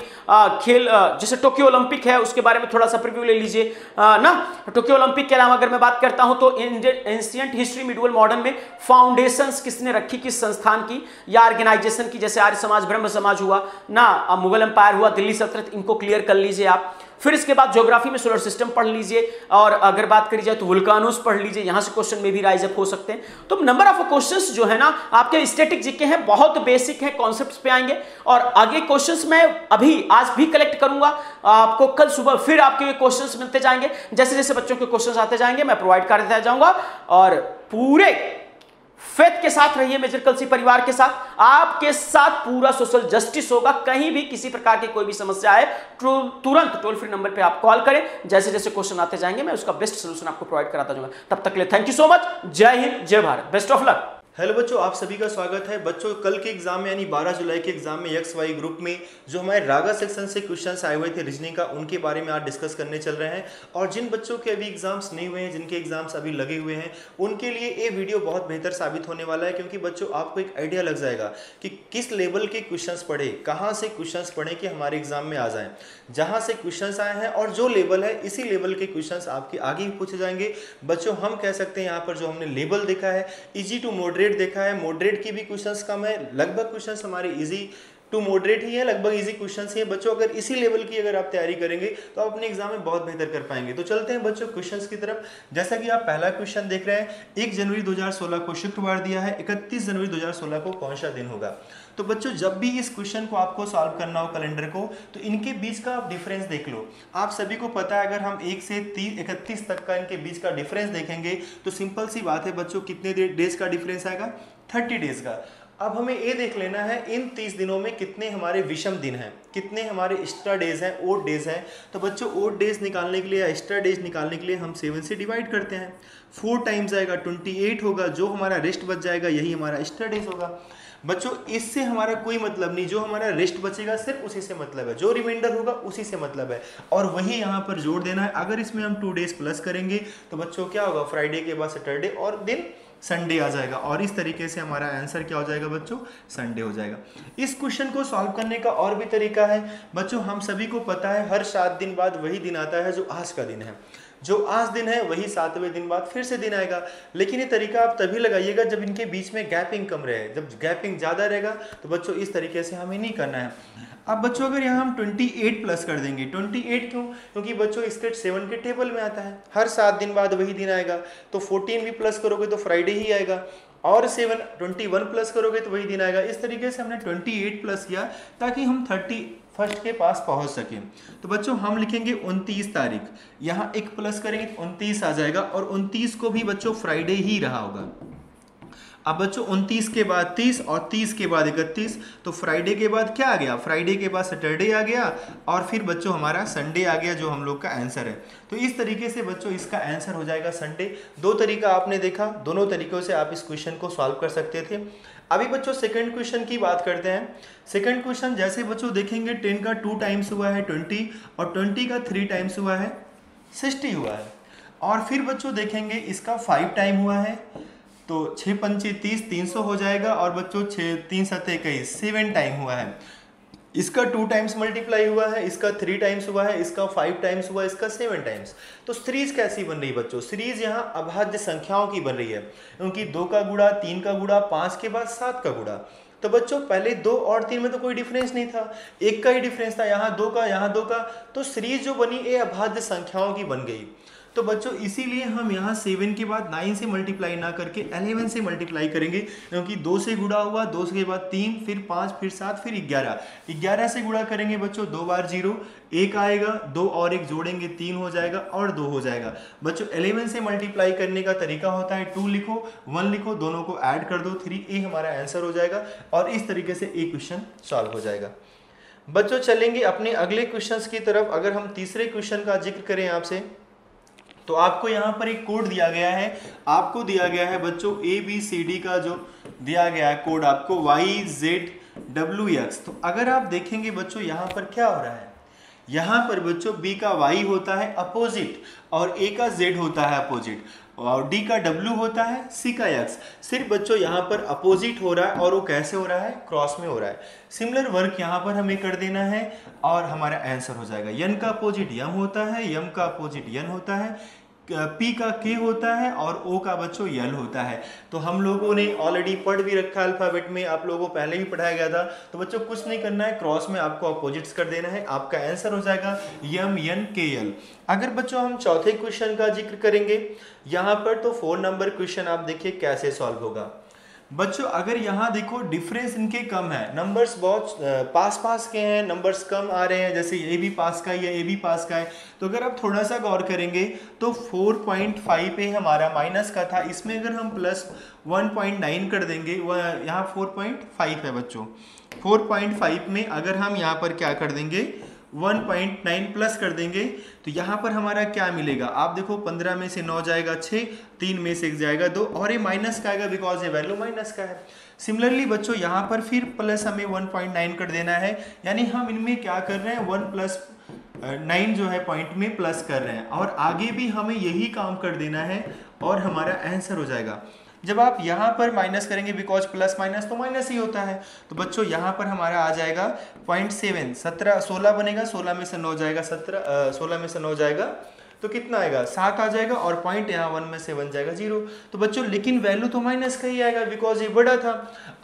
खेल जैसे टोक्यो ओलंपिक है उसके बारे में थोड़ा सा प्रीव्यू ले लीजिए ना। टोक्यो ओलंपिक के अलावा अगर मैं बात करता हूं तो एंशिएंट हिस्ट्री मिडवल मॉडर्न में फाउंडेशंस किसने रखी, किस संस्थान की या ऑर्गेनाइजेशन की, जैसे आर्य समाज, ब्रह्म समाज हुआ ना, मुगल एम्पायर हुआ, दिल्ली सल्तनत, इनको क्लियर कर लीजिए आप। फिर इसके बाद ज्योग्राफी में सोलर सिस्टम पढ़ लीजिए, और अगर बात करी जाए तो वुल्कानोस पढ़ लीजिए, यहां से क्वेश्चन में भी राइज अप हो सकते हैं। तो नंबर ऑफ क्वेश्चंस जो है ना आपके स्टैटिक जीके हैं, बहुत बेसिक है, कॉन्सेप्ट्स पे आएंगे, और आगे क्वेश्चंस मैं अभी आज भी कलेक्ट करूंगा आपको, कल सुबह फिर आपके क्वेश्चंस मिलते जाएंगे, जैसे जैसे बच्चों के क्वेश्चंस आते जाएंगे मैं प्रोवाइड करता जाऊंगा। और पूरे फेथ के साथ रहिए मेजर कलसी परिवार के साथ, आपके साथ पूरा सोशल जस्टिस होगा। कहीं भी किसी प्रकार की कोई भी समस्या है तुरंत टोल फ्री नंबर पे आप कॉल करें, जैसे जैसे क्वेश्चन आते जाएंगे मैं उसका बेस्ट सोल्यूशन आपको प्रोवाइड कराता जाऊंगा। तब तक के लिए थैंक यू सो मच, जय हिंद जय Bharat, best of luck. Hello बच्चों, आप सभी का स्वागत है। बच्चों कल के एग्जाम में यानी 12 जुलाई के एग्जाम में XY ग्रुप में जो हमारे रागा सेक्शन से क्वेश्चंस आए हुए थे रीजनिंग का, उनके बारे में आज डिस्कस करने चल रहे हैं। और जिन बच्चों के अभी एग्जाम्स नहीं हुए हैं, जिनके एग्जाम्स अभी लगे हुए हैं, उनके लिए ये वीडियो बहुत बेहतर साबित होने वाला है, क्योंकि बच्चों आपको एक आइडिया लग जाएगा कि किस लेवल के क्वेश्चंस पढ़े, कहाँ से क्वेश्चंस पढ़े कि हमारे एग्जाम में आ जाएं। जहाँ से क्वेश्चंस आए हैं और जो लेवल है, इसी लेवल के क्वेश्चंस आपके आगे भी पूछे जाएंगे। बच्चों हम कह सकते हैं यहाँ पर जो हमने लेवल देखा है, इजी टू मॉडरेट देखा है, मॉडरेट की भी क्वेश्चंस कम है, लगभग क्वेश्चंस हमारे इजी टू मॉडरेट ही है, लगभग इजी क्वेश्चंस ही है। बच्चों अगर इसी लेवल की अगर आप तैयारी करेंगे तो आप अपने एग्जाम में बहुत बेहतर कर पाएंगे। तो चलते हैं बच्चों क्वेश्चंस की तरफ। जैसा कि आप पहला क्वेश्चन देख रहे हैं, 1 जनवरी 2016 को शुक्रवार दिया है, 31 जनवरी 2016 को कौन सा दिन होगा। तो बच्चों जब भी इस क्वेश्चन को आपको सॉल्व करना हो कैलेंडर को, तो इनके बीच का आप डिफरेंस देख लो। आप सभी को पता है अगर हम 1 से 31 तक का इनके बीच का डिफरेंस देखेंगे तो सिंपल सी बात है बच्चों, कितने डेज का डिफरेंस आएगा, 30 डेज का। अब हमें ये देख लेना है इन 30 दिनों में कितने हमारे विषम दिन हैं, कितने हमारे एक्स्ट्रा डेज हैं, ओड डेज हैं। तो बच्चों ओड डेज निकालने के लिए या एक्स्ट्रा डेज निकालने के लिए हम 7 से डिवाइड करते हैं। 4 टाइम्स आएगा 28 होगा, जो हमारा रेस्ट बच जाएगा यही हमारा एक्स्ट्रा डेज होगा। बच्चों इससे हमारा कोई मतलब नहीं, जो हमारा रेस्ट बचेगा सिर्फ उसी से मतलब है, जो रिमाइंडर होगा उसी से मतलब है, और वही यहाँ पर जोड़ देना है। अगर इसमें हम 2 डेज प्लस करेंगे तो बच्चों क्या होगा, फ्राइडे के बाद सैटरडे और दिन संडे आ जाएगा, और इस तरीके से हमारा आंसर क्या हो जाएगा बच्चों, संडे हो जाएगा। इस क्वेश्चन को सॉल्व करने का और भी तरीका है बच्चों, हम सभी को पता है हर 7 दिन बाद वही दिन आता है जो आज का दिन है, जो आज दिन है वही 7वें दिन बाद फिर से दिन आएगा। लेकिन ये तरीका आप तभी लगाइएगा जब इनके बीच में गैपिंग कम रहे। जब गैपिंग ज़्यादा रहेगा तो बच्चों इस तरीके से हमें नहीं करना है। अब बच्चों अगर यहाँ हम 28 प्लस कर देंगे, 28 क्यों, क्योंकि बच्चों इसके 7 के टेबल में आता है, हर 7 दिन बाद वही दिन आएगा। तो 14 भी प्लस करोगे तो फ्राइडे ही आएगा, और 21 प्लस करोगे तो वही दिन आएगा। इस तरीके से हमने 28 प्लस किया ताकि हम 31 के पास पहुंच सकें। तो बच्चों हम लिखेंगे 29 तारीख, यहाँ 1 प्लस करेंगे तो 29 आ जाएगा, और 29 को भी बच्चों फ्राइडे ही रहा होगा। अब बच्चों 29 के बाद 30 और 30 के बाद 31, तो फ्राइडे के बाद क्या आ गया, फ्राइडे के बाद सैटरडे आ गया, और फिर बच्चों हमारा संडे आ गया, जो हम लोग का आंसर है। तो इस तरीके से बच्चों इसका आंसर हो जाएगा संडे। 2 तरीका आपने देखा, दोनों तरीकों से आप इस क्वेश्चन को सॉल्व कर सकते थे। अभी बच्चों सेकंड क्वेश्चन की बात करते हैं। सेकंड क्वेश्चन जैसे बच्चों देखेंगे 10 का 2 टाइम्स हुआ है 20, और 20 का 3 टाइम्स हुआ है 60 हुआ है, और फिर बच्चों देखेंगे इसका 5 टाइम हुआ है, तो 6 पंचे 30, 300 हो जाएगा, और बच्चों 6 3 7 21 7 टाइम हुआ है। इसका 2 टाइम्स मल्टीप्लाई हुआ है, इसका 3 टाइम्स हुआ है, इसका 5 टाइम्स हुआ है, इसका 7 टाइम्स। तो सीरीज कैसी बन रही है बच्चों, सीरीज यहाँ अभाज्य संख्याओं की बन रही है, क्योंकि 2 का गुणा, 3 का गुणा, 5 के बाद 7 का गुणा। तो बच्चों पहले 2 और 3 में तो कोई डिफरेंस नहीं था, 1 का ही डिफरेंस था, यहाँ 2 का, यहाँ 2 का। तो सीरीज जो बनी ये अभाज्य संख्याओं की बन गई। तो बच्चों इसीलिए हम यहाँ 7 के बाद 9 से मल्टीप्लाई ना करके 11 से मल्टीप्लाई करेंगे, क्योंकि 2 से गुणा हुआ, 2 के बाद 3, फिर 5, फिर 7, फिर 11 से गुणा करेंगे बच्चों 2 बार 0, 1 आएगा, 2 और 1 जोड़ेंगे 3 हो जाएगा, और 2 हो जाएगा। बच्चों 11 से मल्टीप्लाई करने का तरीका होता है 2 लिखो 1 लिखो, दोनों को ऐड कर दो 3, ये हमारा आंसर हो जाएगा, और इस तरीके से एक क्वेश्चन सॉल्व हो जाएगा। बच्चों चलेंगे अपने अगले क्वेश्चन की तरफ। अगर हम तीसरे क्वेश्चन का जिक्र करें आपसे, तो आपको यहाँ पर एक कोड दिया गया है, आपको दिया गया है बच्चों ABCD का जो दिया गया है कोड आपको YZWX। तो अगर आप देखेंगे बच्चों यहाँ पर क्या हो रहा है, यहाँ पर बच्चों B का Y होता है अपोजिट, और A का Z होता है अपोजिट, और D का W होता है, C का X। सिर्फ बच्चों यहाँ पर अपोजिट हो रहा है, और वो कैसे हो रहा है, क्रॉस में हो रहा है। सिमिलर वर्क यहाँ पर हमें कर देना है, और हमारा आंसर हो जाएगा। यन का अपोजिट यम होता है, यम का अपोजिट यन होता है, P का K होता है और O का बच्चों L होता है। तो हम लोगों ने ऑलरेडी पढ़ भी रखा है अल्फाबेट में, आप लोगों को पहले भी पढ़ाया गया था। तो बच्चों कुछ नहीं करना है, क्रॉस में आपको अपोजिट्स कर देना है, आपका आंसर हो जाएगा MNKL। अगर बच्चों हम चौथे क्वेश्चन का जिक्र करेंगे यहाँ पर, तो 4 नंबर क्वेश्चन आप देखिए कैसे सॉल्व होगा। बच्चों अगर यहाँ देखो डिफरेंस इनके कम है, नंबर्स बहुत पास पास के हैं, नंबर्स कम आ रहे हैं, जैसे ये भी पास का है, ये भी पास का है। तो अगर आप थोड़ा सा गौर करेंगे तो 4.5 पे हमारा माइनस का था, इसमें अगर हम प्लस 1.9 कर देंगे, वह यहाँ 4.5 है बच्चों। 4.5 में अगर हम यहाँ पर क्या कर देंगे 1.9 प्लस कर देंगे तो यहाँ पर हमारा क्या मिलेगा, आप देखो 15 में से 9 जाएगा 6, 3 में से 1 जाएगा 2 और ये माइनस का आएगा बिकॉज ये वैल्यू माइनस का है। सिमिलरली बच्चों यहाँ पर फिर प्लस हमें 1.9 कर देना है, यानी हम इनमें क्या कर रहे हैं 1 प्लस 9 जो है पॉइंट में प्लस कर रहे हैं और आगे भी हमें यही काम कर देना है और हमारा आंसर हो जाएगा। जब आप यहाँ पर माइनस करेंगे बिकॉज प्लस माइनस तो माइनस ही होता है, तो बच्चों यहाँ पर हमारा आ जाएगा 0.7, 16 बनेगा, 16 में से 9 जाएगा 16 में से 9 जाएगा तो कितना आएगा 7 आ जाएगा और पॉइंट यहाँ 1 में से 1 जाएगा 0। तो बच्चों लेकिन वैल्यू तो माइनस का ही आएगा बिकॉज ये बड़ा था।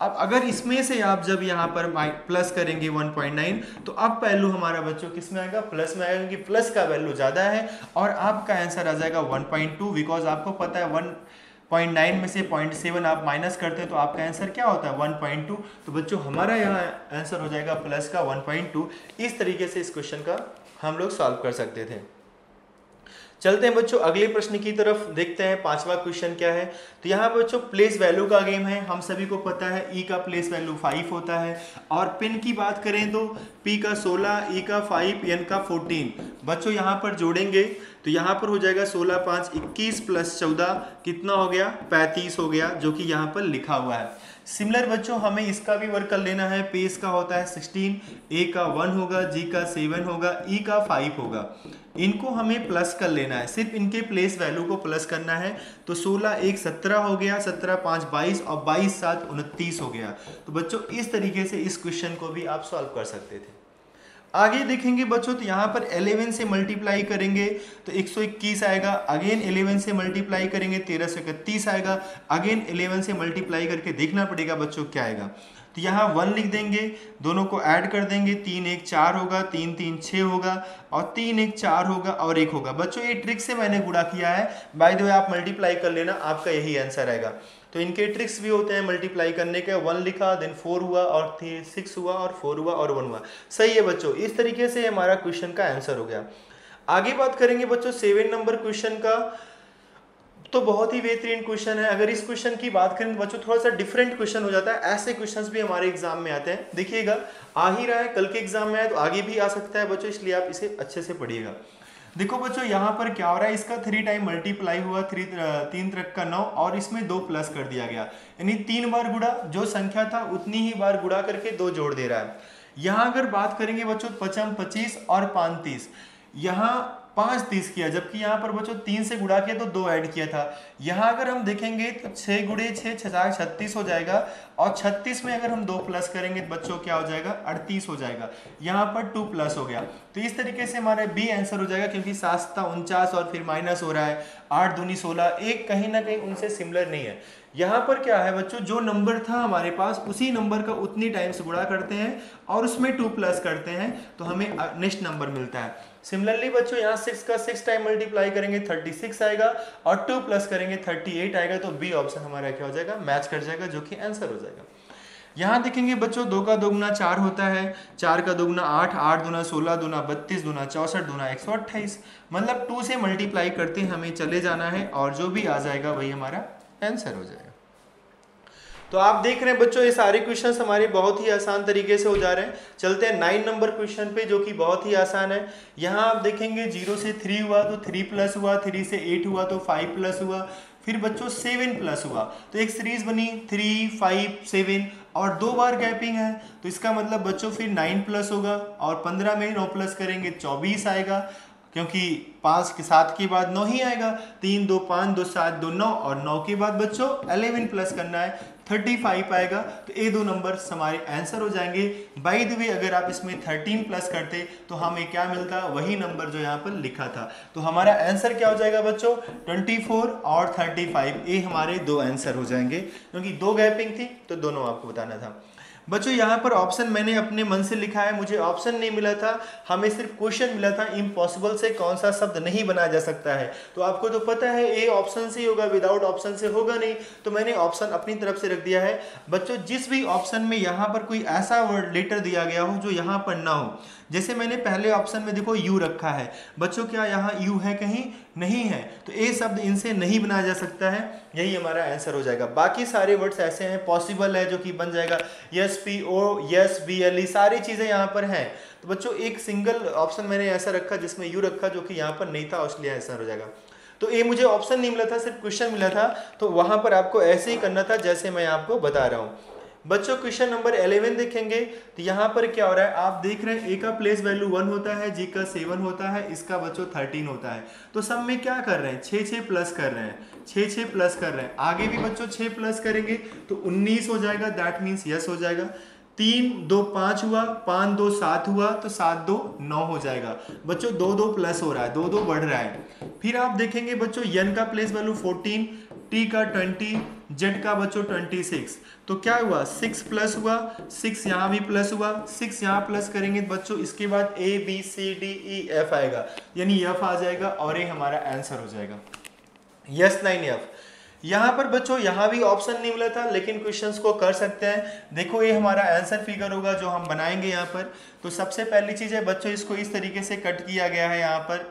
अब अगर इसमें से आप जब यहाँ पर प्लस करेंगे 1.9 तो अब वैल्यू हमारा बच्चों किस में आएगा, प्लस में आएगा, क्योंकि प्लस का वैल्यू ज़्यादा है और आपका आंसर आ जाएगा 1.2 बिकॉज आपको पता है 1.9 में से 0.7 आप माइनस करते हैं तो आपका आंसर क्या होता है 1.2। तो बच्चों हमारा यहाँ आंसर हो जाएगा प्लस का 1.2। इस तरीके से इस क्वेश्चन का हम लोग सॉल्व कर सकते थे। चलते हैं बच्चों अगले प्रश्न की तरफ, देखते हैं 5वां क्वेश्चन क्या है। तो यहाँ पर बच्चों प्लेस वैल्यू का गेम है, हम सभी को पता है E का प्लेस वैल्यू 5 होता है और पिन की बात करें तो P का 16, E का 5, N का 14। बच्चों यहाँ पर जोड़ेंगे तो यहाँ पर हो जाएगा 16 5 21 प्लस 14 कितना हो गया 35 हो गया, जो कि यहाँ पर लिखा हुआ है। सिमिलर बच्चों हमें इसका भी वर्क कर लेना है। पेस का होता है 16, A का 1 होगा, G का 7 होगा, E का 5 होगा। इनको हमें प्लस कर लेना है, सिर्फ इनके प्लेस वैल्यू को प्लस करना है। तो 16 1 17 हो गया, 17 5 22 और 22 7 29 हो गया। तो बच्चों इस तरीके से इस क्वेश्चन को भी आप सॉल्व कर सकते थे। आगे देखेंगे बच्चों तो यहाँ पर 11 से मल्टीप्लाई करेंगे तो 121 आएगा, अगेन 11 से मल्टीप्लाई करेंगे 1331 आएगा, अगेन 11 से मल्टीप्लाई करके देखना पड़ेगा बच्चों क्या आएगा। तो यहाँ 1 लिख देंगे, दोनों को ऐड कर देंगे, 3 1 4 होगा, 3 3 6 होगा और 3 1 4 होगा और 1 होगा। बच्चों ये ट्रिक से मैंने गुणा किया है, बाय द वे आप मल्टीप्लाई कर लेना, आपका यही आंसर आएगा। तो इनके ट्रिक्स भी होते हैं मल्टीप्लाई करने के। 1 लिखा, देन 4 हुआ और 6 हुआ और 4 हुआ और 1 हुआ। सही है बच्चों, इस तरीके से हमारा क्वेश्चन का आंसर हो गया। आगे बात करेंगे बच्चों 7 नंबर क्वेश्चन का, तो बहुत ही बेहतरीन क्वेश्चन है। अगर इस क्वेश्चन की बात करें तो बच्चों थोड़ा सा डिफरेंट क्वेश्चन हो जाता है, ऐसे क्वेश्चंस भी हमारे एग्जाम में आते हैं। देखिएगा आ ही रहा है, कल के एग्जाम में आए तो आगे भी आ सकता है बच्चों, इसलिए आप इसे अच्छे से पढ़िएगा। देखो बच्चों यहाँ पर क्या हो रहा है, इसका 3 टाइम मल्टीप्लाई हुआ, 3 त्रिक का 9 और इसमें 2 प्लस कर दिया गया, यानी 3 बार गुणा, जो संख्या था उतनी ही बार गुणा करके 2 जोड़ दे रहा है। यहाँ अगर बात करेंगे बच्चों 5 25 और 5 30, यहाँ 5 30 किया, जबकि यहाँ पर बच्चों 3 से गुणा किया तो 2 ऐड किया था। यहाँ अगर हम देखेंगे तो 6 गुणे 6 36 हो जाएगा और 36 में अगर हम 2 प्लस करेंगे तो बच्चों क्या हो जाएगा 38 हो जाएगा। यहाँ पर 2 प्लस हो गया, तो इस तरीके से हमारा बी आंसर हो जाएगा, क्योंकि 7 7 49 और फिर माइनस हो रहा है 8 दूनी 16, एक कहीं ना कहीं उनसे सिमिलर नहीं है। यहाँ पर क्या है बच्चों, जो नंबर था हमारे पास उसी नंबर का उतनी टाइम से गुणा करते हैं और उसमें 2 प्लस करते हैं तो हमें नेक्स्ट नंबर मिलता है। सिमिलरली बच्चों यहाँ 6 का 6 टाइम मल्टीप्लाई करेंगे 36 आएगा और 2 प्लस करेंगे 38 आएगा। तो बी ऑप्शन हमारा क्या हो जाएगा, मैच कर जाएगा, जो कि आंसर हो जाएगा। यहाँ देखेंगे बच्चों 2 का 2 गुना 4 होता है, 4 का 2 गुना 8, 8 दूना 16, दूना 32, दूना 64, दूना 128, मतलब 2 से मल्टीप्लाई करते हमें चले जाना है और जो भी आ जाएगा वही हमारा आंसर हो जाएगा। तो आप देख रहे हैं बच्चों ये सारे क्वेश्चंस हमारे बहुत ही आसान तरीके से हो जा रहे हैं। चलते हैं 9 नंबर क्वेश्चन पे, जो कि बहुत ही आसान है। यहाँ आप देखेंगे 0 से 3 हुआ तो 3 प्लस हुआ, 3 से 8 हुआ तो 5 प्लस हुआ, फिर बच्चों 7 प्लस हुआ, तो एक सीरीज बनी 3 5 7 और 2 बार गैपिंग है, तो इसका मतलब बच्चों फिर 9 प्लस होगा और 15 में 9 प्लस करेंगे 24 आएगा, क्योंकि 5 के 7 के बाद 9 ही आएगा। 3 2 5 2 7 2 9 और 9 के बाद बच्चों 11 प्लस करना है 35 आएगा। तो ये दो नंबर्स हमारे आंसर हो जाएंगे। बाय द वे अगर आप इसमें 13 प्लस करते तो हमें क्या मिलता, वही नंबर जो यहाँ पर लिखा था। तो हमारा आंसर क्या हो जाएगा बच्चों, 24 और 35, ये हमारे दो आंसर हो जाएंगे, क्योंकि दो गैपिंग थी तो दोनों आपको बताना था। बच्चों यहाँ पर ऑप्शन मैंने अपने मन से लिखा है, मुझे ऑप्शन नहीं मिला था, हमें सिर्फ क्वेश्चन मिला था इम्पॉसिबल से कौन सा शब्द नहीं बनाया जा सकता है। तो आपको तो पता है ए ऑप्शन से ही होगा, विदाउट ऑप्शन से होगा नहीं, तो मैंने ऑप्शन अपनी तरफ से रख दिया है। बच्चों जिस भी ऑप्शन में यहाँ पर कोई ऐसा वर्ड लेटर दिया गया हो जो यहाँ पर ना हो, जैसे मैंने पहले ऑप्शन में देखो यू रखा है, बच्चों क्या यहाँ यू है, कहीं नहीं है, तो ए शब्द इनसे नहीं बनाया जा सकता है, यही हमारा आंसर हो जाएगा। बाकी सारे वर्ड्स ऐसे हैं, पॉसिबल है जो कि बन जाएगा S P O, S B L E, सारी चीजें यहाँ पर हैं। तो बच्चों एक सिंगल ऑप्शन मैंने ऐसा रखा जिसमें यू रखा जो कि यहाँ पर नहीं था, इसलिए आंसर हो जाएगा। तो ये मुझे ऑप्शन नहीं मिला था, सिर्फ क्वेश्चन मिला था, तो वहां पर आपको ऐसे ही करना था जैसे मैं आपको बता रहा हूँ। बच्चों क्वेश्चन नंबर 11 देखेंगे तो यहाँ पर क्या हो रहा है, आप देख रहे हैं ए का प्लेस वैल्यू 1 होता है, जी का 7 होता है, इसका बच्चों 13 होता है। तो सब में क्या कर रहे हैं, 6 प्लस कर रहे हैं, 6 प्लस कर रहे हैं। आगे भी बच्चों 6 प्लस करेंगे तो 19 हो जाएगा, दैट मीन्स यस हो जाएगा। 3 2 5 हुआ, 5 2 7 हुआ, तो 7 2 9 हो जाएगा। बच्चों 2 2 प्लस हो रहा है, 2 2 बढ़ रहा है। फिर आप देखेंगे बच्चों एन का प्लेस वैल्यू 14, टी का 20, जेड का बच्चों 26, तो क्या हुआ 6 प्लस हुआ, 6 यहाँ भी प्लस हुआ, 6 यहाँ प्लस करेंगे बच्चों, इसके बाद A B C D E F आएगा, यानी एफ आ जाएगा और ये हमारा आंसर हो जाएगा, यस 9 एफ। यहाँ पर बच्चों यहाँ भी ऑप्शन नहीं मिला था, लेकिन क्वेश्चंस को कर सकते हैं। देखो ये हमारा आंसर फिगर होगा जो हम बनाएंगे यहाँ पर। तो सबसे पहली चीज है बच्चों, इसको इस तरीके से कट किया गया है यहाँ पर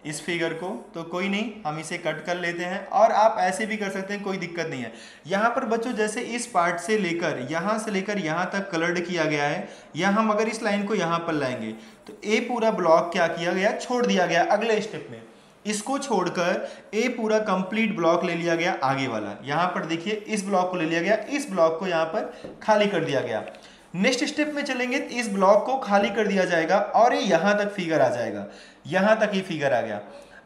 इस फिगर को, तो कोई नहीं, हम इसे कट कर लेते हैं, और आप ऐसे भी कर सकते हैं, कोई दिक्कत नहीं है। यहाँ पर बच्चों जैसे इस पार्ट से लेकर यहाँ तक कलर्ड किया गया है, या हम अगर इस लाइन को यहाँ पर लाएंगे तो ये पूरा ब्लॉक क्या किया गया, छोड़ दिया गया अगले स्टेप में। इसको छोड़कर ये पूरा कंप्लीट ब्लॉक ले लिया गया आगे वाला। यहाँ पर देखिए इस ब्लॉक को ले लिया गया, इस ब्लॉक को यहाँ पर खाली कर दिया गया। नेक्स्ट स्टेप में चलेंगे तो इस ब्लॉक को खाली कर दिया जाएगा और ये यहाँ तक फिगर आ जाएगा, यहाँ तक ही फिगर आ गया।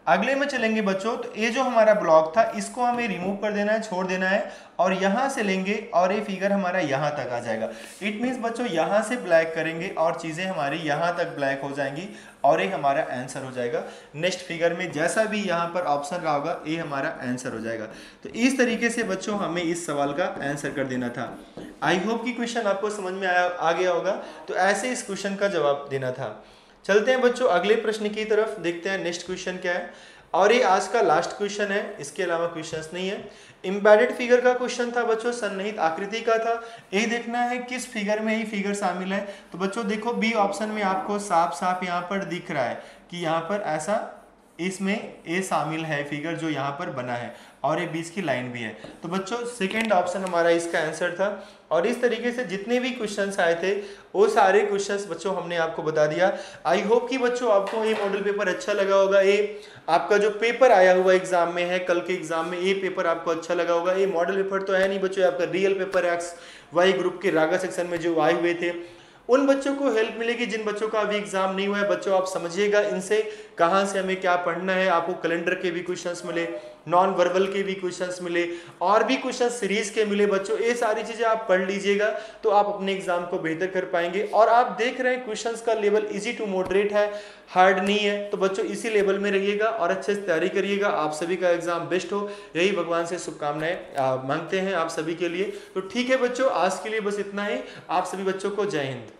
अगले में चलेंगे बच्चों तो ये जो हमारा ब्लॉक था इसको हमें रिमूव कर देना है, छोड़ देना है, और यहाँ से लेंगे और ये फिगर हमारा यहाँ तक आ जाएगा। इट मीन्स बच्चों यहाँ से ब्लैक करेंगे और चीज़ें हमारी यहाँ तक ब्लैक हो जाएंगी और ये हमारा आंसर हो जाएगा। नेक्स्ट फिगर में जैसा भी यहाँ पर ऑप्शन रहा होगा ये हमारा आंसर हो जाएगा। तो इस तरीके से बच्चों हमें इस सवाल का आंसर कर देना था। आई होप कि क्वेश्चन आपको समझ में आ गया होगा। तो ऐसे इस क्वेश्चन का जवाब देना था। चलते हैं बच्चों अगले प्रश्न की तरफ, देखते हैं नेक्स्ट क्वेश्चन क्या है। और ये आज का लास्ट क्वेश्चन है, इसके अलावा क्वेश्चंस नहीं है। एम्बेडेड फिगर का क्वेश्चन था बच्चों, सन्निहित आकृति का था। ये देखना है किस फिगर में ये फिगर शामिल है। तो बच्चों देखो बी ऑप्शन में आपको साफ साफ यहाँ पर दिख रहा है कि यहाँ पर ऐसा इसमें ए शामिल है फिगर जो यहाँ पर बना है, और एक बीच की लाइन भी है। तो बच्चों सेकंड ऑप्शन हमारा इसका आंसर था। और इस तरीके से जितने भी क्वेश्चंस आए थे वो सारे क्वेश्चंस बच्चों हमने आपको बता दिया। आई होप कि बच्चों आपको ये मॉडल पेपर अच्छा लगा होगा। ये आपका जो पेपर आया हुआ एग्जाम में है, कल के एग्जाम में ये पेपर आपको अच्छा लगा होगा। ये मॉडल पेपर तो है नहीं बच्चों, आपका रियल पेपर XY ग्रुप के रागा सेक्शन में जो आए हुए थे उन बच्चों को हेल्प मिलेगी जिन बच्चों का अभी एग्जाम नहीं हुआ है। बच्चों आप समझिएगा इनसे कहाँ से हमें क्या पढ़ना है। आपको कैलेंडर के भी क्वेश्चंस मिले, नॉन वर्बल के भी क्वेश्चंस मिले, और भी क्वेश्चन सीरीज के मिले। बच्चों ये सारी चीजें आप पढ़ लीजिएगा तो आप अपने एग्जाम को बेहतर कर पाएंगे। और आप देख रहे हैं क्वेश्चंस का लेवल इजी टू मॉडरेट है, हार्ड नहीं है। तो बच्चों इसी लेवल में रहिएगा और अच्छे से तैयारी करिएगा। आप सभी का एग्जाम बेस्ट हो, यही भगवान से शुभकामनाएं मांगते हैं आप सभी के लिए। तो ठीक है बच्चों, आज के लिए बस इतना ही। आप सभी बच्चों को जय हिंद।